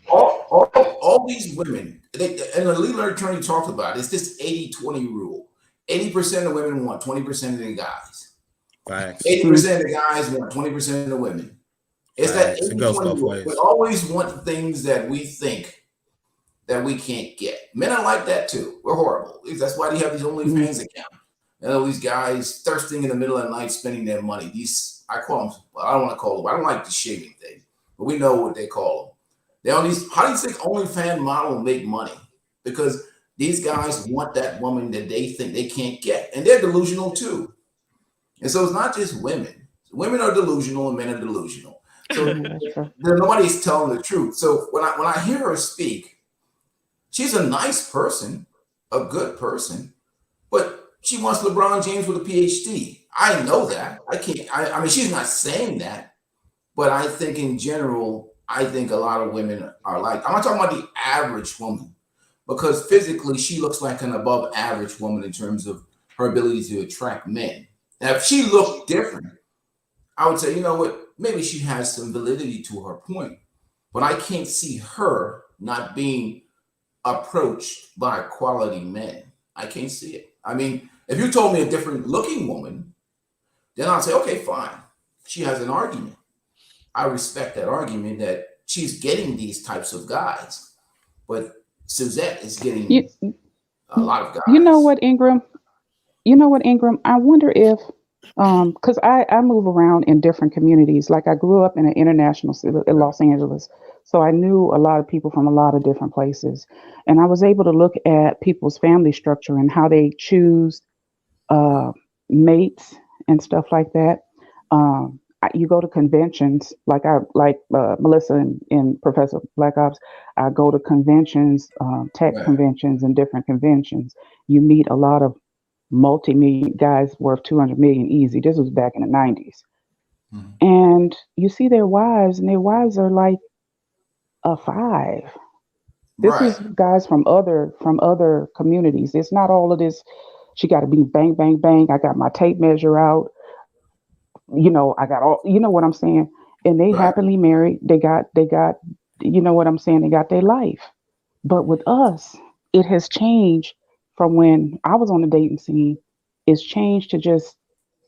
All these women, and the legal attorney talked about it, it's this 80-20 rule. 80% of women want 20% of the guys. Facts. 80% of the guys want 20% of the women. It's that Facts. It goes 80-20 both rule. We ways. always want things that we think that we can't get. Men are like that too. We're horrible. That's why they have these Mhm. OnlyFans accounts. And all these guys thirsting in the middle of the night spending their money. These, I call them, well, I don't want to call them, I don't like the shaming thing, but we know what they call them. They're on these, how do you think OnlyFans model make money? Because these guys want that woman that they think they can't get. And they're delusional too. And so it's not just women. Women are delusional and men are delusional. So Yeah, that's true. nobody's telling the truth. So when I hear her speak, she's a nice person, a good person, but she wants LeBron James with a PhD. I know that. I can't. I mean, she's not saying that, but I think in general, I think a lot of women are like. I'm not talking about the average woman, because physically she looks like an above average woman in terms of her ability to attract men. Now, if she looked different, I would say, you know what? Maybe she has some validity to her point, but I can't see her not being approached by quality men. I can't see it. I mean, if you told me a different looking woman, then I'll say, okay, fine. She has an argument. I respect that argument that she's getting these types of guys. But Suzette is You getting a lot of you know guys. what, Ingram? You know what, Ingram? I wonder if, because I move around in different communities. Like I grew up in an international city in Los Angeles, so I knew a lot of people from a lot of different places, and I was able to look at people's family structure and how they choose uh, mates and stuff like that. you go to conventions like Melissa and Professor Black Ops. I go to conventions, tech Right. conventions, and different conventions. You meet a lot of multi-million guys worth 200 million easy. This was back in the 90s, Mhm. and you see their wives, and their wives are like a five. This Right. is guys from other communities. It's not all of this. She got to be bang bang bang. I got my tape measure out. I got all. You know what I'm saying? And they Right. happily married. They got. You know what I'm saying? They got their life. But with us, it has changed from when I was on the dating scene. It's changed to just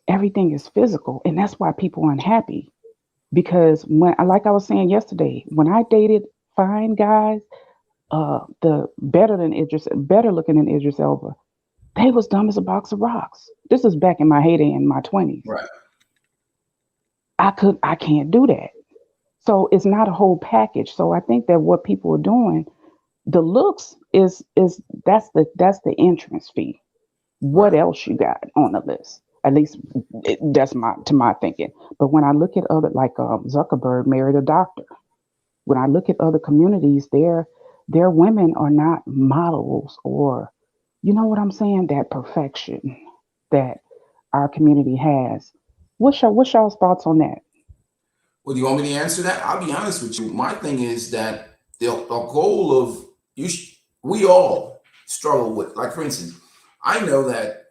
everything is physical, and that's why people are unhappy. Because like I was saying yesterday, when I dated fine guys, the better looking than Idris Elba, they was dumb as a box of rocks. This is back in my heyday in my 20s. Right. I can't do that. So it's not a whole package. So I think that what people are doing, the looks is that's the entrance fee. What Right. else you got on the list? At least that's my thinking. But when I look at other like Zuckerberg married a doctor. When I look at other communities, their women are not models or, you know what I'm saying, that perfection that our community has. What's y'all's thoughts on that? Well, do you want me to answer that? I'll be honest with you. My thing is that the goal of we all struggle with, like, for instance, I know that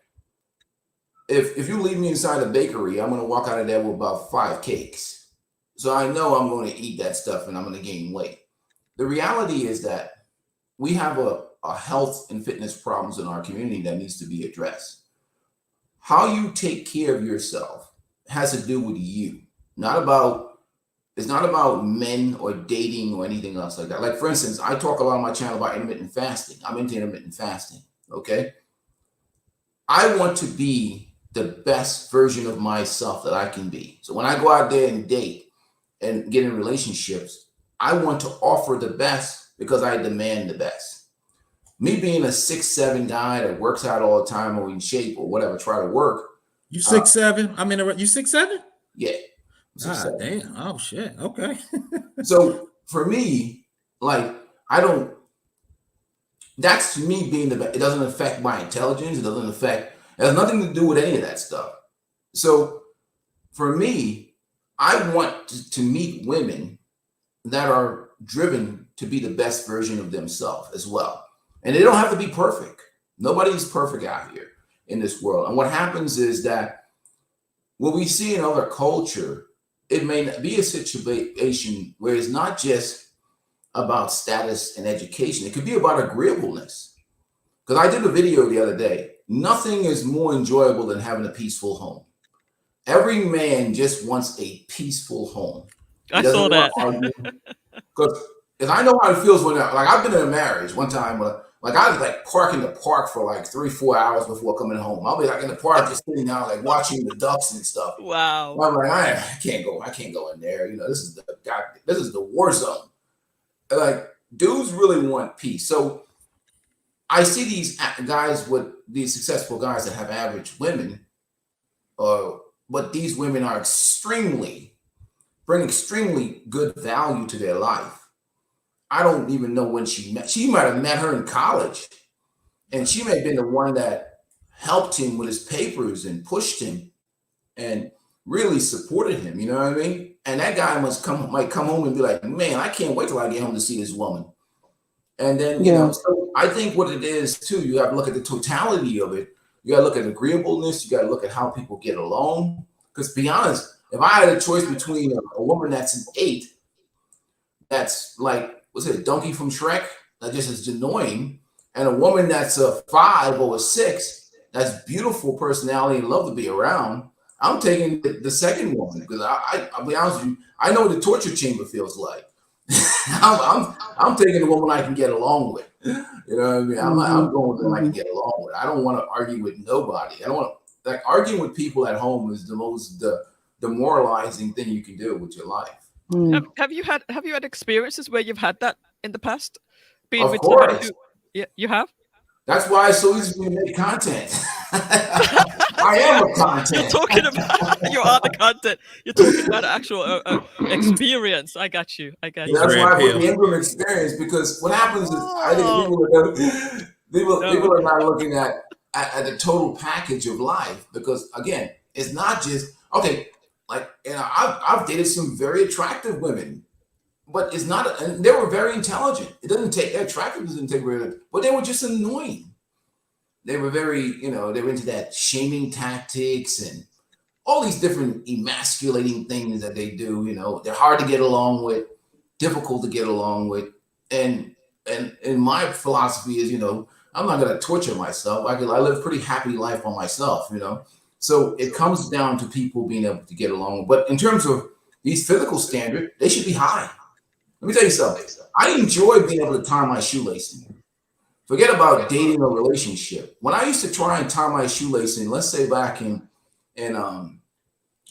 if you leave me inside a bakery, I'm going to walk out of there with about 5 cakes. So I know I'm going to eat that stuff and I'm going to gain weight. The reality is that we have a health and fitness problems in our community that needs to be addressed. How you take care of yourself has to do with you, not about it's not about men or dating or anything else like that. Like, for instance, I talk a lot on my channel about intermittent fasting. I'm into intermittent fasting. Okay. I want to be the best version of myself that I can be. So when I go out there and date and get in relationships, I want to offer the best because I demand the best. Me being a 6'7" guy that works out all the time or in shape or whatever, try to work. You Uh, 6'7"? I mean, you 6'7"? yeah, Ah, 6'7". damn. Oh shit. Okay. So for me, like, I don't. That's me being the best. It doesn't affect my intelligence. It doesn't affect. It has nothing to do with any of that stuff. So for me, I want to meet women that are driven to be the best version of themselves as well. And they don't have to be perfect. Nobody's perfect out here in this world. And what happens is that what we see in other culture, it may be a situation where it's not just about status and education. It could be about agreeableness. Because I did a video the other day. Nothing is more enjoyable than having a peaceful home. Every man just wants a peaceful home. He I doesn't saw want that. to argue. Because I know how it feels when, like, I've been in a marriage one time where, like, I was like park in the park for like 3-4 hours before coming home. I'll be like in the park just sitting down, like watching the ducks and stuff. Wow. I'm like, I can't go in there. You know, this is the war zone. Like, dudes really want peace. So I see these guys with these successful guys that have average women, but these women are bring extremely good value to their life. I don't even know when she met. She might have met her in college, and she may have been the one that helped him with his papers and pushed him and really supported him. You know what I mean? And that guy might come home and be like, "Man, I can't wait till I get home to see this woman." And then, Yeah, so I think what it is too, you have to look at the totality of it. You got to look at agreeableness. You got to look at how people get along. Because, to be honest, if I had a choice between a woman that's an 8, that's like, what's it, a donkey from Shrek, that just is annoying, and a woman that's a 5 or a 6, that's beautiful personality and love to be around, I'm taking the second woman because I'll be honest with you, I know what the torture chamber feels like. I'm taking the woman I can get along with. You know what I mean? I'm going with the one I can get along with. I don't want to argue with nobody. I don't want to, like, arguing with people at home is the most demoralizing thing you can do with your life. Have you had experiences where you've had that in the past? Being Of with somebody course. who, yeah, you have? That's why it's so easy for me to make content. I So am a you're content. talking about you are the content. You're talking about actual experience. I got you. I got He's you. That's red why I put pill. the Ingram experience, because what happens is I think Oh people no. are not looking at the total package of life, because again, it's not just okay. Like, I've dated some very attractive women, but it's not, and they were very intelligent. It doesn't take their attractiveness, didn't take away, but they were just annoying. They were very, they were into that shaming tactics and all these different emasculating things that they do. They're hard to get along with, difficult to get along with, and my philosophy is, I'm not going to torture myself. I live a pretty happy life on myself. So it comes down to people being able to get along. But in terms of these physical standards, they should be high. Let me tell you something. I enjoy being able to tie my shoelace. Forget about dating or relationship. When I used to try and tie my shoelace in, let's say back in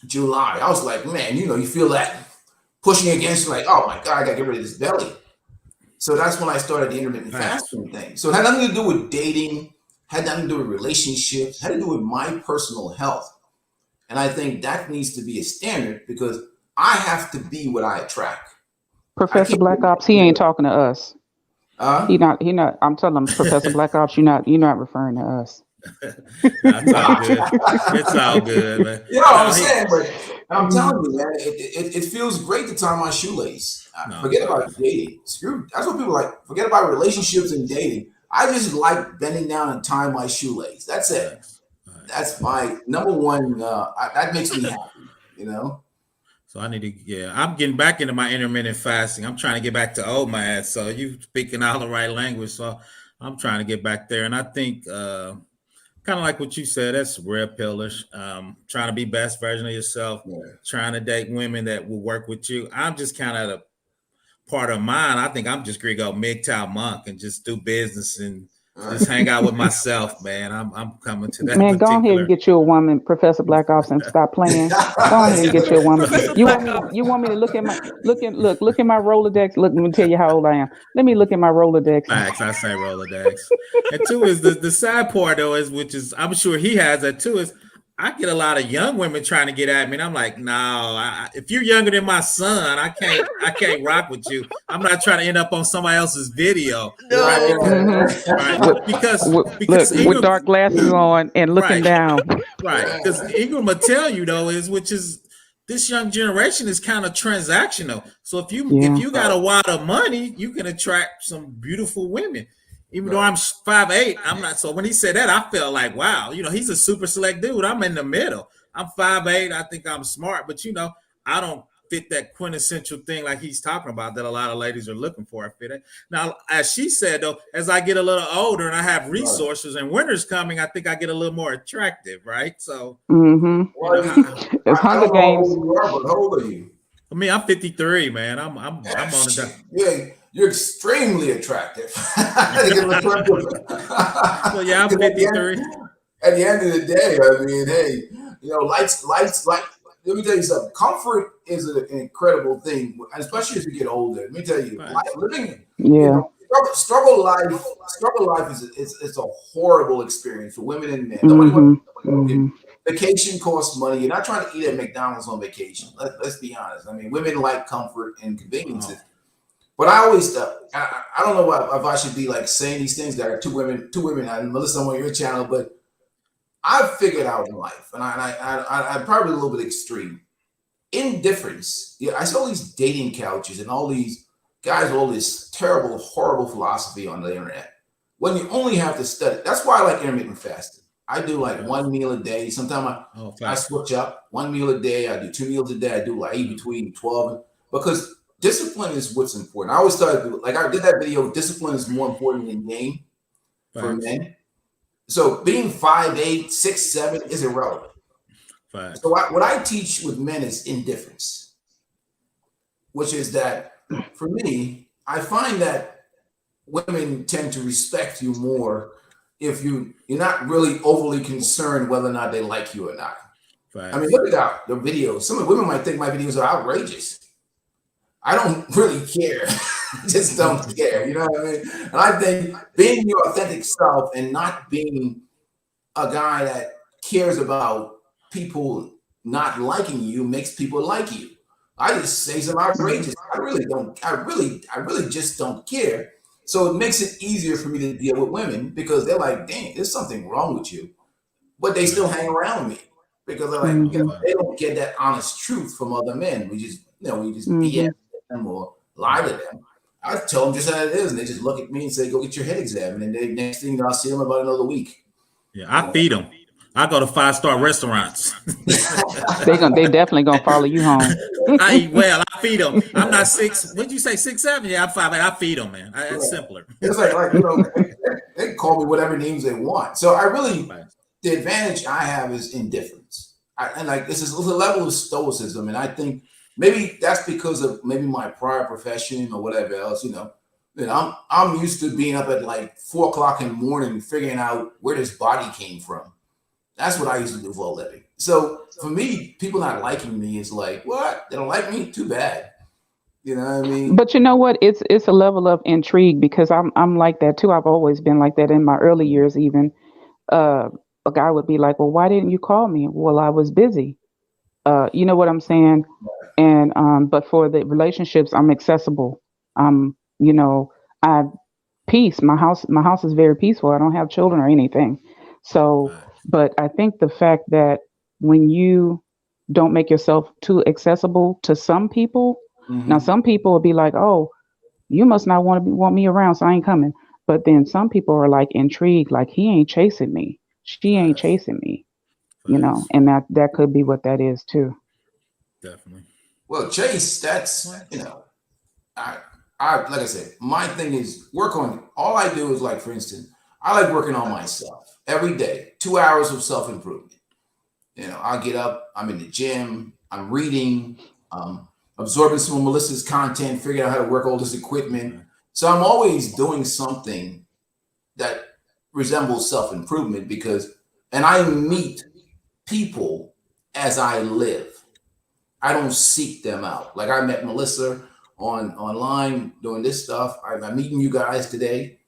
July, I was like, man, you feel that pushing against you, like, oh my God, I gotta get rid of this belly. So that's when I started the intermittent fasting thing. So it had nothing to do with dating, had nothing to do with relationships, had to do with my personal health. And I think that needs to be a standard, because I have to be what I attract. Professor Black Ops, he ain't talking to us. He not. I'm telling him, Professor Black Ops, you're not referring to us. That's all good. It's all good, man. You know what I'm saying? But I'm telling you, man, it feels great to tie my shoelace. Forget about dating. That's what people like. Forget about relationships and dating. I just like bending down and tying my shoelace. That's it. That's my number one. That makes me happy. So I need to, I'm getting back into my intermittent fasting. I'm trying to get back to old man. So you speaking all the right language. So I'm trying to get back there. And I think kind of like what you said, that's red pillish. Trying to be best version of yourself, trying to date women that will work with you. I'm just kind of a part of mine. I think I'm just going to go MGTOW monk and just do business and just hang out with myself, man. I'm coming to that. Man, go ahead and get you a woman, Professor Black Ops, and stop playing. Go ahead and get you a woman. You want me to look at my look at my Rolodex? Look, let me tell you how old I am. Let me look at my Rolodex. Facts, I say Rolodex. And two is the sad part though, which is I'm sure he has that too, is I get a lot of young women trying to get at me, and I'm like, no, if you're younger than my son, I can't rock with you. I'm not trying to end up on somebody else's video. No. Right? Because Ingram, with dark glasses on and looking down. Right. Because Ingram will tell you though, which is this young generation is kind of transactional. So if you got a wad of money, you can attract some beautiful women. Even though I'm 5'8", I'm not. So when he said that, I felt like, wow, he's a super select dude. I'm in the middle. I'm 5'8". I think I'm smart, but I don't fit that quintessential thing like he's talking about that a lot of ladies are looking for. I fit it. Now, as she said though, as I get a little older and I have resources and winter's coming, I think I get a little more attractive, right? So, it's Hunger Games. How old are you? I mean, I'm 53, man. I'm on the. Yeah, you're extremely attractive. Well, yeah, I'm 53. At the end of the day, I mean, hey, lights. Like, let me tell you something. Comfort is an incredible thing, especially as you get older. Let me tell you, living, struggle life is a horrible experience for women and men. Nobody vacation costs money. You're not trying to eat at McDonald's on vacation. Let's be honest. I mean, women like comfort and conveniences. But I always, I don't know if I should be like saying these things. There are two women, and Melissa, I'm on your channel, but I've figured out in life, and I'm probably a little bit extreme. Indifference. Yeah, I saw these dating couches and all these guys with all this terrible, horrible philosophy on the internet. When you only have to study. That's why I like intermittent fasting. I do like one meal a day. Sometimes I switch up. One meal a day. I do 2 meals a day. I do like between 12 because discipline is what's important. I always started like I did that video. Discipline is more important than game for men. So being 5'8", 6'7" is irrelevant. So what I teach with men is indifference, which is that for me, I find that women tend to respect you more if you're not really overly concerned whether or not they like you or not. I mean, look at the videos. Some of the women might think my videos are outrageous. I don't really care. I just don't care. You know what I mean? And I think being your authentic self and not being a guy that cares about people not liking you makes people like you. I just say some outrageous. I really don't. I really just don't care. So it makes it easier for me to deal with women because they're like, "Dang, there's something wrong with you," but they still hang around me because they're like, Mm-hmm. they don't get that honest truth from other men. We just Mm-hmm. BS them or lie to them. I tell them just how it is, and they just look at me and say, "Go get your head examined." And then next thing I'll see them about another week. Yeah, I feed them. I go to 5-star restaurants. They definitely gonna follow you home. I eat well. I feed them. I'm not 6. What'd you say? 6'7"? Yeah, I'm 5. I feed them, man. It's simpler. It's like they can call me whatever names they want. So the advantage I have is indifference. And like this is a level of stoicism, and I think maybe that's because of maybe my prior profession or whatever else. I'm used to being up at like 4 o'clock in the morning figuring out where this body came from. That's what I used to do for a living. So for me, people not liking me is like, what? They don't like me? Too bad. You know what I mean? But you know what? It's a level of intrigue because I'm like that too. I've always been like that in my early years. Even uh, a guy would be like, "Well, why didn't you call me?" Well, I was busy. You know what I'm saying? And but for the relationships, I'm accessible. You know, I have peace. My house is very peaceful. I don't have children or anything. So, but I think the fact that when you don't make yourself too accessible to some people, now Mm-hmm. some people will be like, "Oh, you must not want me around, so I ain't coming." But then some people are like intrigued, like he ain't chasing me, she ain't Facts. chasing me, Facts. and that could be what that is too. Definitely. Well, Chase, that's I like I said, my thing is work on. All I do is like, for instance, I like working on myself every day. 2 hours of self improvement. I get up, I'm in the gym, I'm reading, absorbing some of Melissa's content, figuring out how to work all this equipment. So I'm always doing something that resembles self improvement and I meet people as I live. I don't seek them out. Like I met Melissa online doing this stuff. I'm meeting you guys today.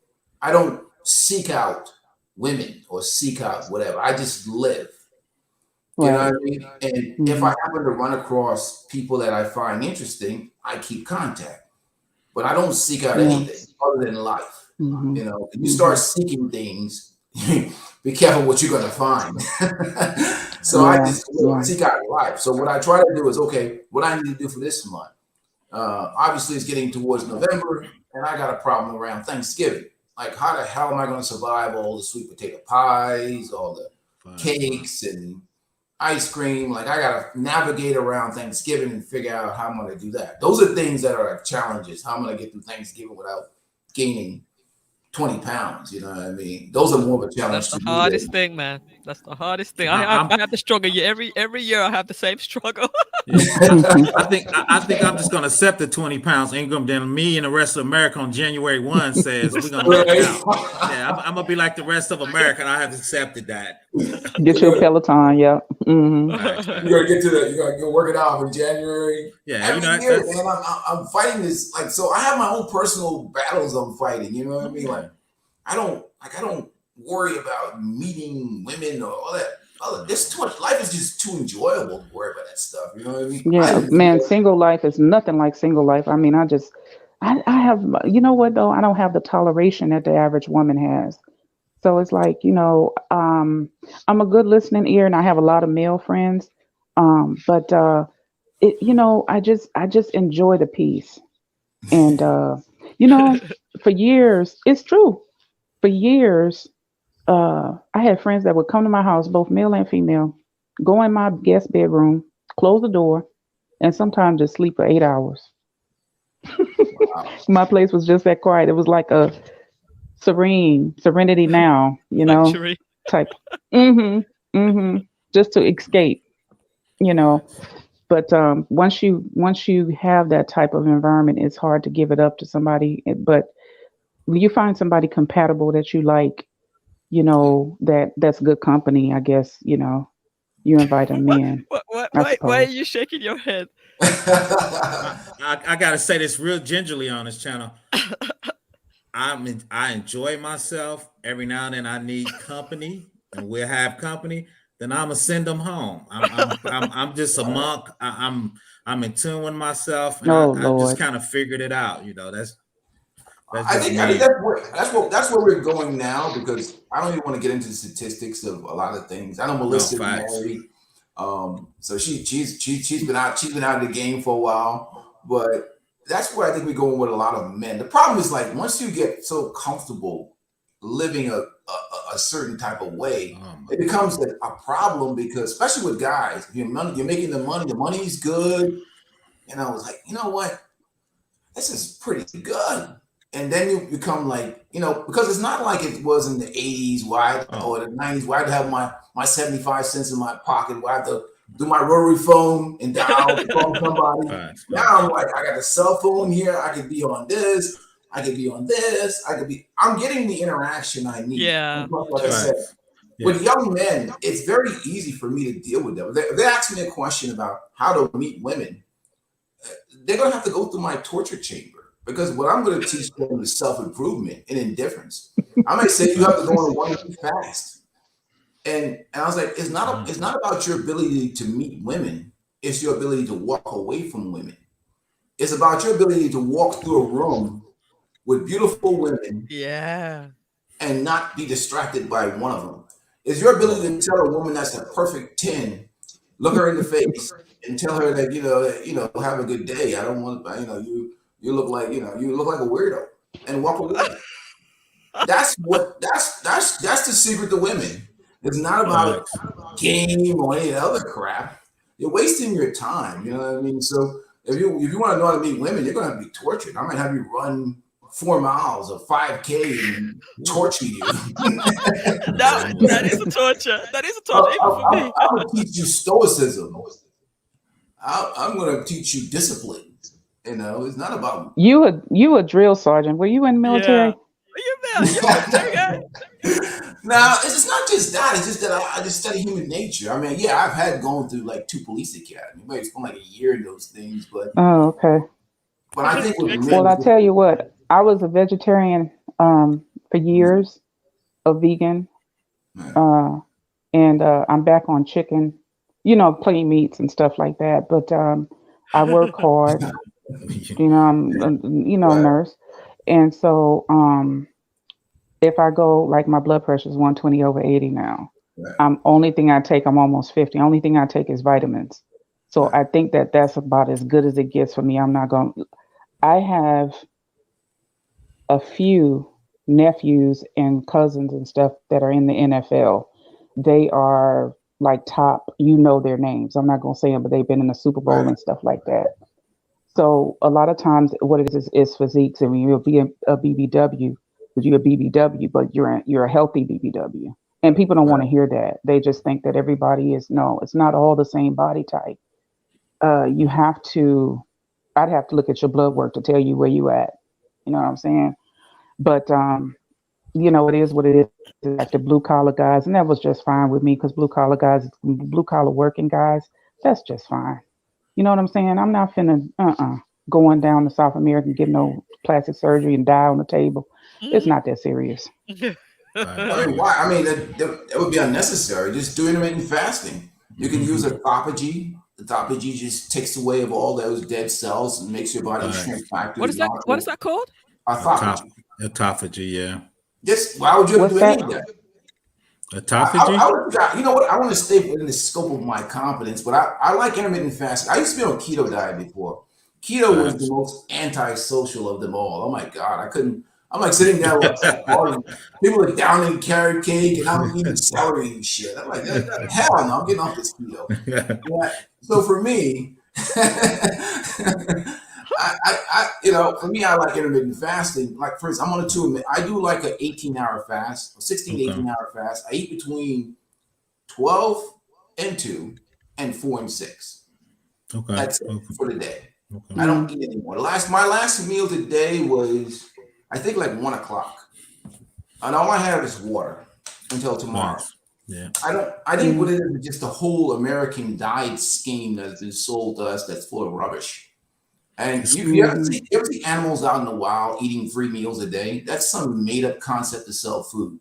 I don't seek out women or seek out whatever. I just live. You know Right. what I mean? And if I Hmm. happen to run across people that I find interesting, I keep contact. But I don't seek out Yeah. anything other than life. Hmm. If you start Hmm. seeking things, be careful what you're gonna find. So I Yeah. just Yeah. seek out life. So what I try to do is okay, what I need to do for this month. Obviously, it's getting towards November, and I got a problem around Thanksgiving. Like, how the hell am I going to survive all the sweet potato pies, all the cakes, and ice cream? Like, I got to navigate around Thanksgiving and figure out how I'm going to do that. Those are things that are like challenges. How I'm going to get through Thanksgiving without gaining 20 pounds. You know what I mean? Those are more of a That's challenge the to me hardest than thing, man. That's the hardest thing. I I'm I have to struggle. Every year I have the same struggle. Yeah, I think I'm just gonna accept the 20 pounds income. Then me and the rest of America on January 1 says we're gonna work right. out. Yeah, I'm gonna be like the rest of America. And I have accepted that. Get you a Peloton. Yeah. Hmm. Facts, You facts. gotta get to the. You gotta go work it out in January. Yeah, Every year, that's man, I'm fighting this. Like, so I have my own personal battles I'm fighting. You know what I mean? Like, I don't worry about meeting women or all that. This too much. Life is just too enjoyable to worry about that stuff. You know what I mean? Yeah, man. Single life is nothing like single life. I mean, I have. You know what though? I don't have the toleration that the average woman has. So it's like, I'm a good listening ear, and I have a lot of male friends. But I just enjoy the peace, and for years, it's true. For years, I had friends that would come to my house, both male and female, go in my guest bedroom, close the door, and sometimes just sleep for 8 hours. Wow. My place was just that quiet. It was like a serenity now, Luxury. type. Mm-hmm. Mm-hmm. Just to escape, you know. facts. But once you have that type of environment, it's hard to give it up to somebody. But when you find somebody compatible that you like, that's good company. I guess you invite them What? in. I Why are suppose. you shaking your head? I gotta say this real gingerly on this channel. I enjoy myself. Every now and then I need company, and we'll have company. then I'm gonna send them home. I'm just a monk. I'm in tune with myself, and Oh I just Lord. kind of figured it out. You know, that's I just think me. that's where we're going now, because I don't even want to get into the statistics of a lot of things. I know No Melissa is facts. married, so she's been out of the game for a while, but that's where I think we're going with a lot of men. The problem is, like, once you get so comfortable living a certain type of way, Oh my it god. becomes a problem, because especially with guys, you're making the money's good, and I was like, you know what, this is pretty good. And then you become like, because it's not like it was in the 80s Oh, or the 90s where I'd have my 75 cents in my pocket, where I have to do my rotary phone and dial to call somebody. facts, Now facts. I'm like, I got a cell phone here. I could be on this. I could be on this. I'm getting the interaction I need. Yeah. And plus, like I True. said, Facts. Yeah. with young men, it's very easy for me to deal with them. If they ask me a question about how to meet women, they're going to have to go through my torture chamber, because what I'm going to teach them is self-improvement and indifference. I might say you have to Facts. go on a 1 week fast. And I was like, Mm. it's not about your ability to meet women. It's your ability to walk away from women. It's about your ability to walk through a room with beautiful women Yeah. and not be distracted by one of them. It's your ability Oh, to tell a woman that's a perfect 10, look her in the face and tell her that, have a good day. I don't want, you look like, you look like a weirdo, and walk away. That's the secret to women. It's not about facts. game or any other crap. You're wasting your time. You know what I mean? So if you want to know how to meet women, you're gonna have to be tortured. I might have you run 4 miles or 5K and Ooh. torture you. That I'm with that is it. a torture. That is a torture, even for me. I'm gonna teach you stoicism. I'm gonna teach you discipline. It's not about. You a drill sergeant. Were you in the Yeah. military? You're a military guy. Now, it's not just that. It's just that I just study human nature. I mean, yeah, I've had going through like 2 police academies. Maybe spent like a year in those things, Oh, okay. but I think with Well, men, I tell you what, I was a vegetarian for mm, years, a vegan, mm, uh, and I'm back on chicken, plain meats and stuff like that. But I work hard. I'm a right, nurse, and so if I go, like, my blood pressure is 120 over 80 now. right, Only thing I take, I'm almost 50. Only thing I take is vitamins. So right, I think that that's about as good as it gets for me. I'm not going. I have a few nephews and cousins and stuff that are in the NFL. They are like top, their names. I'm not going to say them, but they've been in the Super Bowl right, and stuff like that. So a lot of times, what it is physiques, and when you'll be a BBW, because you're a BBW, but you're a healthy BBW, and people don't want right, to hear that. They just think that everybody is no. It's not all the same body type. You have to. I'd have to look at your blood work to tell you where you at. You know what I'm saying? But it is what it is. Like the blue collar guys, and that was just fine with me, because blue collar working guys, that's just fine. You know what I'm saying? I'm not finna going down to South America and get no plastic surgery and die on the table. It's Hmm. not that serious. Facts. I mean, I'm why? with I mean, that would be unnecessary. Just do intermittent fasting. You can use it. autophagy. Autophagy just takes away of all those dead cells and makes your body Facts. shrink back to What its is that? What is natural that called? autophagy. Autophagy, yeah. Just why would you ever What's do any that? of that? Autophagy? You know what? I want to stay within the scope of my competence, but I like intermittent fasting. I used to be on keto diet before. Keto was the Facts. most antisocial of them all. Oh my God. I couldn't. I'm like sitting down with a party. People are down in carrot cake and I'm eating celery and shit. I'm like, hell no, I'm getting off this keto. Yeah. So for me, for me, I like intermittent fasting. Like, for instance, I'm on a two. I do like an 18-hour fast, a 16 to Okay. 18-hour fast. I eat between 12 and 2 and 4 and 6. Okay. That's it Okay. for the day. Okay. I don't Mm. eat anymore. My last meal today was, I think, like 1 o'clock, and all I have is water until tomorrow. Facts. Yeah. I think what Mm. it is just the whole American diet scheme that's been sold to us that's full of rubbish. And It's Mhm. you ever see animals out in the wild eating 3 meals a day? That's some made up concept to sell food.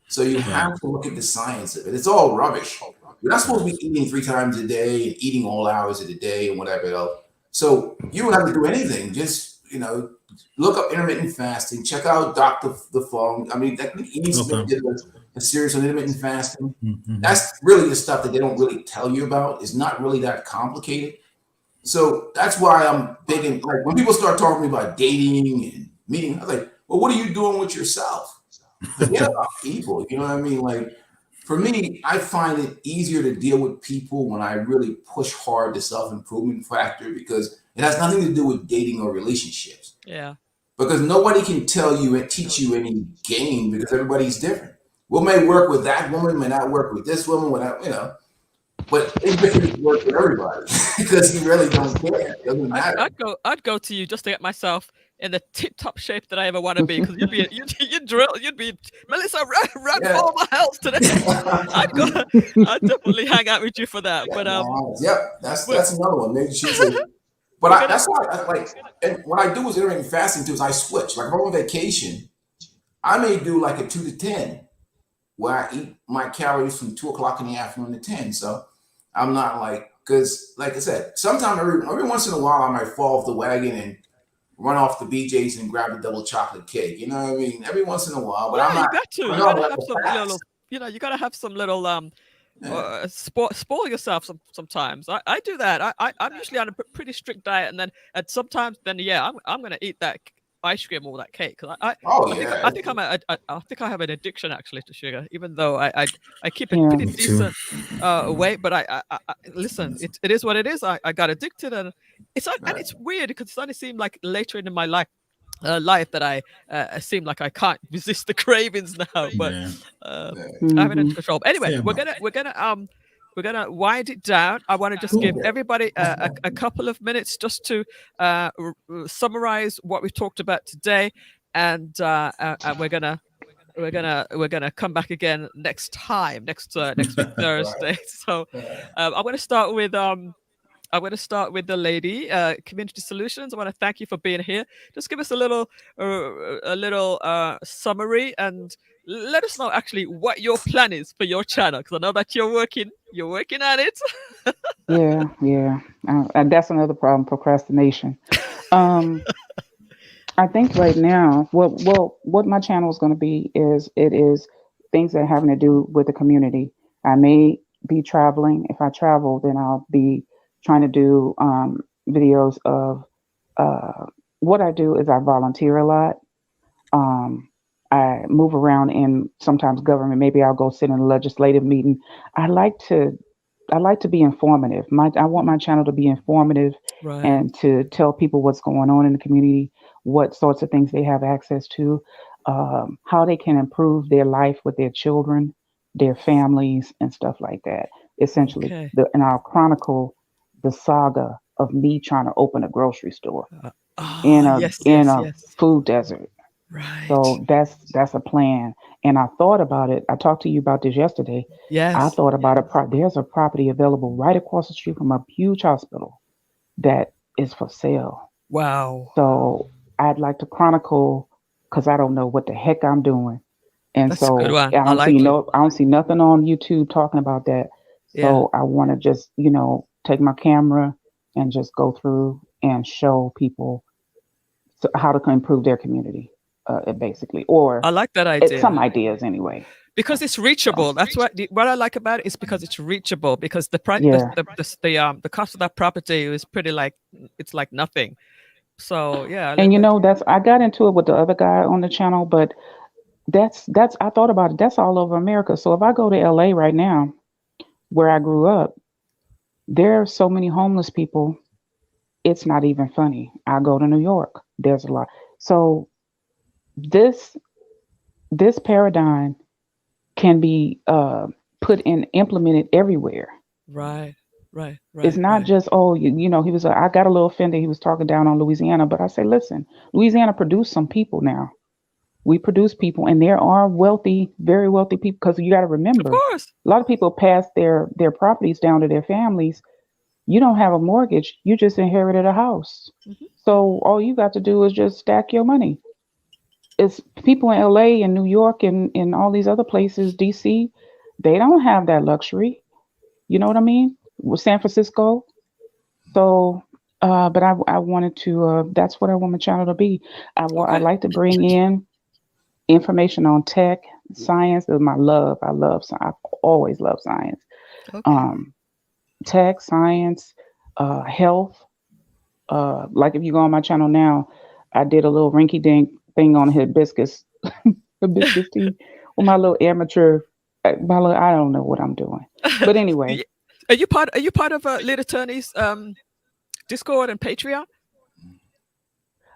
So you have facts. to look at the science of it. It's all rubbish. You're not supposed to be eating 3 times a day and eating all hours of the day and whatever else. So you don't have to do anything. Just, look up intermittent fasting. Check out Dr. The Fung. I mean, Ian Smith did a series on intermittent fasting. Mm-hmm. That's really the stuff that they don't really tell you about. It's not really that complicated. So that's why I'm big in, like, when people start talking to me about dating and meeting, I was like, well, what are you doing with yourself? Forget about people. You know what I mean? Like, for me, I find it easier to deal with people when I really push hard the self-improvement factor, because it has nothing to do with dating or relationships. Yeah. Because nobody can tell you and teach you any game, because everybody's different. What may work with that woman may not work with this woman, but it's different to work with everybody because you really don't care. It doesn't matter. I'd go to you just to get myself in the tip-top shape that I ever want to be, because you'd be Melissa, run for my house today. I'd definitely hang out with you for that. But that's another one. Maybe she's like, but that's why I like. And what I do is intermittent fasting too. Is I switch. Like if I'm on vacation, I may do like a 2 to 10, where I eat my calories from 2 o'clock in the afternoon to 10. So I'm not like, because like I said, sometime every once in a while I might fall off the wagon and run off the BJ's and grab a double chocolate cake. You know what I mean? Every once in a while, but I'm not. You gotta have some little. You gotta have some little spoil yourself sometimes. I do that. I'm usually on a pretty strict diet, and sometimes I'm gonna eat that ice cream or that cake. I think I have an addiction actually to sugar, even though I keep a pretty decent weight. But I listen, it is what it is. I got addicted, and it's weird because it's only seemed like later in my life that I seem like I can't resist the cravings now, but I have it under control. But anyway, we're gonna wind it down. I want to just give everybody a couple of minutes just to summarize what we've talked about today, and we're gonna come back again next week Thursday. So I'm gonna start with the lady, Community Solutions. I want to thank you for being here. Just give us a little summary and let us know actually what your plan is for your channel, because I know that you're working on it. Yeah. That's another problem, procrastination. I think right now, what my channel is going to be is things that are having to do with the community. I may be traveling. If I travel, then I'll be trying to do videos of what I do is I volunteer a lot. I move around in sometimes government. Maybe I'll go sit in a legislative meeting. I like to be informative. I want my channel to be informative, Right. and to tell people what's going on in the community, what sorts of things they have access to, how they can improve their life with their children, their families, and stuff like that. Essentially, Okay. and I'll chronicle the saga of me trying to open a grocery store in a food desert. Right. So that's a plan. And I thought about it. I talked to you about this yesterday. Yes. I thought about there's a property available right across the street from a huge hospital that is for sale. Wow. So I'd like to chronicle, because I don't know what the heck I'm doing. And That's a good one. I don't see nothing on YouTube talking about that. So I want to just, take my camera and just go through and show people how to improve their community, basically. Or I like that idea. Some ideas anyway. Because it's reachable. That's what I like about it is because it's reachable. Because the cost of that property is pretty it's like nothing. So yeah. And I got into it with the other guy on the channel, but that's I thought about it. That's all over America. So if I go to LA right now, where I grew up, there are so many homeless people. It's not even funny. I go to New York. There's a lot. So this paradigm can be implemented everywhere. Right. It's not just, I got a little offended. He was talking down on Louisiana, but I say, listen, Louisiana produced some people now. We produce people, and there are wealthy, very wealthy people, because you got to remember, of course, a lot of people pass their properties down to their families. You don't have a mortgage. You just inherited a house. Mm-hmm. So all you got to do is just stack your money. It's people in LA and New York and all these other places, DC, they don't have that luxury. You know what I mean? With San Francisco. So, but I wanted to. That's what I want my channel to be. I Okay. like to bring in information on tech, science is my love. I love. I've always loved science. Okay. Um, Tech, science, health. Like if you go on my channel now, I did a little rinky dink thing on hibiscus, hibiscus tea with my little amateur. My little, I don't know what I'm doing, but anyway, Y- Are you part of Lead Attorney's Discord and Patreon?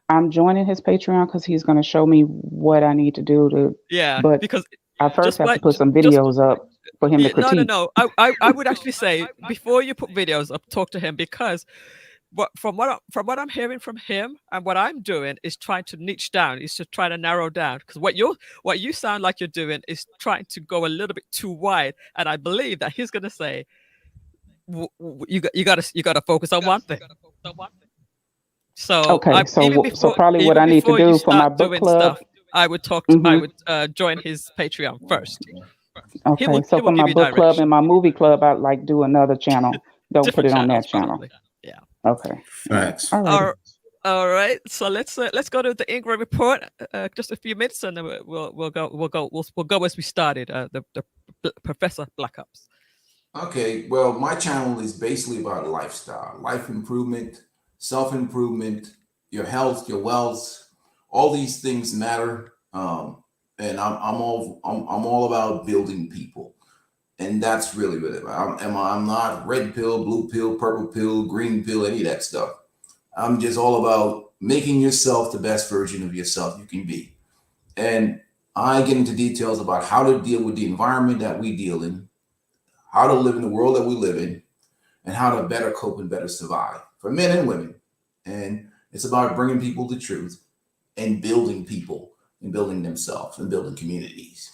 I'm joining his Patreon because he's going to show me what I need to do to. Yeah, But because I first just have to like put some just videos up for him to yeah, no, no, critique. no. I would actually say before you put videos up, talk to him because from what I'm hearing from him and what I'm doing is trying to niche down, is to try to narrow down because what you sound like you're doing is trying to go a little bit too wide, and I believe that he's going to say you got to focus on one thing. So Okay, so probably what even I need to before you do for my start book doing club. stuff, I Hmm. would join his Patreon first. Okay, He so will for my give you book club direction. and my movie club, I'd like do another channel. Don't put Different it on that channels channel. probably. Yeah. Okay. Yeah. Facts. All righty. All right. So let's go to the Ingram report. Just a few minutes, and then we'll go as we started. Professor Black Ops. Okay, well, my channel is basically about lifestyle, life improvement, self improvement, your health, your wealth. All these things matter, and I'm all about building people, and that's really what it. I'm not red pill, blue pill, purple pill, green pill, any of that stuff. I'm just all about making yourself the best version of yourself you can be, and I get into details about how to deal with the environment that we deal in, how to live in the world that we live in, and how to better cope and better survive for men and women. And it's about bringing people the truth and building people and building themselves and building communities.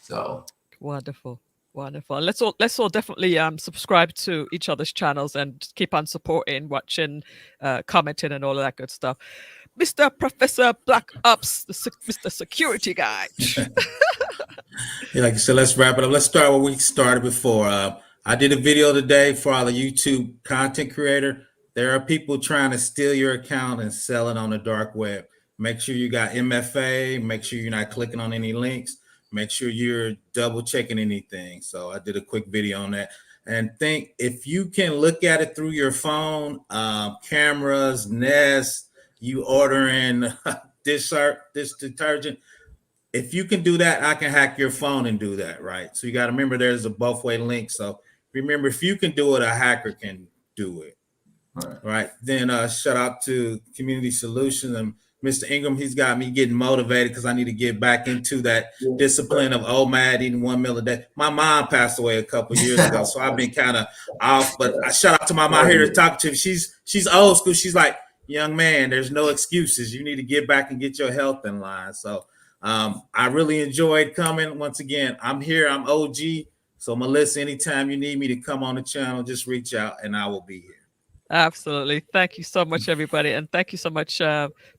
So, Wonderful. Wonderful. Let's all definitely subscribe to each other's channels and keep on supporting, watching, commenting, and all of that good stuff. Mr. Professor Black Ops, Mr. Security Guy. Yeah, like you said, let's wrap it up. Let's start where we started before. I did a video today for all the YouTube content creator. There are people trying to steal your account and sell it on the dark web. Make sure you got MFA. Make sure you're not clicking on any links. Make sure you're double checking anything. So I did a quick video on that. And think if you can look at it through your phone, cameras, Nest, you ordering dish detergent, if you can do that, I can hack your phone and do that, right? So you got to remember there's a both way link. So remember, if you can do it, a hacker can do it, right? Then shout out to Community Solutions and Mr. Ingram. He's got me getting motivated because I need to get back into that discipline of OMAD, eating 1 meal a day. My mom passed away a couple years ago, so I've been kind of off. But I shout out to my mom here to talk to. She's old school. She's like, young man, there's no excuses. You need to get back and get your health in line. So I really enjoyed coming. Once again, I'm here. I'm OG. So Melissa, anytime you need me to come on the channel, just reach out and I will be here. Absolutely. Thank you so much, everybody. And thank you so much,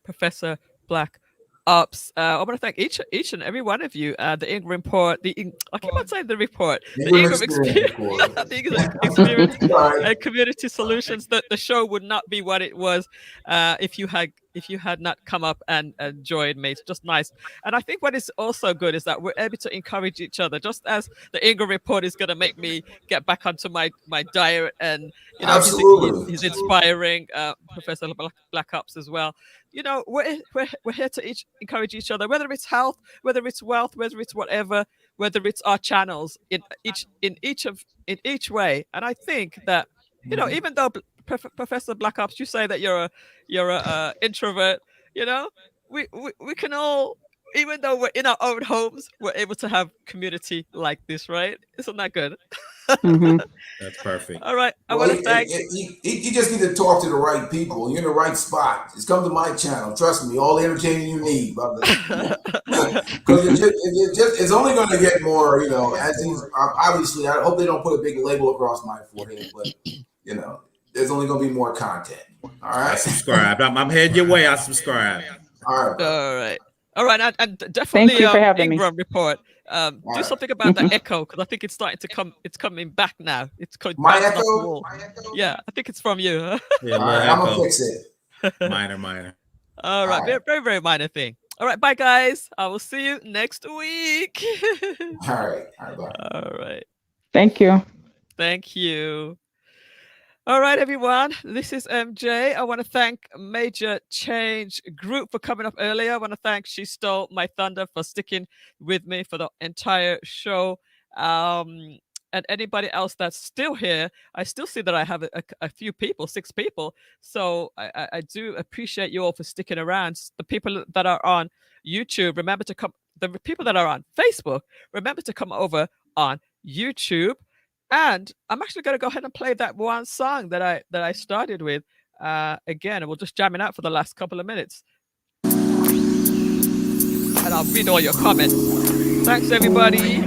Professor Black Ops. I want to thank each and every one of you. The Ingram report, I keep on saying the report, the Ingram experience, the Ingram experience and community solutions. That the show would not be what it was if you had not come up and joined me. It's just nice. And I think what is also good is that we're able to encourage each other, just as the Ingram report is going to make me get back onto my diet. And you know, he's inspiring Professor Black Ops as well. You know, we're here to encourage each other, whether it's health, whether it's wealth, whether it's whatever, whether it's our channels in each way. And I think that, you know, even though Professor Black Ops, you say that you're a introvert, you know, we can all, even though we're in our own homes, we're able to have community like this, right? Isn't that good? Mm-hmm. That's perfect. All right. I want to thank. You just need to talk to the right people. You're in the right spot. Just come to my channel. Trust me, all the entertainment you need, brother. Because it's only going to get more. You know, as these obviously, I hope they don't put a big label across my forehead, but you know, there's only going to be more content. All right. I subscribed. I'm heading your way. I subscribe. All right. All right. All right. And definitely Thank you for having me. Ingram report. All Do right. something about the echo because I think it's starting to come. It's coming back now. It's My bouncing off the echo. wall. Yeah, I think it's from you. Huh? Yeah, All little right, I'm gonna echo. fix it. Minor. All right, All right. very, very minor thing. All right, bye guys. I will see you next week. All right. All right. Bye. All right, Thank you. thank you. All right, everyone. This is MJ. I want to thank Major Change Group for coming up earlier. I want to thank She Stole My Thunder for sticking with me for the entire show. And anybody else that's still here, I still see that I have a few people, 6 people. So I do appreciate you all for sticking around. The people that are on YouTube, remember to come. The people that are on Facebook, remember to come over on YouTube. And I'm actually going to go ahead and play that one song that I started with again, and we'll just jam it out for the last couple of minutes. And I'll read all your comments. Thanks, everybody.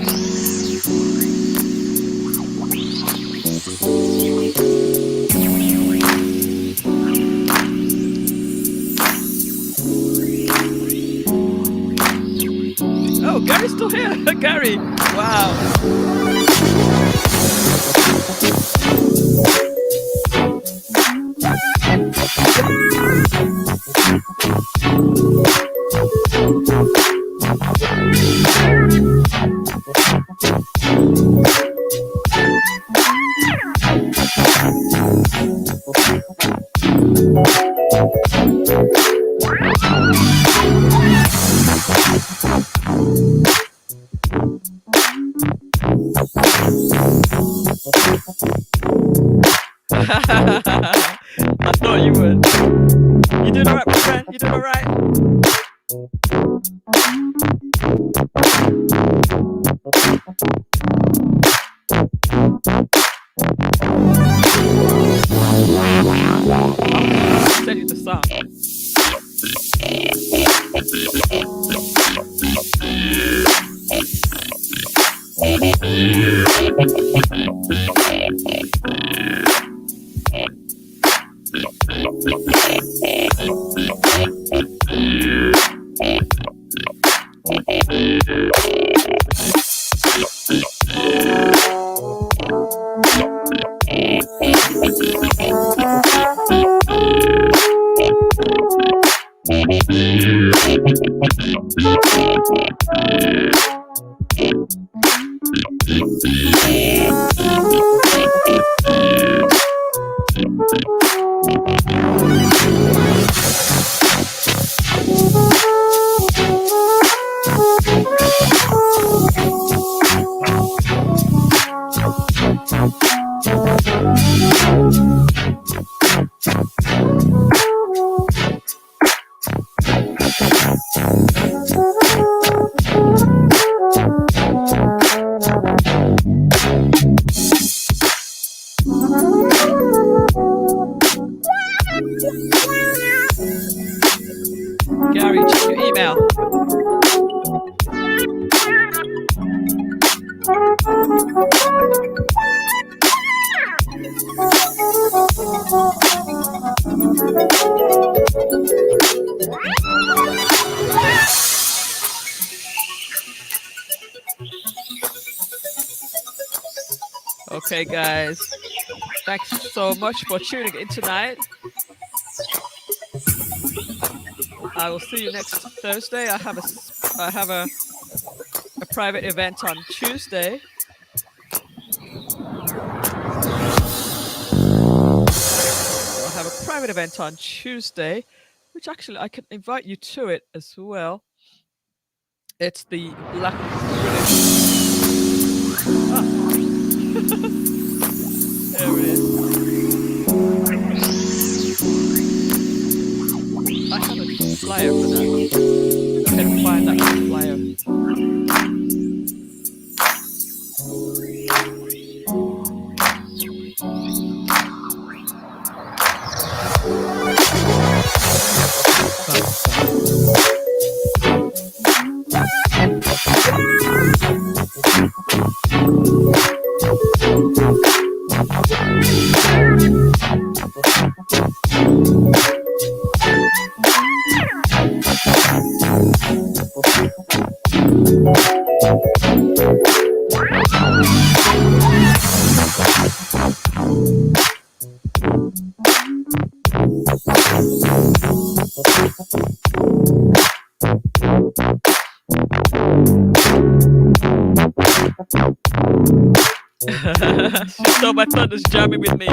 Oh, Gary's still here. Gary, wow. I thought you would. You did all right, my friend. You did all right. I'll send you the song. Gary, check your email. Okay, guys. Thanks so much for tuning in tonight. I will see you next Thursday. I have a private event on Tuesday. I'll have a private event on Tuesday, which actually I can invite you to it as well. It's the Black British. Ah. There it is. I have a flyer for that. Go ahead and find that flyer. She stole my thunder's jamming with me.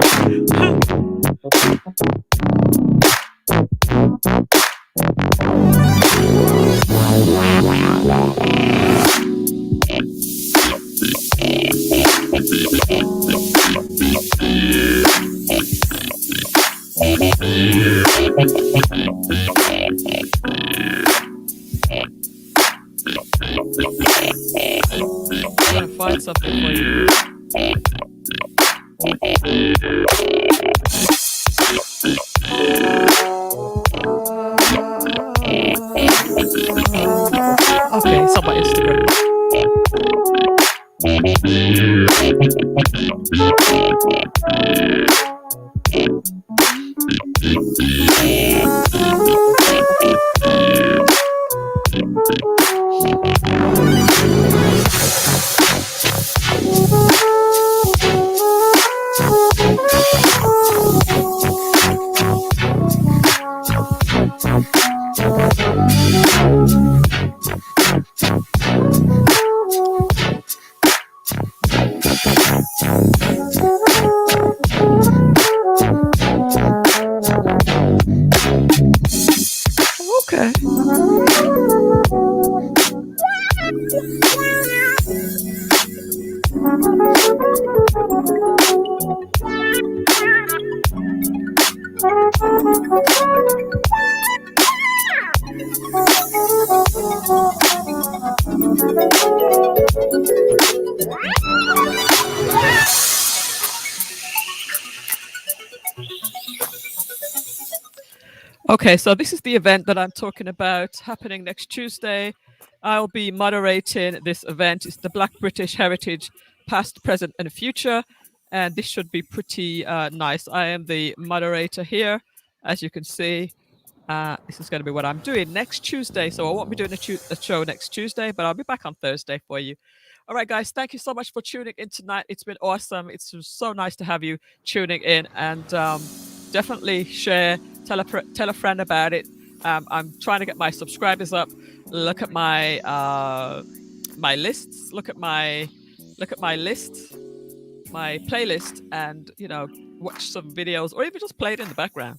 I'm gonna find something for you. Okay, it's on my Instagram. Okay. Okay, so this is the event that I'm talking about happening next Tuesday. I'll be moderating this event. It's the Black British Heritage Past, Present, and Future. And this should be pretty nice. I am the moderator here, as you can see. This is going to be what I'm doing next Tuesday. So I won't be doing a show next Tuesday, but I'll be back on Thursday for you. All right, guys, thank you so much for tuning in tonight. It's been awesome. It's so nice to have you tuning in, and definitely share, tell a friend about it. I'm trying to get my subscribers up. Look at my my lists. Look at my list, my playlist, and watch some videos, or even just play it in the background.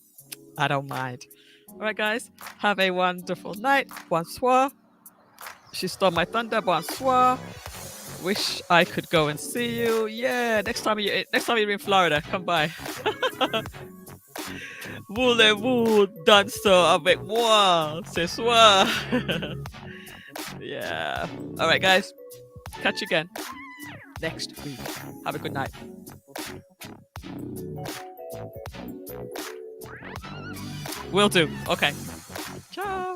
I don't mind. All right, guys, have a wonderful night. Bonsoir. She stole my thunder. Bonsoir. Wish I could go and see you. Yeah, next time you're in Florida, come by. Voulez-vous danser avec moi ce soir? Yeah. All right, guys. Catch you again next week. Have a good night. Will do. Okay. Ciao.